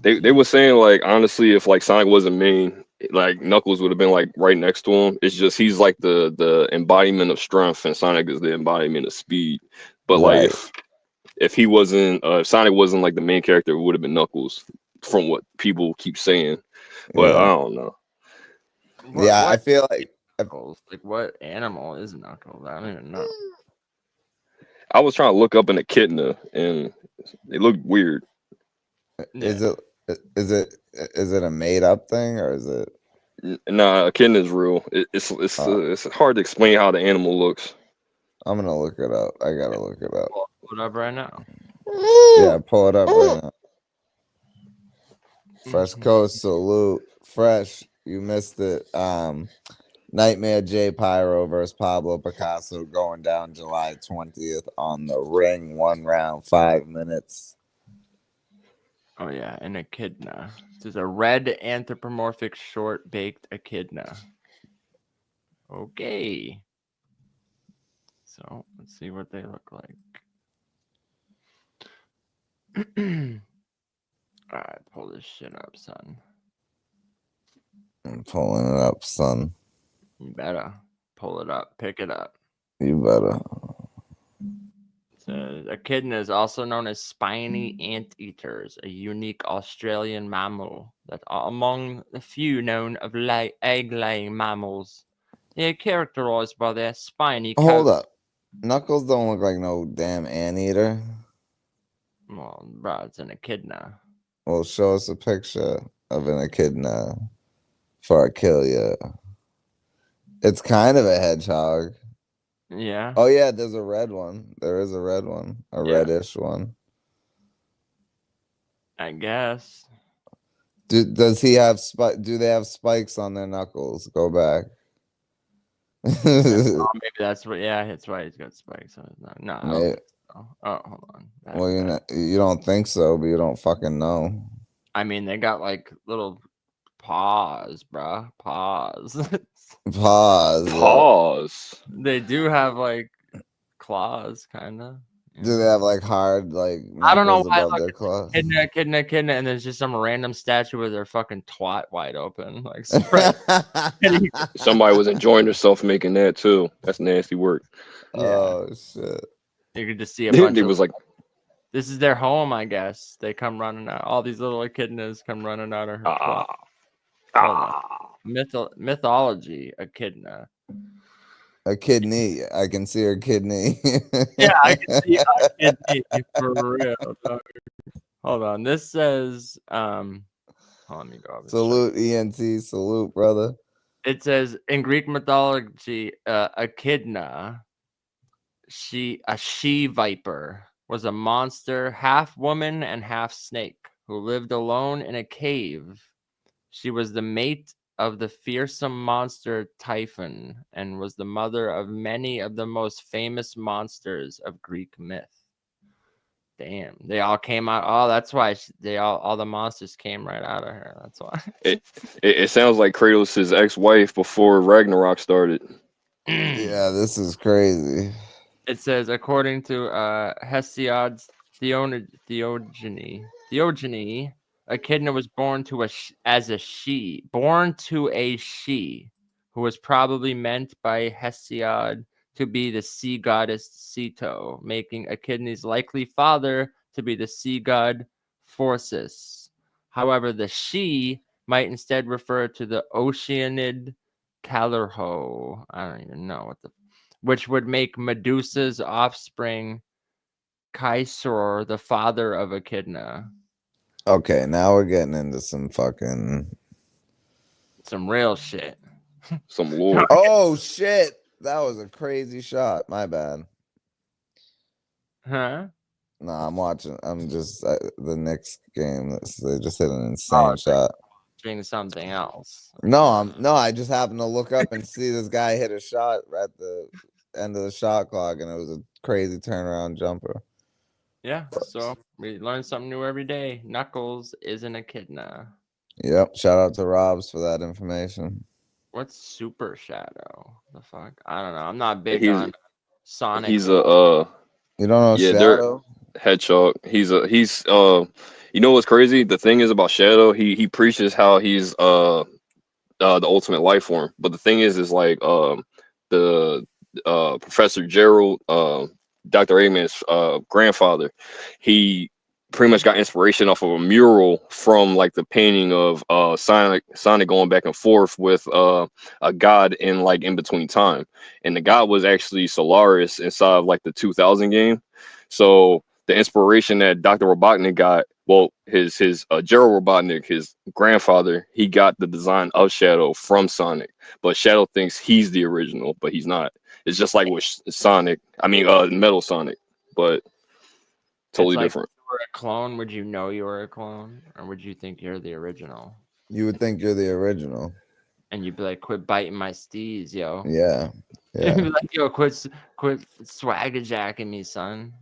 They were saying like honestly, if like Sonic wasn't mean, like Knuckles would have been like right next to him. It's just he's like the embodiment of strength, and Sonic is the embodiment of speed. But like if he wasn't, if Sonic wasn't like the main character, it would have been Knuckles, from what people keep saying. But I don't know. I feel like Knuckles? Like what animal is Knuckles? I don't even know. I was trying to look up an echidna, and it looked weird. Is it a made up thing or is it? Nah, echidna is real. It's hard to explain how the animal looks. I'm gonna look it up. I gotta look it up. Pull it up right now. Yeah, pull it up right now. Fresh Coast salute. Fresh, you missed it. Nightmare J Pyro versus Pablo Picasso going down July 20th on the ring. 1 round, 5 minutes. Oh yeah, an echidna. This is a red anthropomorphic short baked echidna. Okay. So let's see what they look like. All right, pull this shit up, son. I'm pulling it up, son. You better pull it up. Pick it up. You better. Echidna is also known as spiny anteaters, a unique Australian mammal that are among the few known of egg-laying mammals. They are characterized by their spiny coat. Hold up. Knuckles don't look like no damn anteater. Well, bro, it's an echidna. Well, show us a picture of an echidna before I kill you. It's kind of a hedgehog. Yeah. Oh yeah, there's a red one. There is a red one, reddish one. I guess. Does he have do they have spikes on their knuckles? Go back. Maybe that's what. Yeah, that's why he's got spikes on his knuckles. No. Maybe. Oh, hold on. Well, you don't think so, but you don't fucking know. I mean, they got like little paws, bro. Paws. Pause. They do have like claws, kind of. Do they have like hard, like I don't know why. above their claws? Echidna, and there's just some random statue with their fucking twat wide open, like Somebody was enjoying herself making that too. That's nasty work. Oh shit! You could just see a bunch. It was like, this is their home, I guess. They come running out. All these little echidnas come running out of her. Mythology, echidna. A kidney. I can see her kidney. Yeah, I can see a kidney for real. Dog. Hold on. This says let me go. Salute ENT, salute, brother. It says in Greek mythology, echidna, a she viper, was a monster, half woman and half snake, who lived alone in a cave. She was the mate of the fearsome monster Typhon and was the mother of many of the most famous monsters of Greek myth. Damn, they all came out. Oh, that's why all the monsters came right out of her. That's why. It sounds like Kratos' ex-wife before Ragnarok started. Yeah, this is crazy. It says, according to Hesiod's Theogony, Echidna was born to a she, who was probably meant by Hesiod to be the sea goddess Ceto, making Echidna's likely father to be the sea god Phorcys. However, the she might instead refer to the Oceanid Calorho. I don't even know what which would make Medusa's offspring Kaisor the father of Echidna. Okay, now we're getting into some real shit. Some lore. Oh shit, that was a crazy shot. My bad. Huh? No, I'm just the Knicks game. They just hit an insane shot. Doing something else. No, I just happened to look up and see this guy hit a shot at the end of the shot clock, and it was a crazy turnaround jumper. Yeah, so we learn something new every day. Knuckles is an Echidna. Yep. Shout out to Robs for that information. What's Super Shadow? The fuck? I don't know. I'm not big on Sonic. He's You don't know Shadow? Hedgehog. He's you know what's crazy? The thing is about Shadow, he preaches how he's the ultimate life form. But the thing is like the Professor Gerald, Dr. Eggman's grandfather, he pretty much got inspiration off of a mural from like the painting of Sonic going back and forth with a god in like in between time, and the god was actually Solaris inside of like the 2000 game. So the inspiration that Dr. Robotnik got, well, his Gerald Robotnik, his grandfather, he got the design of Shadow from Sonic, but Shadow thinks he's the original, but he's not. It's just like with Sonic, Metal Sonic, but totally different. If you were a clone, would you know you were a clone, or would you think you're the original? You would think you're the original. And you'd be like, quit biting my steez, yo. Yeah. You'd be like, yo, quit swagger jacking me, son.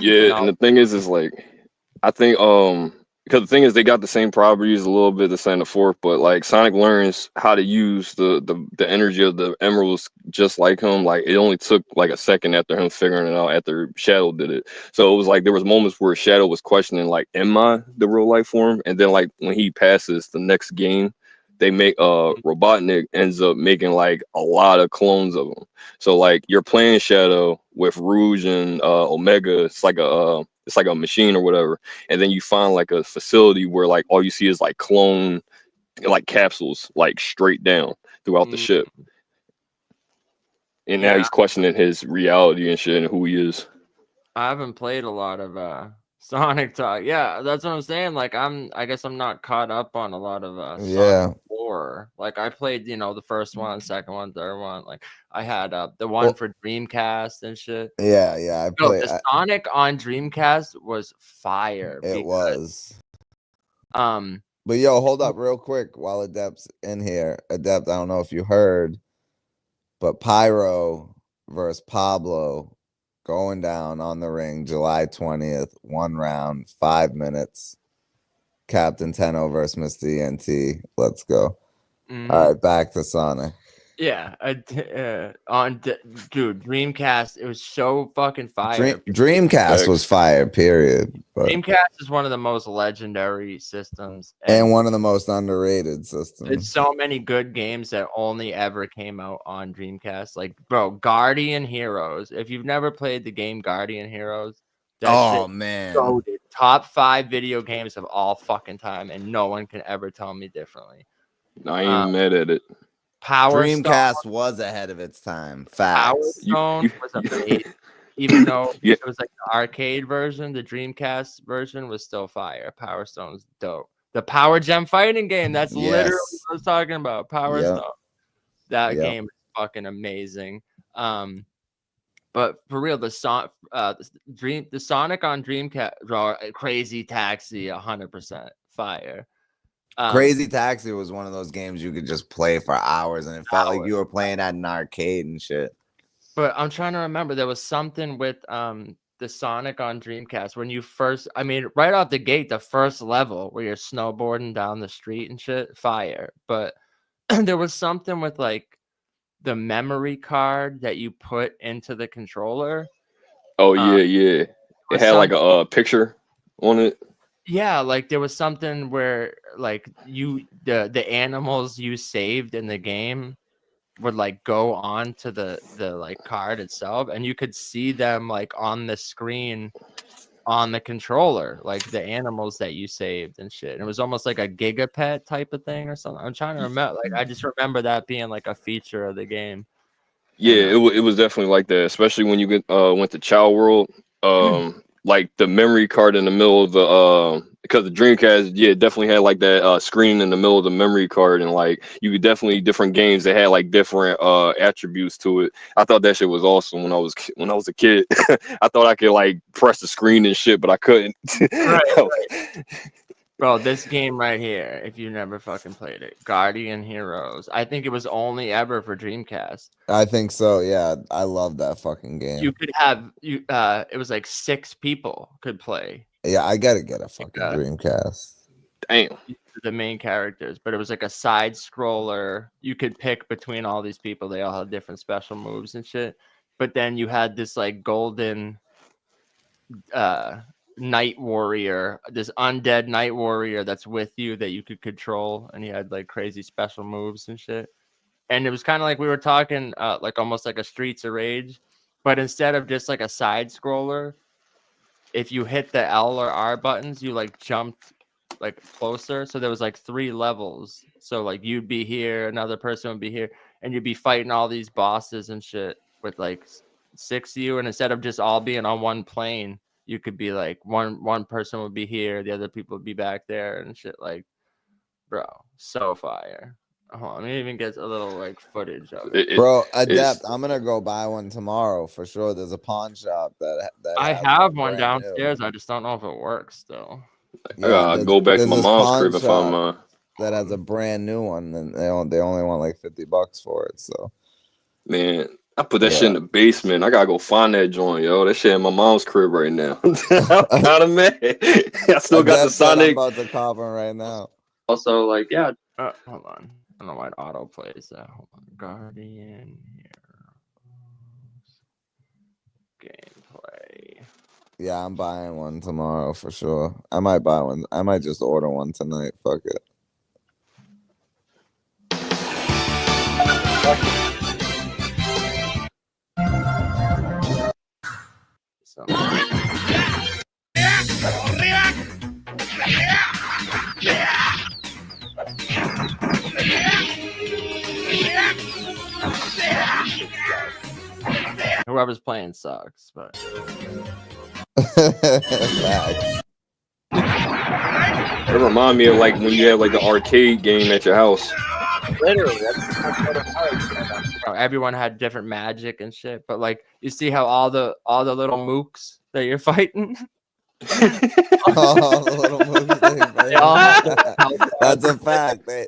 Yeah, and the thing is like, I think because the thing is they got the same properties, a little bit the same, the forth, but like Sonic learns how to use the energy of the emeralds just like him. Like it only took like a second after him figuring it out after Shadow did it. So it was like there was moments where Shadow was questioning like, am I the real life form? And then like when he passes the next game, they make Robotnik ends up making like a lot of clones of him. So like you're playing Shadow with Rouge and Omega. It's like a machine or whatever, and then you find like a facility where like all you see is like clone like capsules like straight down throughout the ship. And now he's questioning his reality and shit and who he is. I haven't played a lot of Sonic Talk. Yeah, that's what I'm saying. Like I guess I'm not caught up on a lot of Sonic lore. Like I played, the first one, second one, third one. Like I had the one for Dreamcast and shit. Yeah, I played. The Sonic on Dreamcast was fire. It was. But yo, hold up real quick while Adept's in here. Adept, I don't know if you heard, but Pyro versus Pablo going down on the ring July 20th, 1 round, 5 minutes. Captain Tenno versus Mr. ENT. Let's go. All right, back to Sonic. Yeah, dude, Dreamcast, it was so fucking fire. Dreamcast was fire, period. But Dreamcast is one of the most legendary systems. And one of the most underrated systems. It's so many good games that only ever came out on Dreamcast. Like, bro, Guardian Heroes. If you've never played the game Guardian Heroes, man. Goated. Top 5 video games of all fucking time, and no one can ever tell me differently. I ain't even mad at it. Dreamcast was ahead of its time. Facts. Power Stone was amazing. Even though it was like the arcade version, the Dreamcast version was still fire. Power Stone was dope. The Power Gem fighting game, that's literally what I was talking about. Power Stone. That game is fucking amazing. But for real, the Sonic on Dreamcast, Crazy Taxi, 100% fire. Crazy Taxi was one of those games you could just play for hours, and it felt like you were playing at an arcade and shit. But I'm trying to remember, there was something with the Sonic on Dreamcast when you first, right off the gate, the first level where you're snowboarding down the street and shit, fire. But there was something with like the memory card that you put into the controller. Oh yeah. It had like a picture on it. Yeah, like there was something where like the animals you saved in the game would like go on to the like card itself, and you could see them like on the screen on the controller, like the animals that you saved and shit. And it was almost like a gigapet type of thing or something. I'm trying to remember. Like I just remember that being like a feature of the game. Yeah, it was definitely like that, especially when you went to Child World. Like the memory card in the middle of the because the Dreamcast, yeah, definitely had like that screen in the middle of the memory card, and like you could definitely different games that had like different attributes to it. I thought that shit was awesome when I was a kid. I thought I could like press the screen and shit, but I couldn't. Right. Bro, this game right here, if you never fucking played it, Guardian Heroes. I think it was only ever for Dreamcast. I think so. Yeah, I love that fucking game. You could have it was like 6 people could play. Yeah, I gotta get a fucking Dreamcast. Damn. The main characters, but it was like a side scroller. You could pick between all these people. They all had different special moves and shit. But then you had this like golden night warrior, this undead night warrior that's with you that you could control, and he had like crazy special moves and shit. And it was kind of like we were talking like almost like a Streets of Rage, but instead of just like a side scroller, if you hit the L or R buttons, you like jumped like closer. So there was like 3 levels. So like you'd be here, another person would be here, and you'd be fighting all these bosses and shit with like 6 of you. And instead of just all being on one plane, you could be like one person would be here, the other people would be back there and shit. Like, bro, so fire. Let me even get a little like footage of it. Bro, Adept, I'm gonna go buy one tomorrow for sure. There's a pawn shop that I have one downstairs. I just don't know if it works still. Yeah, go back to my mom's crib if I'm that has a brand new one, and they only want like $50 for it. So, man, I put that shit in the basement. I gotta go find that joint, yo. That shit in my mom's crib right now. I'm kind of mad. I still got the Sonic. I'm about to cop one right now. Also, like, yeah. Hold on. I don't know why it auto plays that. Hold on. Guardian Heroes gameplay. Yeah, I'm buying one tomorrow for sure. I might buy one. I might just order one tonight. Fuck it. Whoever's playing sucks, but it reminds me of like when you have like the arcade game at your house. Literally, everyone had different magic and shit, but like you see how all the little mooks that you're fighting. All the little mooks they all that's a fact. They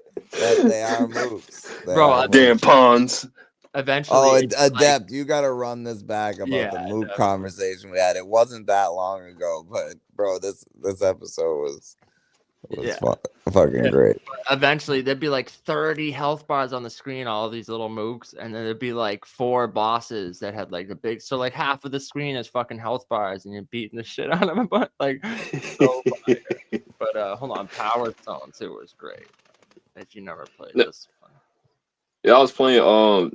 are mooks. Bro, damn pawns. Eventually, Adept, like, you gotta run this back about the mook conversation we had. It wasn't that long ago, but bro, this episode was fucking great. Eventually, there'd be like 30 health bars on the screen, all of these little mooks, and then there'd be like 4 bosses that had like the big. So like half of the screen is fucking health bars, and you're beating the shit out of them. But like, so fire. But hold on, Power Stone 2 was great. If you never played this. Yeah, I was playing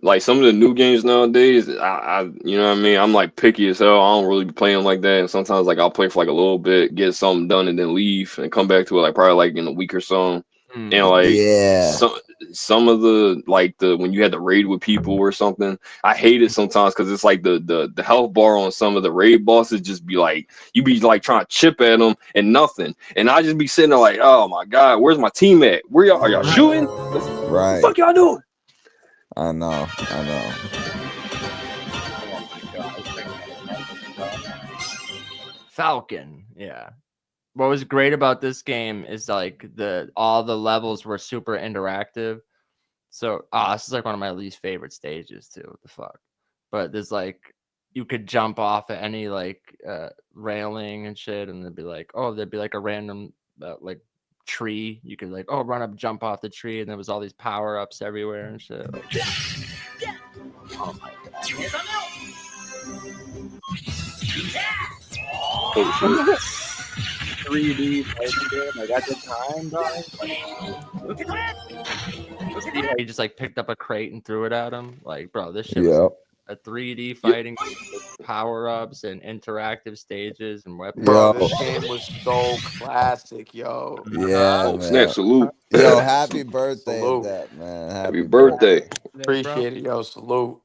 like some of the new games nowadays. I you know what I mean? I'm like picky as hell. I don't really be playing like that. And sometimes like I'll play for like a little bit, get something done, and then leave and come back to it like probably like in a week or so. And like some of the like when you had to raid with people or something, I hate it sometimes because it's like the health bar on some of the raid bosses just be like you be like trying to chip at them and nothing, and I just be sitting there like, oh my god, where's my team at? Where y'all are y'all shooting? Right? What the fuck y'all doing? I know. Falcon, yeah. What was great about this game is like all the levels were super interactive. So this is like one of my least favorite stages too. What the fuck? But there's like you could jump off at any like railing and shit, and there'd be like a random like tree. You could like run up, jump off the tree, and there was all these power-ups everywhere and shit. Oh my god. Oh shit. 3D fighting game like at the time, dog. Look at that. See how he just like picked up a crate and threw it at him? Like, bro, this shit was a 3D fighting game with power-ups and interactive stages and weapons. Bro, Yo. this game was so classic, yo. Yeah, Oh, snap, man. salute. Yo, happy birthday, Salute. Adept, man. Happy birthday. Appreciate it, yo. Salute.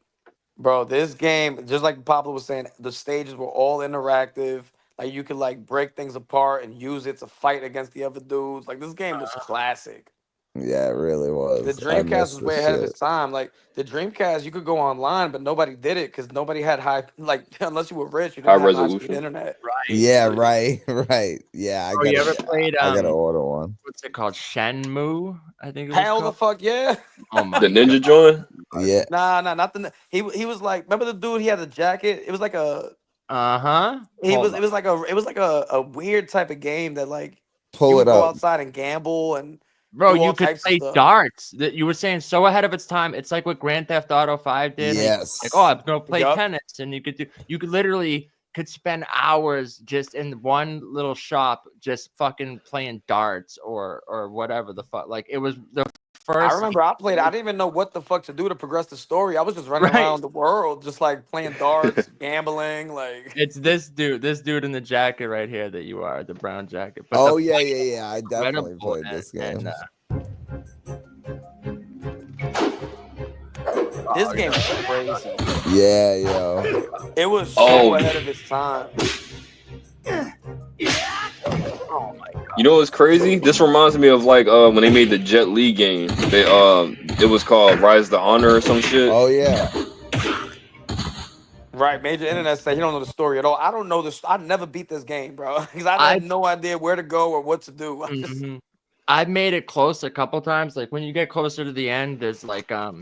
Bro, this game, just like Pablo was saying, the stages were all interactive. Like you could like break things apart and use it to fight against the other dudes. Like this game was classic. Yeah, it really was. The Dreamcast was way ahead of its time. Like the Dreamcast, you could go online, but nobody did it because nobody had unless you were rich, you didn't High have high-speed resolution. internet. Right. Yeah, right, right. Yeah, Bro, you ever played I gotta order one. what's it called? Shenmue, I think it was Hell called. the fuck yeah. Oh my The Ninja joint? Yeah. Nah, not the. He was like, remember the dude? He had a jacket. It was like a. Uh-huh. It was like a weird type of game that like Pull you it would go up. outside and gamble and Bro, do all you could types of play stuff. darts. That you were saying so ahead of its time. It's like what Grand Theft Auto 5 did. Yes. Like, oh, I'm gonna play Yup. tennis, and you could literally spend hours just in one little shop just fucking playing darts or whatever the fuck. Like it was the first. I remember I played. I didn't even know what the fuck to do to progress the story. I was just running Right. around the world, just like playing darts, gambling. Like It's this dude in the jacket right here that you are, the brown jacket. But Oh the yeah, fight yeah, was yeah. I definitely incredible, played this game. this game was crazy. Yeah, yo. It was so Oh. ahead of its time. You know what's crazy? This reminds me of like when they made the Jet Li game. They it was called Rise to Honor or some shit. Oh yeah. Right, major internet say he don't know the story at all. I don't know this. I never beat this game, bro, because I had no idea where to go or what to do. I just- I've made it close a couple times. Like when you get closer to the end, there's like a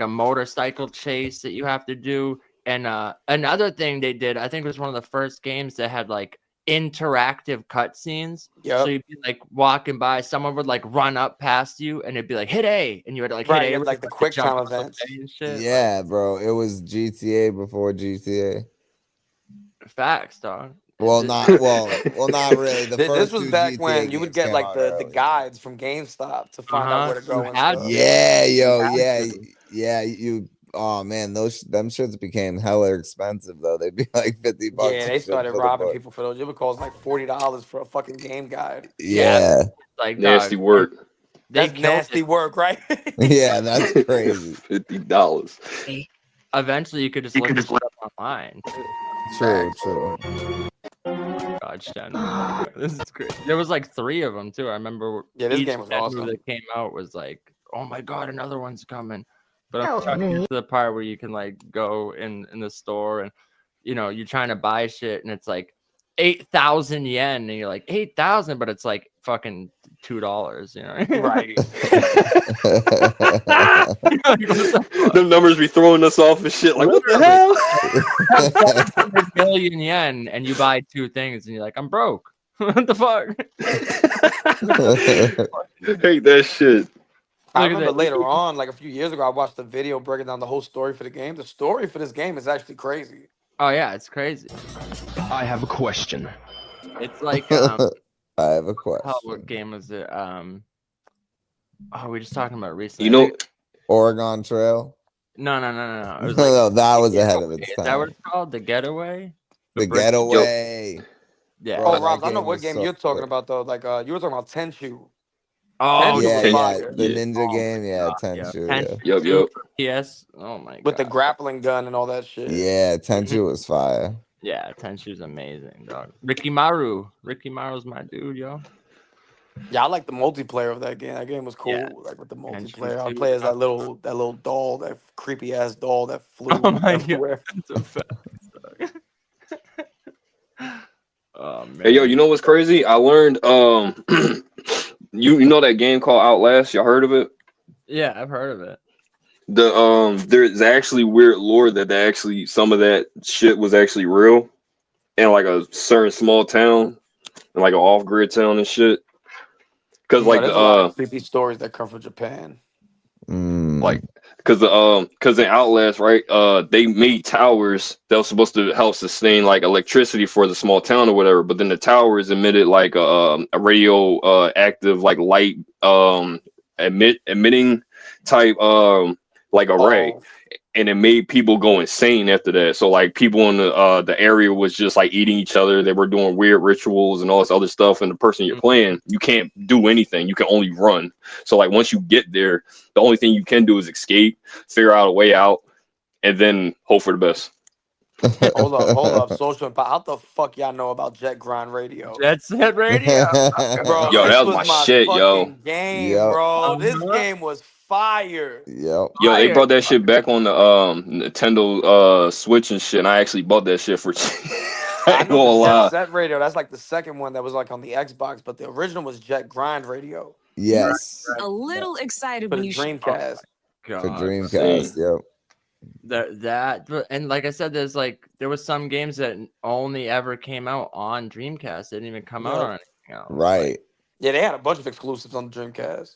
motorcycle chase that you have to do. And another thing they did, I think it was one of the first games that had like interactive cutscenes. Yep. So you'd be like walking by, someone would like run up past you, and it'd be like hit A, and you had to like Right, hit A, you had, with, like, the quick jump time off the events. way and shit. Yeah, bro. It was GTA before GTA. Like, facts, dog. Well, not really. The This first was two back GTA when you would games get came like out the early. guides from GameStop to find out where to go You and had stuff. to. Yeah, yo, had yeah, to. yeah. You. Oh man, them shits became hella expensive though. They'd be like $50. Yeah, and they shit started for the robbing book. people for those. It would cost like $40 for a fucking game guide. Yeah, Like Nasty dog, work. They That's killed nasty it. work, right? yeah, that's crazy. $50. Eventually, you could just look this up online. True, true. God, Shenmue. This is great. There was like 3 of them too. I remember. Yeah, this each game was Shenmue awesome. that came out was like, oh my god, another one's coming. But I'm trying to get to the part where you can like go in the store and you're trying to buy shit and it's like 8,000 yen and you're like 8,000, but it's like fucking $2. Right. Them numbers be throwing us off and shit. Like, what the hell? 100 million yen and you buy 2 things and you're like, I'm broke. What the fuck? Hate that shit. I Look at remember that. later on, like a few years ago, I watched a video breaking down the whole story for the game. The story for this game is actually crazy. Oh yeah, it's crazy. I have a question. It's like I have a question. what game was it? Oh, we were just talking about recently. You know, Oregon Trail. No. It was No, like, that was ahead of its is that what time. it's called? The Getaway? The brick- Getaway. Yeah. Bro, Oh, that Rob, I know game what was game so you're talking sick. about though. Like you were talking about Tenchu. Oh, Tenchu Yeah, was yeah. fire. The Yeah. ninja game. Yeah, God, yeah. Tenchu. Tenchu. Yeah. Yup. PS. Oh my god. With the grappling gun and all that shit. Yeah, Tenchu was fire. Yeah, Tenchu's amazing, dog. Ricky Maru's my dude, yo. Yeah, I like the multiplayer of that game. That game was cool. Yeah. Like with the Tenchu multiplayer, I 2. play as that little doll, that creepy ass doll that flew Oh my everywhere. That's a fact, dog. Oh man. Hey, yo, you know what's crazy? I learned, you know that game called Outlast? Y'all heard of it? Yeah, I've heard of it. There's actually weird lore that actually some of that shit was actually real in like a certain small town, in like an off-grid town and shit. Cause Yeah, like there's a lot of creepy stories that come from Japan. like cause in Outlast, right? They made towers that was supposed to help sustain like electricity for the small town or whatever, but then the towers emitted like a radio active like light emitting type like array. Oh, and it made people go insane after that. So like people in the area was just like eating each other. They were doing weird rituals and all this other stuff. And the person you're playing, you can't do anything. You can only run. So like once you get there, the only thing you can do is escape, figure out a way out, and then hope for the best. Hold up. Social impact. How the fuck y'all know about Jet Grind Radio? Jet Set Radio. Bro, Yo, this that was my shit, yo. game, Yep. bro. This game was fire. Yep. Yo, they brought that shit back on the Nintendo Switch and shit. And I actually bought that shit for I ain't gonna lie. Jet Set Radio. That's like the second one that was like on the Xbox, but the original was Jet Grind Radio. Yes. A little excited For when the you Dreamcast. For Dreamcast, yep. And like I said, there was some games that only ever came out on Dreamcast. They didn't even come out on anything else. Right. Yeah, they had a bunch of exclusives on the Dreamcast.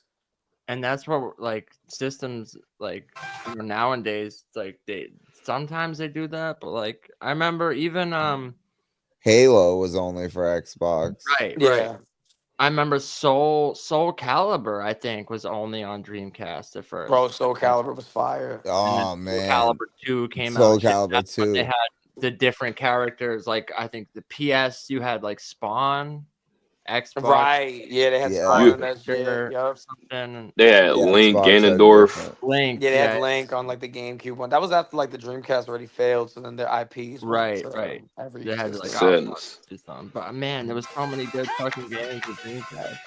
And that's what like systems like nowadays, like sometimes they do that, but like I remember even Halo was only for Xbox. Right. I remember Soul Calibur, I think, was only on Dreamcast at first. Bro, Soul Calibur was fire. Oh man. Soul Calibur 2 came out. Soul Calibur 2. They had the different characters, like I think the PS you had like Spawn, Xbox. Right. Yeah, they had Spawn on that shit. Yep. Something. They had Link, Ganondorf. Link. Yeah, they had Link on like the GameCube one. That was after like the Dreamcast already failed, so then their IPs. Right. They had to like but man, there was so many good fucking games with Dreamcast.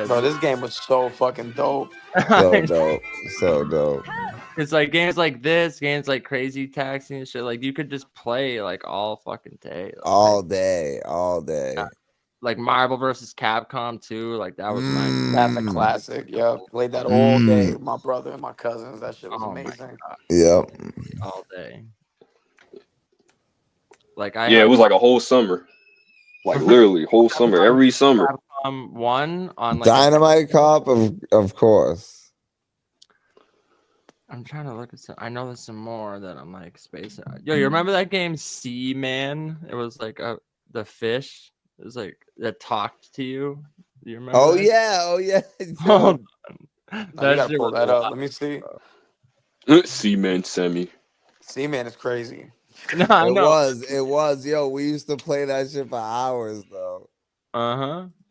Bro, this game was so fucking dope. So dope. It's like games like this, games like Crazy Taxi and shit. Like you could just play like all fucking day. Like, all day. Like Marvel vs. Capcom 2. Like that was That's a classic. Yep. Played that all day with my brother and my cousins. That shit was amazing. Yep. All day. Like it was like a whole summer. Like literally whole summer, every summer. One on like Dynamite Cop, of course. I'm trying to look at some. I know there's some more that I'm like spacing. Yo, you remember that game Seaman? It was like the fish. It was like that talked to you. Do you remember? Oh that? yeah. Hold on. No, you gotta pull that up. Let me see. Seaman Semi. Seaman is crazy. No, It was. Yo, we used to play that shit for hours though.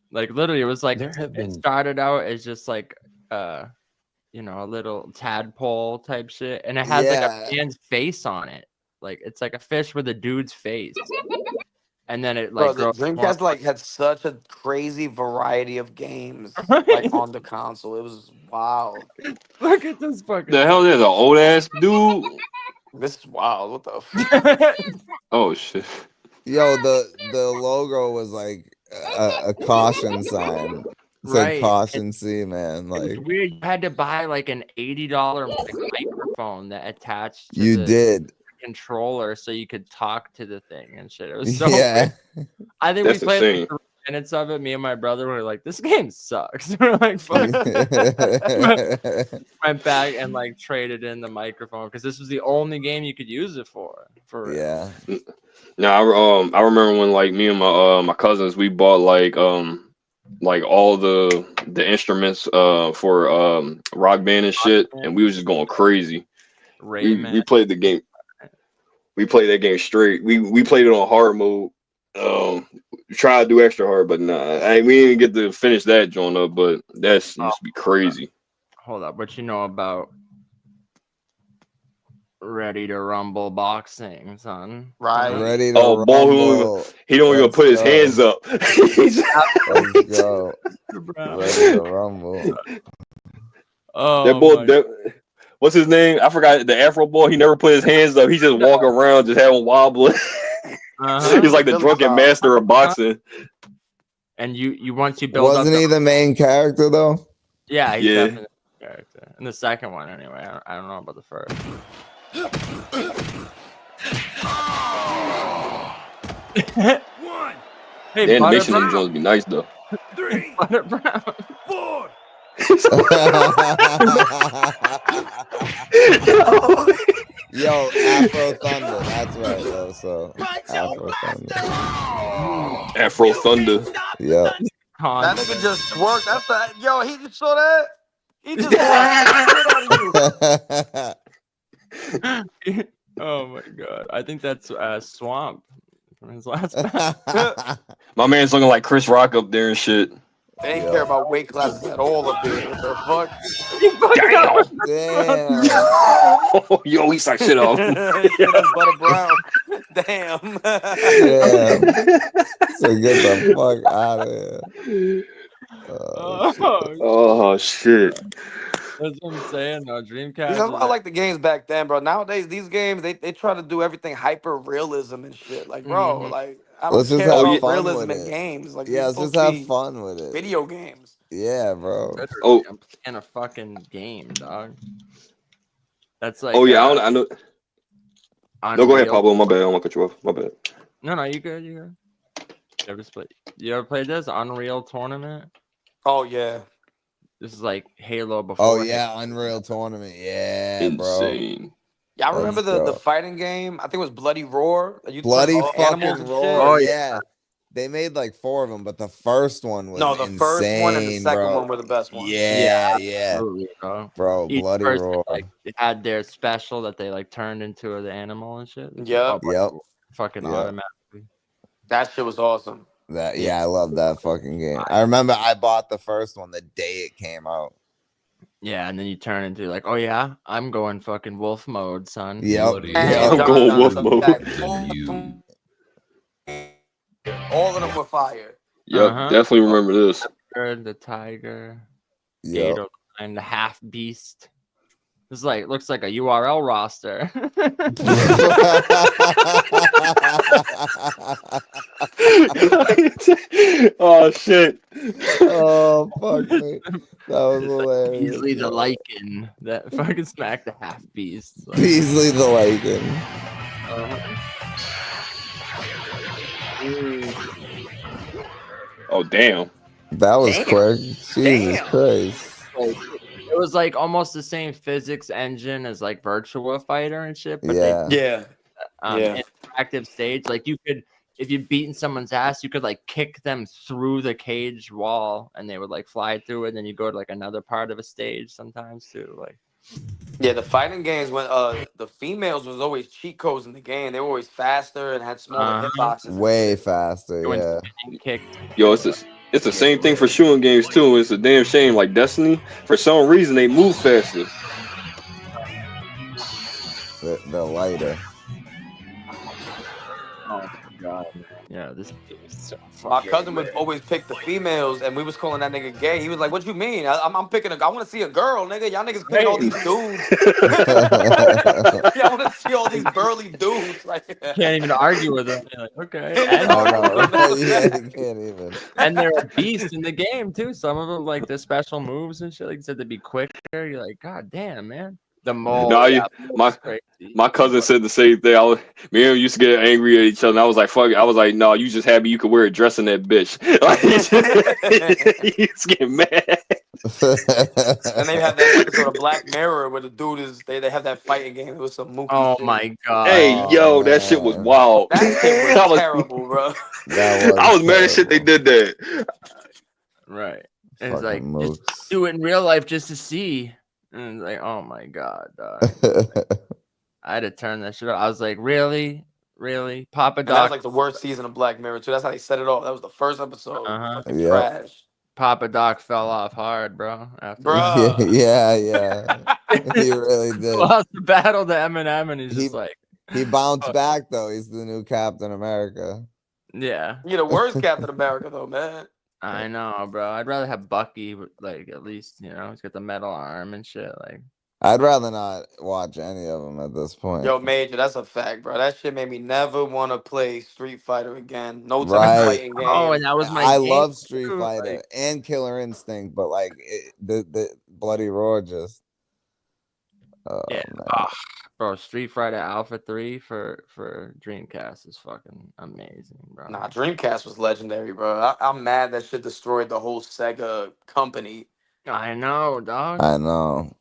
Like literally, it was like it started out as just like a little tadpole type shit, and it has like a man's face on it. Like it's like a fish with a dude's face. And then it like the Dreamcast like had such a crazy variety of games like on the console. It was wild. Look at this fucking. The hell, there's an old ass dude. This is wild. What the fuck? Oh shit. Yo, the logo was like a caution sign. It's like caution, man. Like weird. You had to buy like an $80 microphone that attached. To did. Controller so you could talk to the thing and shit. It was so weird. I think we played like 3 minutes of it. Me and my brother were like, this game sucks. We're like, fuck. Went back and like traded in the microphone because this was the only game you could use it for yeah. No, I remember when like me and my cousins, we bought like all the instruments for Rock Band and shit, and we was just going crazy. We played the game. We played that game straight. We played it on hard mode. Try to do extra hard, but nah. We didn't get to finish that joint up, but that's used to be crazy. Hold up, what you know about Ready to Rumble boxing, son? Right. Ready to rumble. He don't even put his hands up. Let's go. Ready to rumble. Oh, that boy, what's his name? I forgot. The Afro boy. He never put his hands up. He just walk around, just having wobbling. He's like the drunken master of boxing. And you once you build Wasn't he the main character though? Yeah, he's definitely the character. In the second one, anyway. I don't know about the first. One. Hey, the animation of these ones be nice though. 3, Butter Brown. 4. Yo, Afro Thunder. That's right, though. So Afro Thunder. Afro Thunder. Yeah. That nigga just worked. That's that. Yo, he just saw that. He just slapped the shit out of you. Oh my god. I think that's Swamp from his last match. My man's looking like Chris Rock up there and shit. They ain't care about weight classes at all up here. What the fuck? Damn. Yo, he sucked shit off. Shit is Butter Brown. Damn. Damn. So get the fuck out of here. Oh shit. That's what I'm saying. No, Dreamcast. That's why I like the games back then, bro. Nowadays, these games they try to do everything hyper realism and shit. Like, bro, like I don't Let's just care have about fun realism with in it. games. Like, Yeah, let's just have fun with it. Video games. Yeah, bro. Literally, I'm playing a fucking game, dog. That's like. Oh yeah, I know. No, go ahead, Unreal. Pablo. My bad. I'm gonna cut you off. My bad. No, you good. You good. You ever played this Unreal Tournament? Oh yeah. This is like Halo before. Oh yeah, Unreal Tournament. Yeah, Insane. bro. Yeah, I remember the fighting game. I think it was Bloody Roar. You Bloody fucking fucking shit. Roar. Oh, yeah. They made like 4 of them, but the first one was the insane, first one and the second bro. one were the best ones. Yeah. Absolutely, Bro, Each Bloody person, Roar. like, they had their special that they like turned into the animal and shit. Yep. Fucking automatically. That shit was awesome. I love that fucking game. I remember I bought the first one the day it came out. Yeah, and then you turn into like, oh yeah, I'm going fucking wolf mode, son. Yep. I'm going wolf mode. All of them were fire. Yep, definitely remember this. The tiger, gator, and the half beast. This is like looks like a URL roster. Oh shit. Oh fuck me. That was hilarious. Beasley the lichen that fucking smacked the half beast. Like, Beasley the lichen. Oh damn. That was quick. Jesus Christ. it was like almost the same physics engine as like Virtua Fighter and shit. But interactive stage, like you could, if you'd beaten someone's ass, you could like kick them through the cage wall and they would like fly through it. And then you go to like another part of a stage sometimes too. Like, yeah, the fighting games when the females was always cheat codes in the game. They were always faster and had smaller hitboxes. Way faster, yeah. Yo, it's the same thing for shooting games too. It's a damn shame. Like Destiny, for some reason they move faster. The lighter. oh my god. Yeah, this is so My cousin would always pick the females, and we was calling that nigga gay. He was like, "What you mean? I'm picking I want to see a girl, nigga. Y'all niggas picking all these dudes. Y'all want to see all these burly dudes. Like, can't even argue with them. You're like, okay. You can't even. And they're a beast in the game too. Some of them like the special moves and shit. Like you said, to be quicker. You're like, god damn, man. The mole. My cousin said the same thing. Me and him used to get angry at each other. And I was like, fuck it. I was like, no, you just happy you could wear a dress in that bitch. Like, you just get mad. And they have that episode of Black Mirror where the dude is they have that fighting game. It was some movie. Oh my god. Hey, yo, that shit was wild. That shit was terrible, bro. I was mad as shit they did that. Right. And it's like, just do it in real life just to see. And it's like, oh my god, dog. I had to turn that shit off. I was like, really? Papa Doc. That was like the worst season of Black Mirror too. That's how they set it off. That was the first episode. Fucking trash. Papa Doc fell off hard, bro. Yeah. He really did. Lost the battle to Eminem, and he's just like, he bounced back though. He's the new Captain America. Yeah. You're the worst Captain America though, man. I know, bro. I'd rather have Bucky, like at least he's got the metal arm and shit. Like, I'd rather not watch any of them at this point. Yo, Major, that's a fact, bro. That shit made me never want to play Street Fighter again. No time fighting game. Oh, and that was my. I love Street Fighter and Killer Instinct, but like the Bloody Roar just. Bro, Street Fighter Alpha 3 for Dreamcast is fucking amazing, bro. Nah, Dreamcast was legendary, bro. I'm mad that shit destroyed the whole Sega company. I know, dog. I know.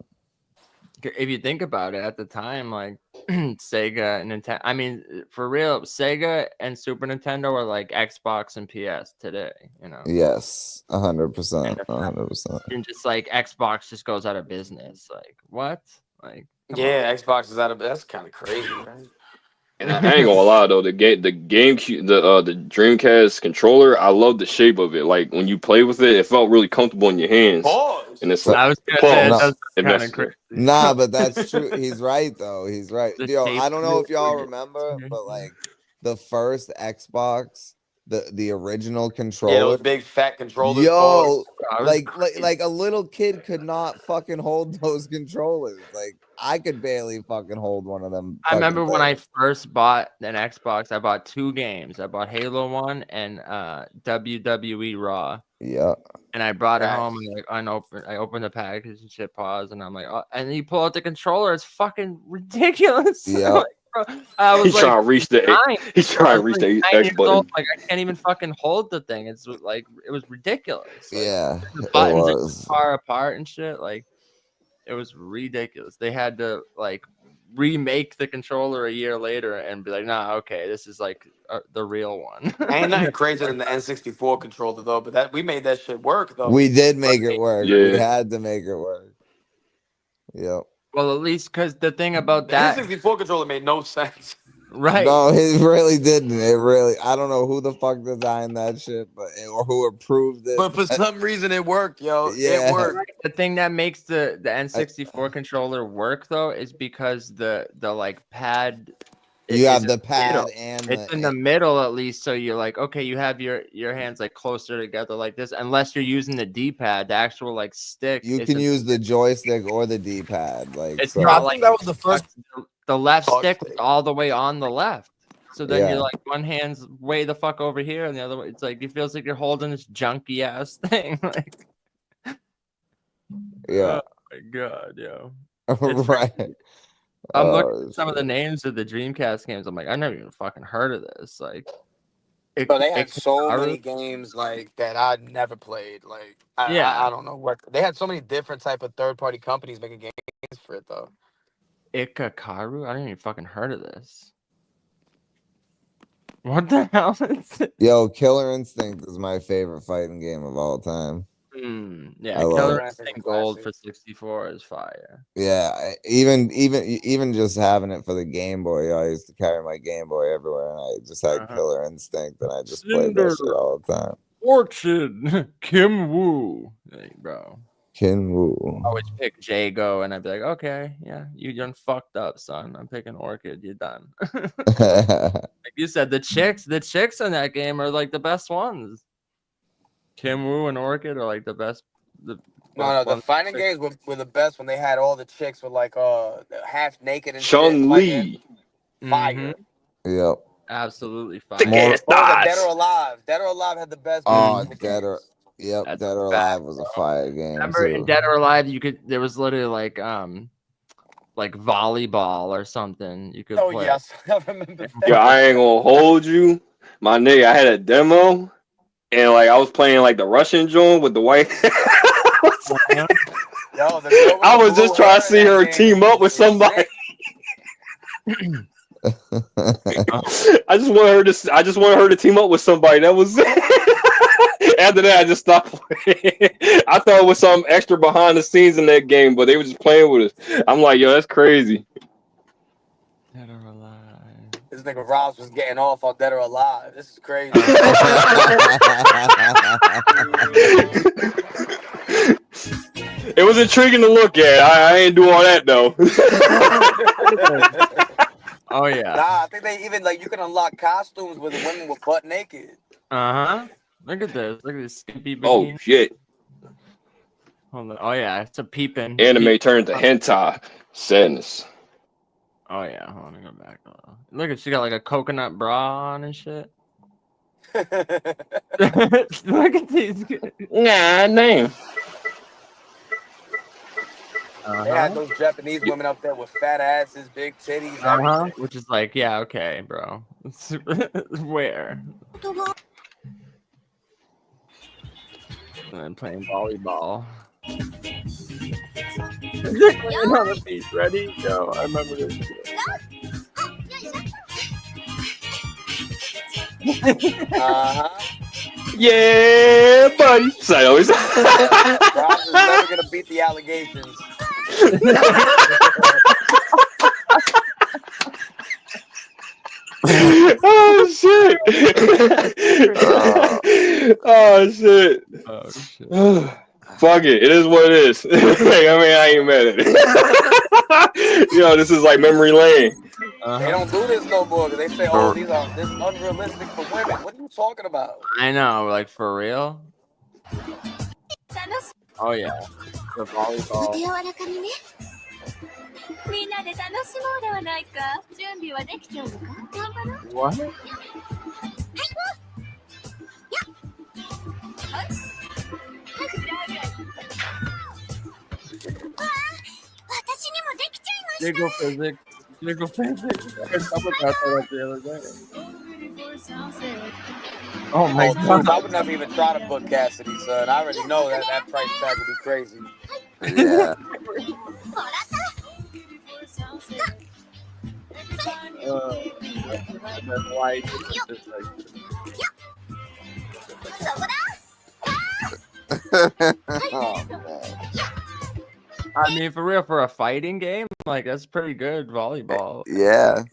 If you think about it, at the time, like Sega and Nintendo. I mean, for real, Sega and Super Nintendo are like Xbox and PS today. You know. Yes, 100%, 100%. And just like Xbox just goes out of business. Like what? Like yeah, Xbox is out of. That's kind of crazy, right? And I ain't gonna lie though, the GameCube, the Dreamcast controller, I love the shape of it. Like when you play with it, it felt really comfortable in your hands. Pause. And it's So- like, I was gonna say No. that's It kind of messes crazy. Nah, but that's true. He's right though. He's right. The Yo, shape I don't know of if y'all it. remember, but like the first Xbox, the original Yeah, controller. those big fat controllers. Yo, Pause. I was crazy. like a little kid could not fucking hold those controllers. Like I could barely fucking hold one of them. I remember fucking when I things. first bought an Xbox, I bought 2 games. I bought Halo 1 and WWE Raw. Yeah. And I brought it Nice. home and like I opened the package and shit, pause, and I'm like, oh, and you pull out the controller, it's fucking ridiculous. Yeah. Like, bro, I was he's like, trying to reach the 9. he's trying to reach the 9 X years button. old, like I can't even fucking hold the thing. It's like it was ridiculous. Like, Yeah. the It buttons are was. far apart and shit. Like it was ridiculous. They had to like remake the controller a year later and be like, nah, okay, this is like the real one. Ain't nothing crazier than the N64 controller though, but that we made that shit work though. We did make it work. Yeah. We had to make it work. Yep. Well, at least because the thing about The that, N64 controller made no sense. right? No, it really didn't. It really. I don't know who the fuck designed that shit, or who approved it. But for some reason it worked, yo. Yeah. It worked. The thing that makes the N64 controller work though is because the like pad. You have is the in pad middle. and It's in the middle at least, so you're like, okay, you have your hands like closer together like this, unless you're using the D-pad, the actual like stick. You is can in- use the joystick or the D-pad. Like It's so. not I like think that was the first. the left Talk stick stick. was all the way on the left. So then Yeah. you're like one hand's way the fuck over here, and the other way it's like it feels like you're holding this junky ass thing. Like, Yeah. oh my god, yo. Right. I'm Oh, looking at some of the shit. names of the Dreamcast games. I'm like, I've never even fucking heard of this. Like, But they had so Ikaru? many games like that I never played. Like Yeah. I don't know what they had so many different type of third party companies making games for it though. Ikaru? I didn't even fucking heard of this. What the hell is it? Yo, Killer Instinct is my favorite fighting game of all time. Yeah, I love Killer it. Instinct Gold for 64 is fire. Yeah, even just having it for the Game Boy, I used to carry my Game Boy everywhere, and I just had Killer Instinct, and I just played that shit all the time. Orchid, Kim Woo. Hey, bro. Kim Woo. I always pick Jago, and I'd be like, okay, yeah, you done fucked up, son. I'm picking Orchid. You're done. Like you said, the chicks in that game are like the best ones. Kim Woo and Orchid are like the best. No, the fighting games were the best when they had all the chicks with like half naked and Chun shit. Li. Like, fire. Yep. Absolutely fire. Thick ass What was it, Dead thighs. or Alive? Dead or Alive had the best. Oh, games. Dead or Yep, That's Dead or a fact, Alive was a fire game. Remember in too. Dead or Alive, there was literally like volleyball or something you could Oh play. yes, I remember that. Yo, I ain't gonna hold you. My nigga, I had a demo and like I was playing like the Russian joint with the white. Yo, the girl with I the was blue just trying hair to see in that her game team up with is somebody. insane. I just wanted her to team up with somebody. That was it. After that, I just stopped playing. I thought it was some extra behind the scenes in that game, but they were just playing with us. I'm like, yo, that's crazy. Dead or Alive. This nigga Robs was getting off on Dead or Alive. This is crazy. It was intriguing to look at. I ain't do all that though. Oh yeah. Nah, I think they even like you can unlock costumes where the women were butt naked. Uh-huh. Look at this. Look at this skimpy Oh bikini. shit! Hold on. Oh yeah, it's a peeping. Anime turned to hentai. Sadness. Oh yeah, hold on, let me go back. Look at she got like a coconut bra on and shit. Look at these. Nah, damn. They had those Japanese women up there with fat asses, big titties, everything. Which is like, yeah, okay, bro. Where? And then playing volleyball. On the beach. Ready? Go. I remember this shit. Yeah, buddy. So always. Rob is never gonna beat the allegations. Oh shit! Oh shit! Oh shit. Fuck it. It is what it is. I mean, I ain't mad at it. Yo, this is like memory lane. They don't do this no more because they say, "Oh, this is unrealistic for women." What are you talking about? I know, like for real. Oh yeah, the volleyball. What? Jiggle physics. Jiggle physics. I heard something about that the other day. Oh my god. I would never even try to book Cassidy, son. I already know that price tag would be crazy. Yeah. That's why it's just like... Oh, man. I mean, for real, for a fighting game, like that's pretty good volleyball. Yeah.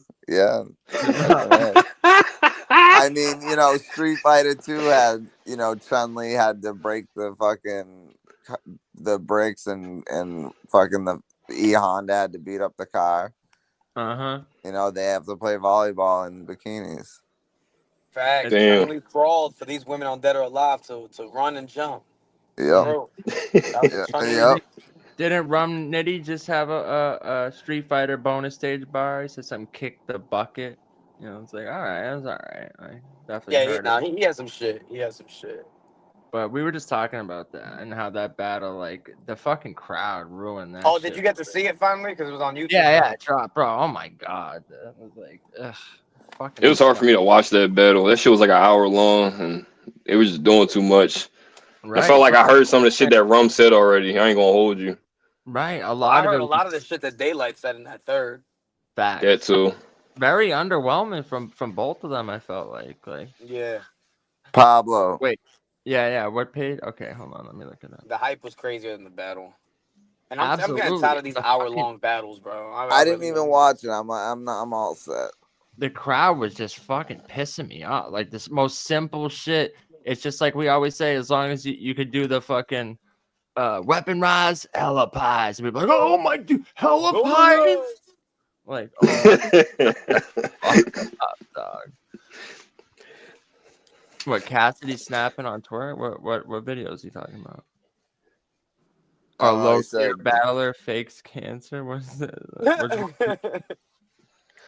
I mean, you know, Street Fighter 2 had, you know, Chun-Li had to break the fucking the brakes and fucking the E-Honda had to beat up the car. You know, they have to play volleyball in bikinis. Facts. Damn. Chun-Li crawled for these women on Dead or Alive to run and jump. Yep. Yep. Didn't Rum Nitty just have a Street Fighter bonus stage bar? He said something, kick the bucket. You know, it's like, all right, that's all right. I definitely heard it. He has some shit. But we were just talking about that and how that battle, like, the fucking crowd ruined that. Oh, did you get to see it finally? Because it was on YouTube. Yeah, it dropped, bro. Oh my god, that was like, ugh. Fucking It was hard for me to watch that battle. That shit was like an hour long, and it was just doing too much. Right, I felt like I heard some of the shit that Rum said already. I ain't gonna hold you. Right, I heard a lot of the shit that daylyt said in that third. Facts. That too. Very underwhelming from both of them. I felt like Yeah. Pablo. Wait, yeah. What page? Okay, hold on. Let me look it up. The hype was crazier than the battle. And I'm getting tired of these hour-long battles, bro. I didn't even watch it. I'm all set. The crowd was just fucking pissing me off. Like this most simple shit. It's just like we always say, as long as you could do the fucking weapon rise, hella pies. And people are like, oh my dude, hella pies. Like, dog. What, Cassidy snapping on Twitter? What video is he talking about? Oh, low tier battler fakes cancer. What's that?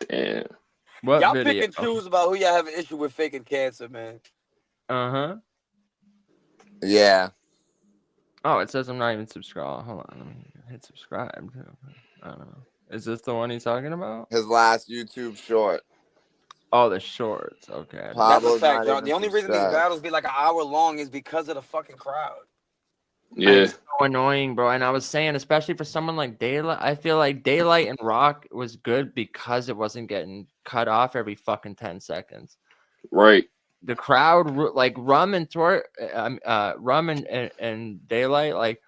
Damn. What y'all video? pick and choose about who y'all have an issue with faking cancer, man. Yeah. Oh, it says I'm not even subscribed. Hold on, let me hit subscribe too. I don't know. Is this the one he's talking about? His last YouTube short. Oh, the shorts. Okay. That's a fact, bro. The only reason these battles be like an hour long is because of the fucking crowd. Yeah. It's so annoying, bro. And I was saying, especially for someone like daylyt, I feel like daylyt and rock was good because it wasn't getting cut off every fucking 10 seconds. Right. The crowd, like Rum and Rum and daylyt, like,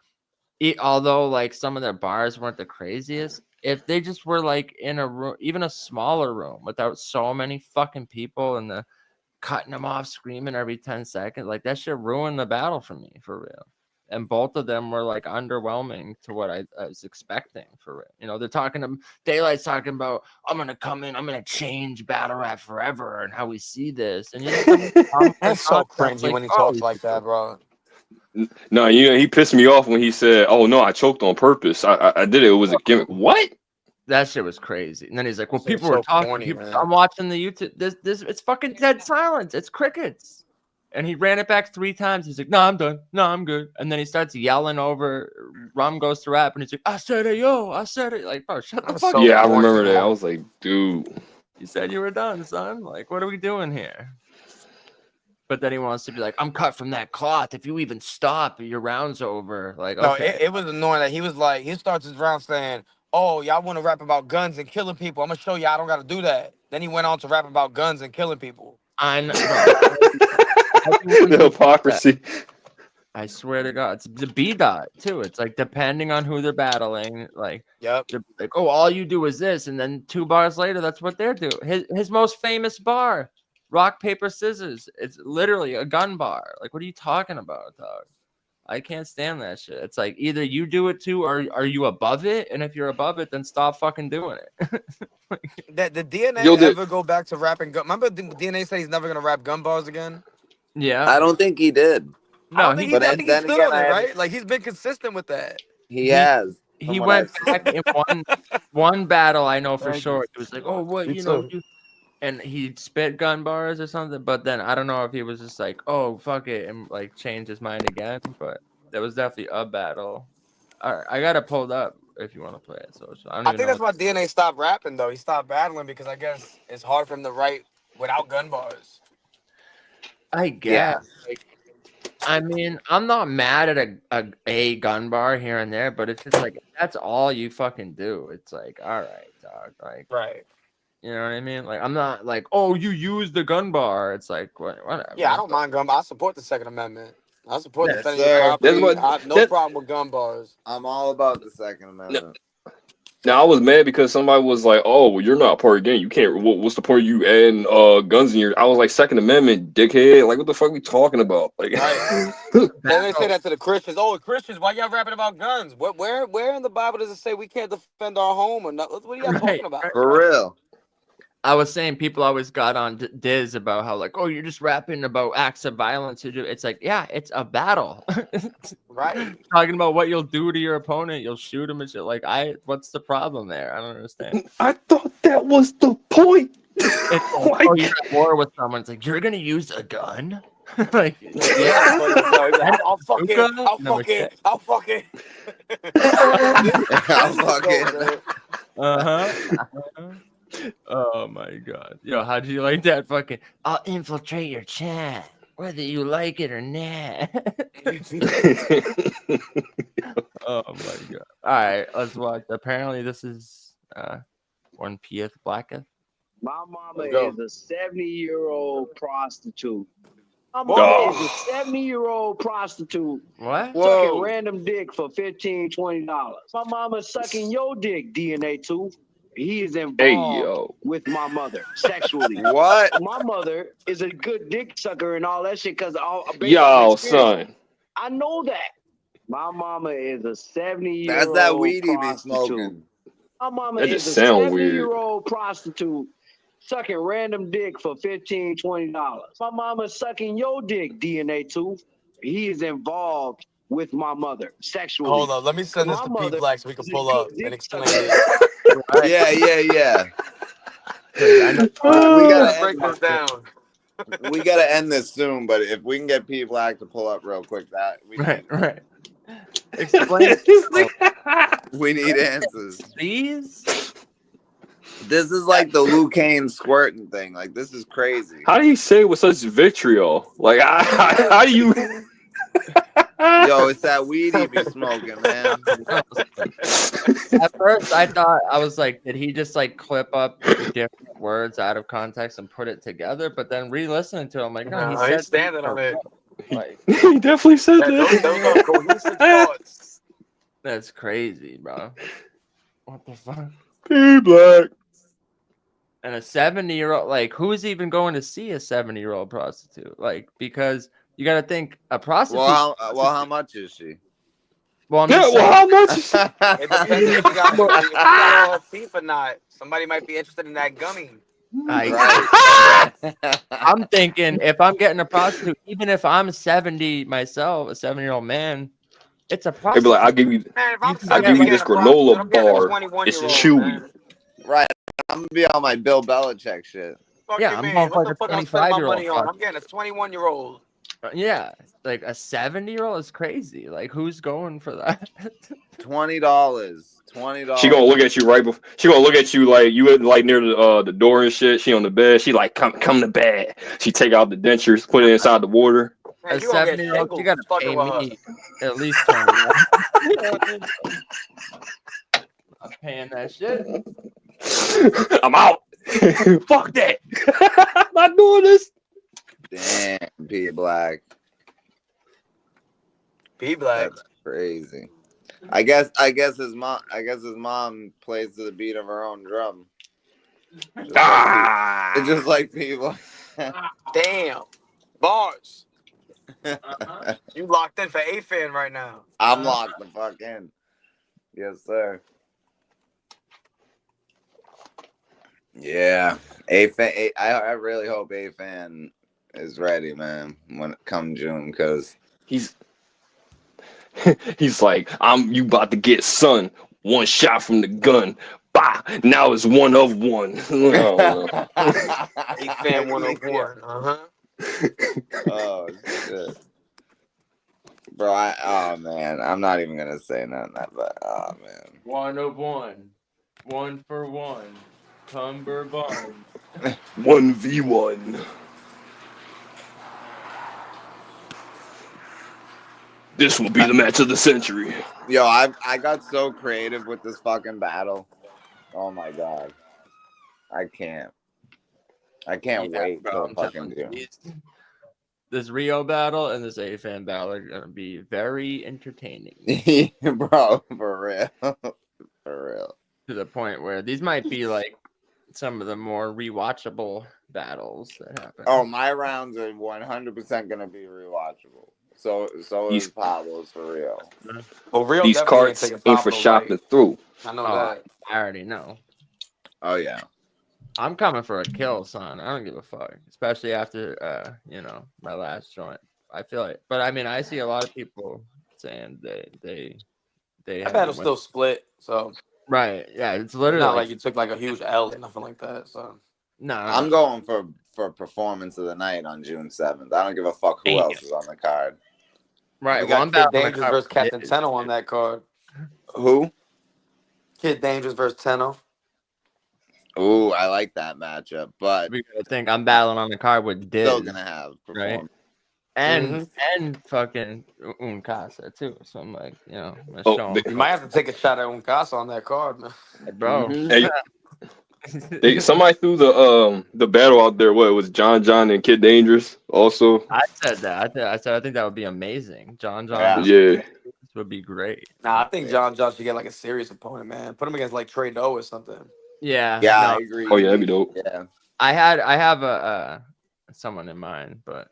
although like some of their bars weren't the craziest, if they just were like in a room, even a smaller room, without so many fucking people and the cutting them off, screaming every 10 seconds, like that shit ruined the battle for me, for real. And both of them were like underwhelming to what I was expecting, for real. You know, they're talking to daylyt's talking about, I'm gonna come in, I'm gonna change battle rap forever and how we see this. And that's so cringy when he talks like that, bro. No, he pissed me off when he said, "Oh no, I choked on purpose. I did it. It was a gimmick." What? That shit was crazy. And then he's like, "Well, people were talking. I'm watching the YouTube. This it's fucking dead silence. It's crickets." And he ran it back 3 times. He's like, "No, I'm done. No, I'm good." And then he starts yelling over. Rum goes to rap, and he's like, "I said it, yo. I said it." Like, bro, shut the fuck up. Yeah, I remember that. I was like, dude, you said you were done, son. Like, what are we doing here? But then he wants to be like, I'm cut from that cloth. If you even stop, your round's over. Like, okay. No, it was annoying that he was like, he starts his round saying, "Oh, y'all want to rap about guns and killing people? I'm gonna show you I don't got to do that." Then he went on to rap about guns and killing people. I know. The hypocrisy. I swear to God, it's the B dot too. It's like depending on who they're battling. Like, Yep. they're like, oh, all you do is this, and then 2 bars later, that's what they're doing. His most famous bar, rock paper scissors. It's literally a gun bar. Like, what are you talking about, dog? I can't stand that shit. It's like either you do it too, or are you above it? And if you're above it, then stop fucking doing it. Did DNA Yo, ever go back to rapping gun? Remember DNA said he's never gonna rap gun bars again? Yeah. I don't think he did. No, I think but he then stood again, on it, I right? Like he's been consistent with that. He has. He from what went I've back in one battle. I know for Thank sure. you. He was like, "Oh, what Me you know?" too. And he spit gun bars or something. But then I don't know if he was just like, "Oh, fuck it," and like changed his mind again. But that was definitely a battle. All right, I got it pulled up if you want to play it. So I don't I even think know. that's why DNA stopped rapping though. He stopped battling because I guess it's hard for him to write without gun bars. I guess. Like, I mean, I'm not mad at a gun bar here and there, but it's just like that's all you fucking do. It's like, all right, dog. Like, Right. you know what I mean? Like, I'm not like, oh, you use the gun bar. It's like, whatever. Yeah, I don't mind gun bars. I support the Second Amendment. I support Yes, defending your sir. property. That's what- I have no that- problem with gun bars. I'm all about the Second Amendment. Now I was mad because somebody was like, "Oh, well, you're not part of the game. You can't. What's the point of you adding guns in your?" I was like, "Second Amendment, dickhead. Like, what the fuck are we talking about?" Like, Right. Then they say that to the Christians. Oh, Christians, why y'all rapping about guns? Where in the Bible does it say we can't defend our home or not? What are y'all talking about? For real. I was saying people always got on Diz about how like, oh, you're just rapping about acts of violence. It's like, yeah, it's a battle. Right. Talking about what you'll do to your opponent, you'll shoot him and shit. Like, what's the problem there? I don't understand. I thought that was the point. It's like, oh, you're at war with someone. It's like, you're gonna use a gun? Like, Yeah. I'll fucking. I'll fucking. Oh my God. Yo, how do you like that fucking I'll infiltrate your chat, whether you like it or not? Oh my God. All right, let's watch. Apparently this is one P.F. Blacketh. My mama Go. is a 70-year-old prostitute. My Whoa. mama is a 70-year-old prostitute What? sucking random dick for $15, $20. My mama's sucking your dick, DNA too. He is involved Hey, yo. with my mother sexually. What? My mother is a good dick sucker and all that shit because Yo, son. I know that. My mama is a 70-year-old That's that weed he be prostitute. smoking. My mama That is just a sound weird. 70-year-old prostitute sucking random dick for $15, $20. My mama's sucking your dick, DNA too. He is involved with my mother sexually. Hold on, let me send this My to mother P Black so we can is a pull good up dick and explain sucker. this. Yeah. I know- We gotta Break this down. We gotta end this soon, but if we can get P Black to pull up real quick, that we right, need, right. Explain we need answers. these. This is like the Liu Kane squirting thing. Like, this is crazy. How do you say it with such vitriol? Like, how do you? Yo, it's that weed he be smoking, man. At first, I thought I was like, did he just like clip up different words out of context and put it together? But then re-listening to it, I'm like, no, he said he's standing on it. Like, He definitely said that. Those are cohesive thoughts. that's crazy, bro. What the fuck? P Black. And a 70-year-old, like, who's even going to see a 70-year-old prostitute? Like, because you got to think a prostitute. Well, how much is she? Well, I'm Yeah, just well, saying, how much? It depends if you got all her teeth or not. Somebody might be interested in that gummy. I'm thinking if I'm getting a prostitute, even if I'm 70 myself, a 70-year-old man, it's a They'd be prostitute. like, I'll give you Man, if I'm I'll give you this granola bar. It's chewy. Right. I'm gonna be on my Bill Belichick shit. Yeah, I'm going for like a what the fuck I'm spending my 25-year-old. money on? I'm getting a 21-year-old. Yeah, like a 70-year-old is crazy. Like, who's going for that? $20. $20. She gonna look at you right before. She gonna look at you like you at like near the door and shit. She on the bed. She like come to bed. She take out the dentures, put it inside the water. A 70-year-old, you gotta pay me at least $20. I'm paying that shit. I'm out. Fuck that. I'm not doing this. Damn, P Black. P Black. That's crazy. I guess his mom plays to the beat of her own drum. Just like people. Damn. Bars. You locked in for A-Fan right now. I'm locked the fuck in. Yes, sir. Yeah. A-Fan, I really hope A-Fan is ready, man, when it comes June, because he's like, you about to get son. One shot from the gun. Bah! Now it's 1 of 1. A-Fan 101. Oh shit. Bro, oh man, I'm not even gonna say nothing but oh man. 1 of 1. 1 for 1. Cumberbund. 1v1. This will be the match of the century. Yo, I got so creative with this fucking battle. Oh my god. I can't wait till fucking June. This Rio battle and this A-Fan battle are gonna be very entertaining. Bro, for real. For real. To the point where these might be like some of the more rewatchable battles that happen. Oh, my rounds are 100% gonna be rewatchable. So is Pablo's for real. Well, Rio these cards ain't for shopping through. I know that. I already know. Oh yeah. I'm coming for a kill, son. I don't give a fuck. Especially after my last joint. I feel it. But I mean I see a lot of people saying they that battle's still split, so right. Yeah, it's literally not like you took like a huge L or nothing like that. So no. I'm going for performance of the night on June 7th. I don't give a fuck who else is on the card. Right. We got Kid Dangerous versus Captain Tenno on that card. Who? Kid Dangerous versus Tenno. Ooh, I like that matchup, but we gotta think I'm battling on the card with Diz. Still gonna have right, and fucking Unkasa too. So I'm like, you might have to take a shot at Unkasa on that card, man. Bro. Hey, somebody threw the battle out there. What, it was John and Kid Dangerous also? I said that. I think that would be amazing. John. Yeah. This would be great. Nah, I think John should get like a serious opponent, man. Put him against like Trey Doe or something. Yeah. I agree. Oh yeah, that'd be dope. Yeah. I have a someone in mind, but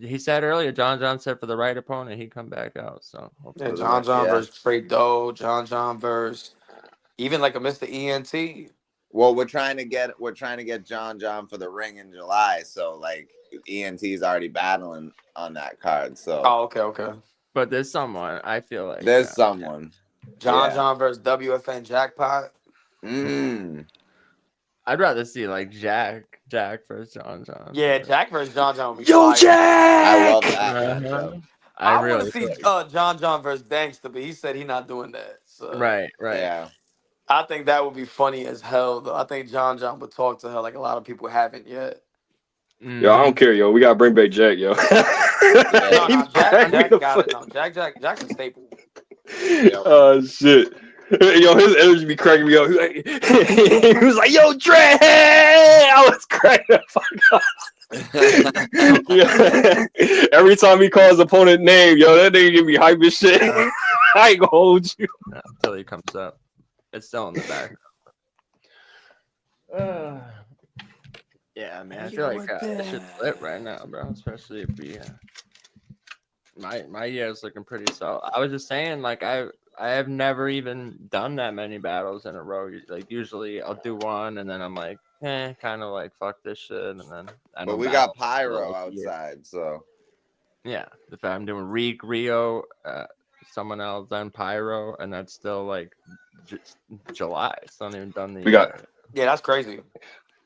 he said earlier, John said for the right opponent, he'd come back out. So yeah, John versus Trey Doe, John versus even like a Mr. ENT. Well, we're trying to get John for the ring in July, so like ENT's already battling on that card. So okay. But there's someone I feel like there's someone. John versus WFN Jackpot. I'd rather see like Jack versus John. Yeah, Jack versus John would be Yo, fire. Jack! I love that. I really want to see John versus Dankster, but he said he's not doing that. So. Right. Yeah. I think that would be funny as hell, though. I think John would talk to her like a lot of people haven't yet. Yo, I don't care, yo. We gotta bring back Jack, yo. Jack got it. No, Jack's a staple. Oh shit. Yo, his energy be cracking me up. He was like, yo, Dre! I was cracking the fuck up. Yeah. Every time he calls opponent name, yo, that nigga give me hype as shit. I ain't gonna hold you. Until he comes up. It's still in the back. Yeah, man. I feel like it should flip right now, bro. Especially if we my year is looking pretty solid. I was just saying, like I have never even done that many battles in a row. Like usually I'll do one and then I'm like, kind of like fuck this shit, and then but we got Pyro outside, so yeah. If I'm doing Rio, someone else, then Pyro, and that's still like July. Still not even done the. Yeah, that's crazy.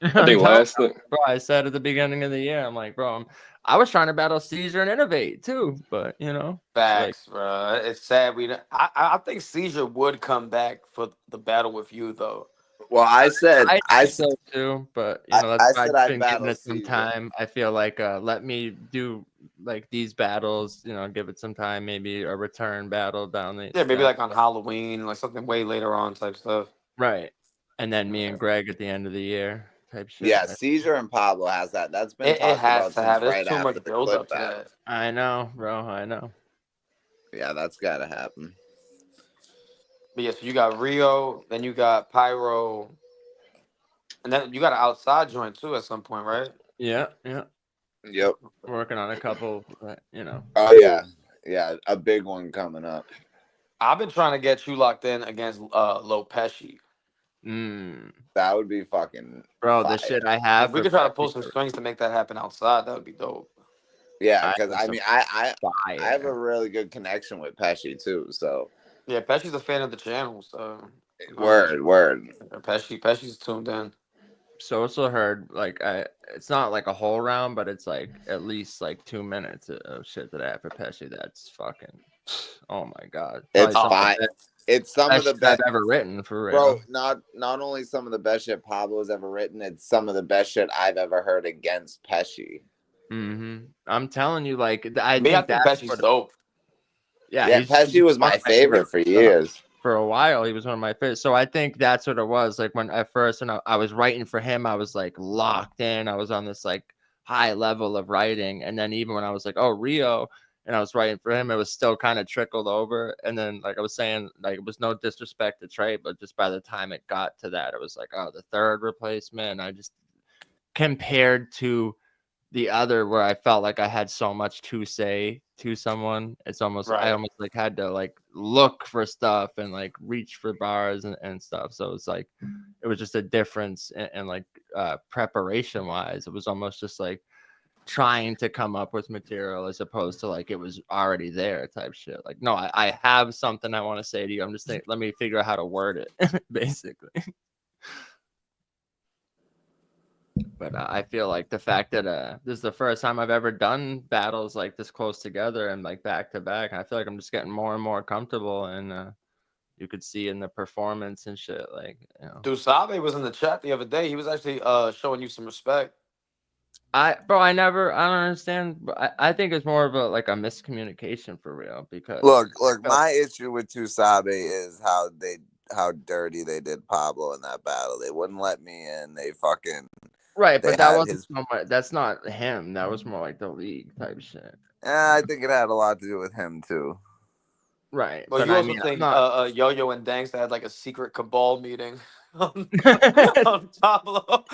I think last thing. Bro, I said at the beginning of the year, I'm like, bro, I was trying to battle Seizure and Innovate too, but facts, bro. It's sad I think Seizure would come back for the battle with you though. Well, I said so too, but that's why I've been giving it some time. I feel like let me do like these battles, give it some time, maybe a return battle down the maybe like on Halloween, like something way later on type stuff. Right. And then me and Greg at the end of the year. type shit. Yeah, Seizure and Pablo has that. That's been It talked has about to since have. There's right too after much the build clip up to battle. that. I know, bro. I know. Yeah, that's gotta happen. But yeah, so you got Rio, then you got Pyro, and then you got an outside joint too at some point, right? Yeah, yeah. Yep. Working on a couple, you know. Oh yeah, yeah, a big one coming up. I've been trying to get you locked in against Lo Pesci. That would be fucking bro. fire. The shit I have. If we could try to pull some strings to make that happen outside, that would be dope. Yeah, because I mean, I have a really good connection with Pesci too. So yeah, Pesci's a fan of the channel, so word. Pesci's tuned in. So also heard like it's not like a whole round, but it's like at least like 2 minutes of shit that I have for Pesci. That's fucking. Oh my god. It's fine. It's some of the best I've ever written for real. Bro, not only some of the best shit Pablo's ever written, it's some of the best shit I've ever heard against Pesci. I'm telling you, like I think think Pesci's dope. Yeah, Pesci was my favorite for years. For a while, he was one of my favorites. So I think that's what it was. Like when at first, when I was writing for him, I was like locked in. I was on this like high level of writing, and then even when I was like, oh, Rio, and I was writing for him, it was still kind of trickled over. And then, like I was saying, like it was no disrespect to Trey, but just by the time it got to that, it was like, oh, the third replacement. And I just compared to the other where I felt like I had so much to say to someone. It's almost I almost like had to like look for stuff and like reach for bars and stuff. So it's like it was just a difference in like preparation wise. It was almost just like trying to come up with material as opposed to like it was already there type shit. Like no, I have something I want to say to you. I'm just thinking, let me figure out how to word it basically. But I feel like the fact that this is the first time I've ever done battles like this close together and like back to back, I feel like I'm just getting more and more comfortable, and you could see in the performance and shit. Like, you know, Dusabe was in the chat the other day. He was actually showing you some respect. I don't understand. But I think it's more of a like a miscommunication for real. Because look, my issue with Tusabe is how dirty they did Pablo in that battle. They wouldn't let me in. They fucking. Right, but that wasn't so much. That's not him. That was more like the league type shit. Yeah, I think it had a lot to do with him too. Right, but you also think Yo-Yo and Danks had like a secret cabal meeting on Pablo.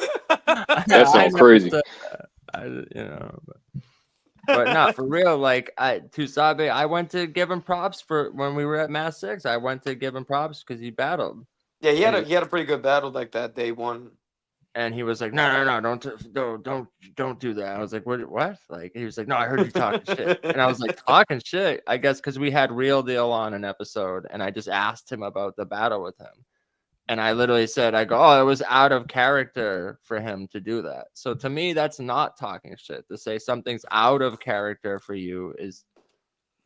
That sounds crazy. But not for real. Like Tusabe, I went to give him props for when we were at Mass 6. I went to give him props because he battled. Yeah, he had a pretty good battle like that day one. And he was like, no, don't do that. I was like, what? Like, he was like, no, I heard you talking shit. And I was like, talking shit, I guess, because we had Real Deal on an episode, and I just asked him about the battle with him. And I literally said, I go, oh, it was out of character for him to do that. So to me, that's not talking shit. To say something's out of character for you is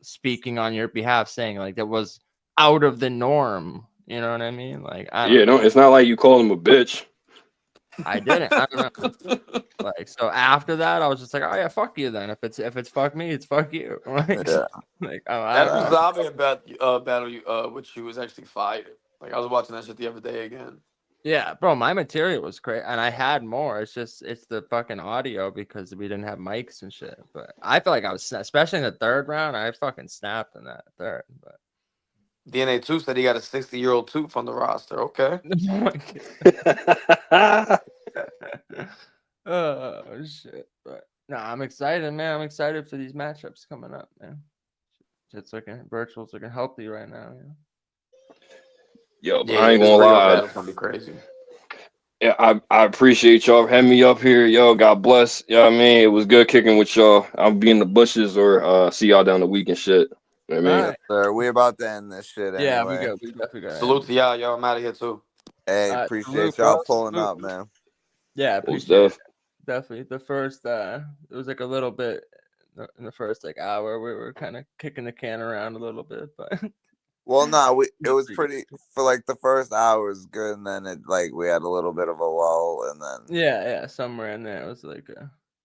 speaking on your behalf, saying like that was out of the norm. You know what I mean? Like, it's not like you call him a bitch. I didn't. I don't know. Like, so after that, I was just like, oh yeah, fuck you then. If it's fuck me, it's fuck you. Like, yeah. Like that Uzabe battle which you was actually fired. Like I was watching that shit the other day again. Yeah, bro, my material was great, and I had more. It's the fucking audio because we didn't have mics and shit. But I feel like I was, especially in the third round, I fucking snapped in that third. But DNA 2 said he got a 60-year-old tooth on the roster. Okay. Oh shit! But no, I'm excited, man. I'm excited for these matchups coming up, man. It's looking virtual's looking healthy right now. You know? Yo, but I ain't gonna lie. That's gonna be crazy. Yeah, I appreciate y'all having me up here. Yo, God bless. You know what I mean? It was good kicking with y'all. I'll be in the bushes or see y'all down the week and shit. You know what I mean? Yes, sir. We about to end this shit anyway. Yeah, we go. We definitely got. Salute to y'all. Yo, I'm out of here too. Hey, appreciate y'all pulling up, man. Yeah, appreciate it. Definitely. The first, it was like a little bit in the first like hour. We were kind of kicking the can around a little bit, but. Well, no, it was pretty for like the first hour was good, and then it like we had a little bit of a lull, and then yeah, somewhere in there it was like.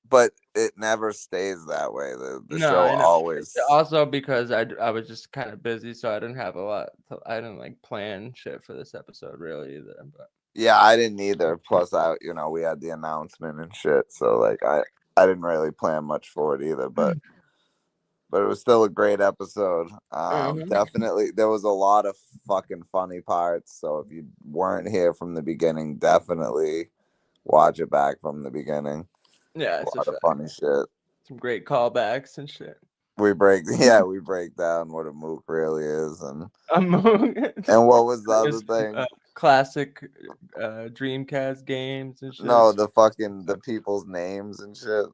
But it never stays that way. The show always. Also, because I was just kind of busy, so I didn't have a lot. I didn't like plan shit for this episode really either. But Yeah, I didn't either. Plus, we had the announcement and shit, so like I didn't really plan much for it either, but it was still a great episode. Definitely, there was a lot of fucking funny parts. So if you weren't here from the beginning, definitely watch it back from the beginning. Yeah, a lot of funny shit. Some great callbacks and shit. We break down what a mook really is, and and what was the other thing? Classic Dreamcast games and shit. No, the people's names and shit.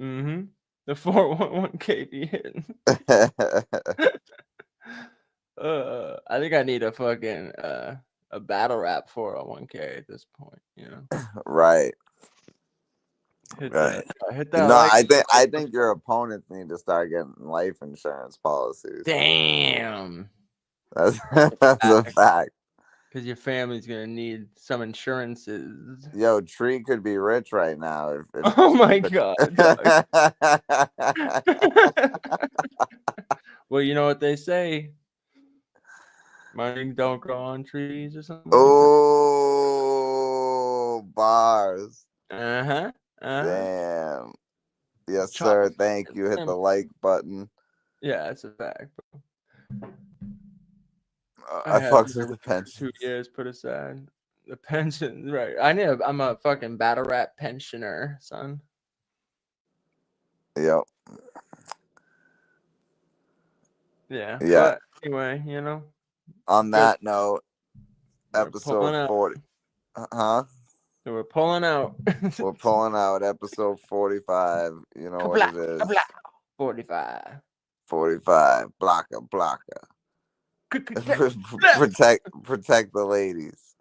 Mm-hmm. The 411 be hitting. I think I need a fucking a battle rap 401k at this point, Right. Hit right. Hit No, that. I think your opponents need to start getting life insurance policies. Damn. That's a fact. Because your family's gonna need some insurances. Yo, Tree could be rich right now. Oh my god. Well, you know what they say. Money don't grow on trees or something. Oh, bars. Uh-huh. Damn. Yes, sir. Thank you. Hit the like button. Yeah, that's a fact, bro. I fucks with the pension. 2 years put aside. The pension, right? I'm a fucking battle rap pensioner, son. Yep. Yeah. Yeah. But anyway, On that note, episode 40. Huh? So we're pulling out. We're pulling out episode 45. You know what it is. 45. 45. Blocker. Protect the ladies.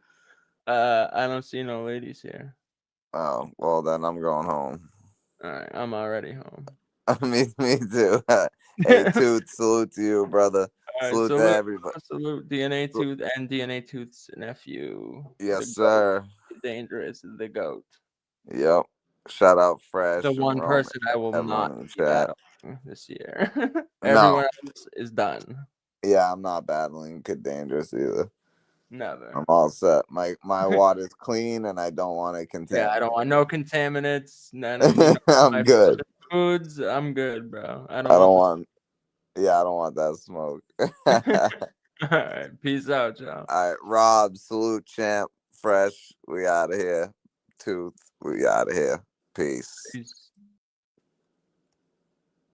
I don't see no ladies here. Oh, well then I'm going home. All right, I'm already home. me too. Hey, Tooth, salute to you, brother. Right, salute to everybody. Salute DNA Tooth and DNA Tooth's nephew. Yes, sir. Dangerous, the goat. Yep. Shout out Fresh. The one person I will not battle this year. Everyone else is done. Yeah, I'm not battling Kid Dangerous either. Never. I'm all set. My water's clean, and I don't want to contaminate. Yeah, I don't want no contaminants. None I'm good. Foods, I'm good, bro. I don't want that smoke. All right, peace out, y'all. All right, Rob, salute, champ. Fresh, we out of here. Tooth, we out of here. Peace.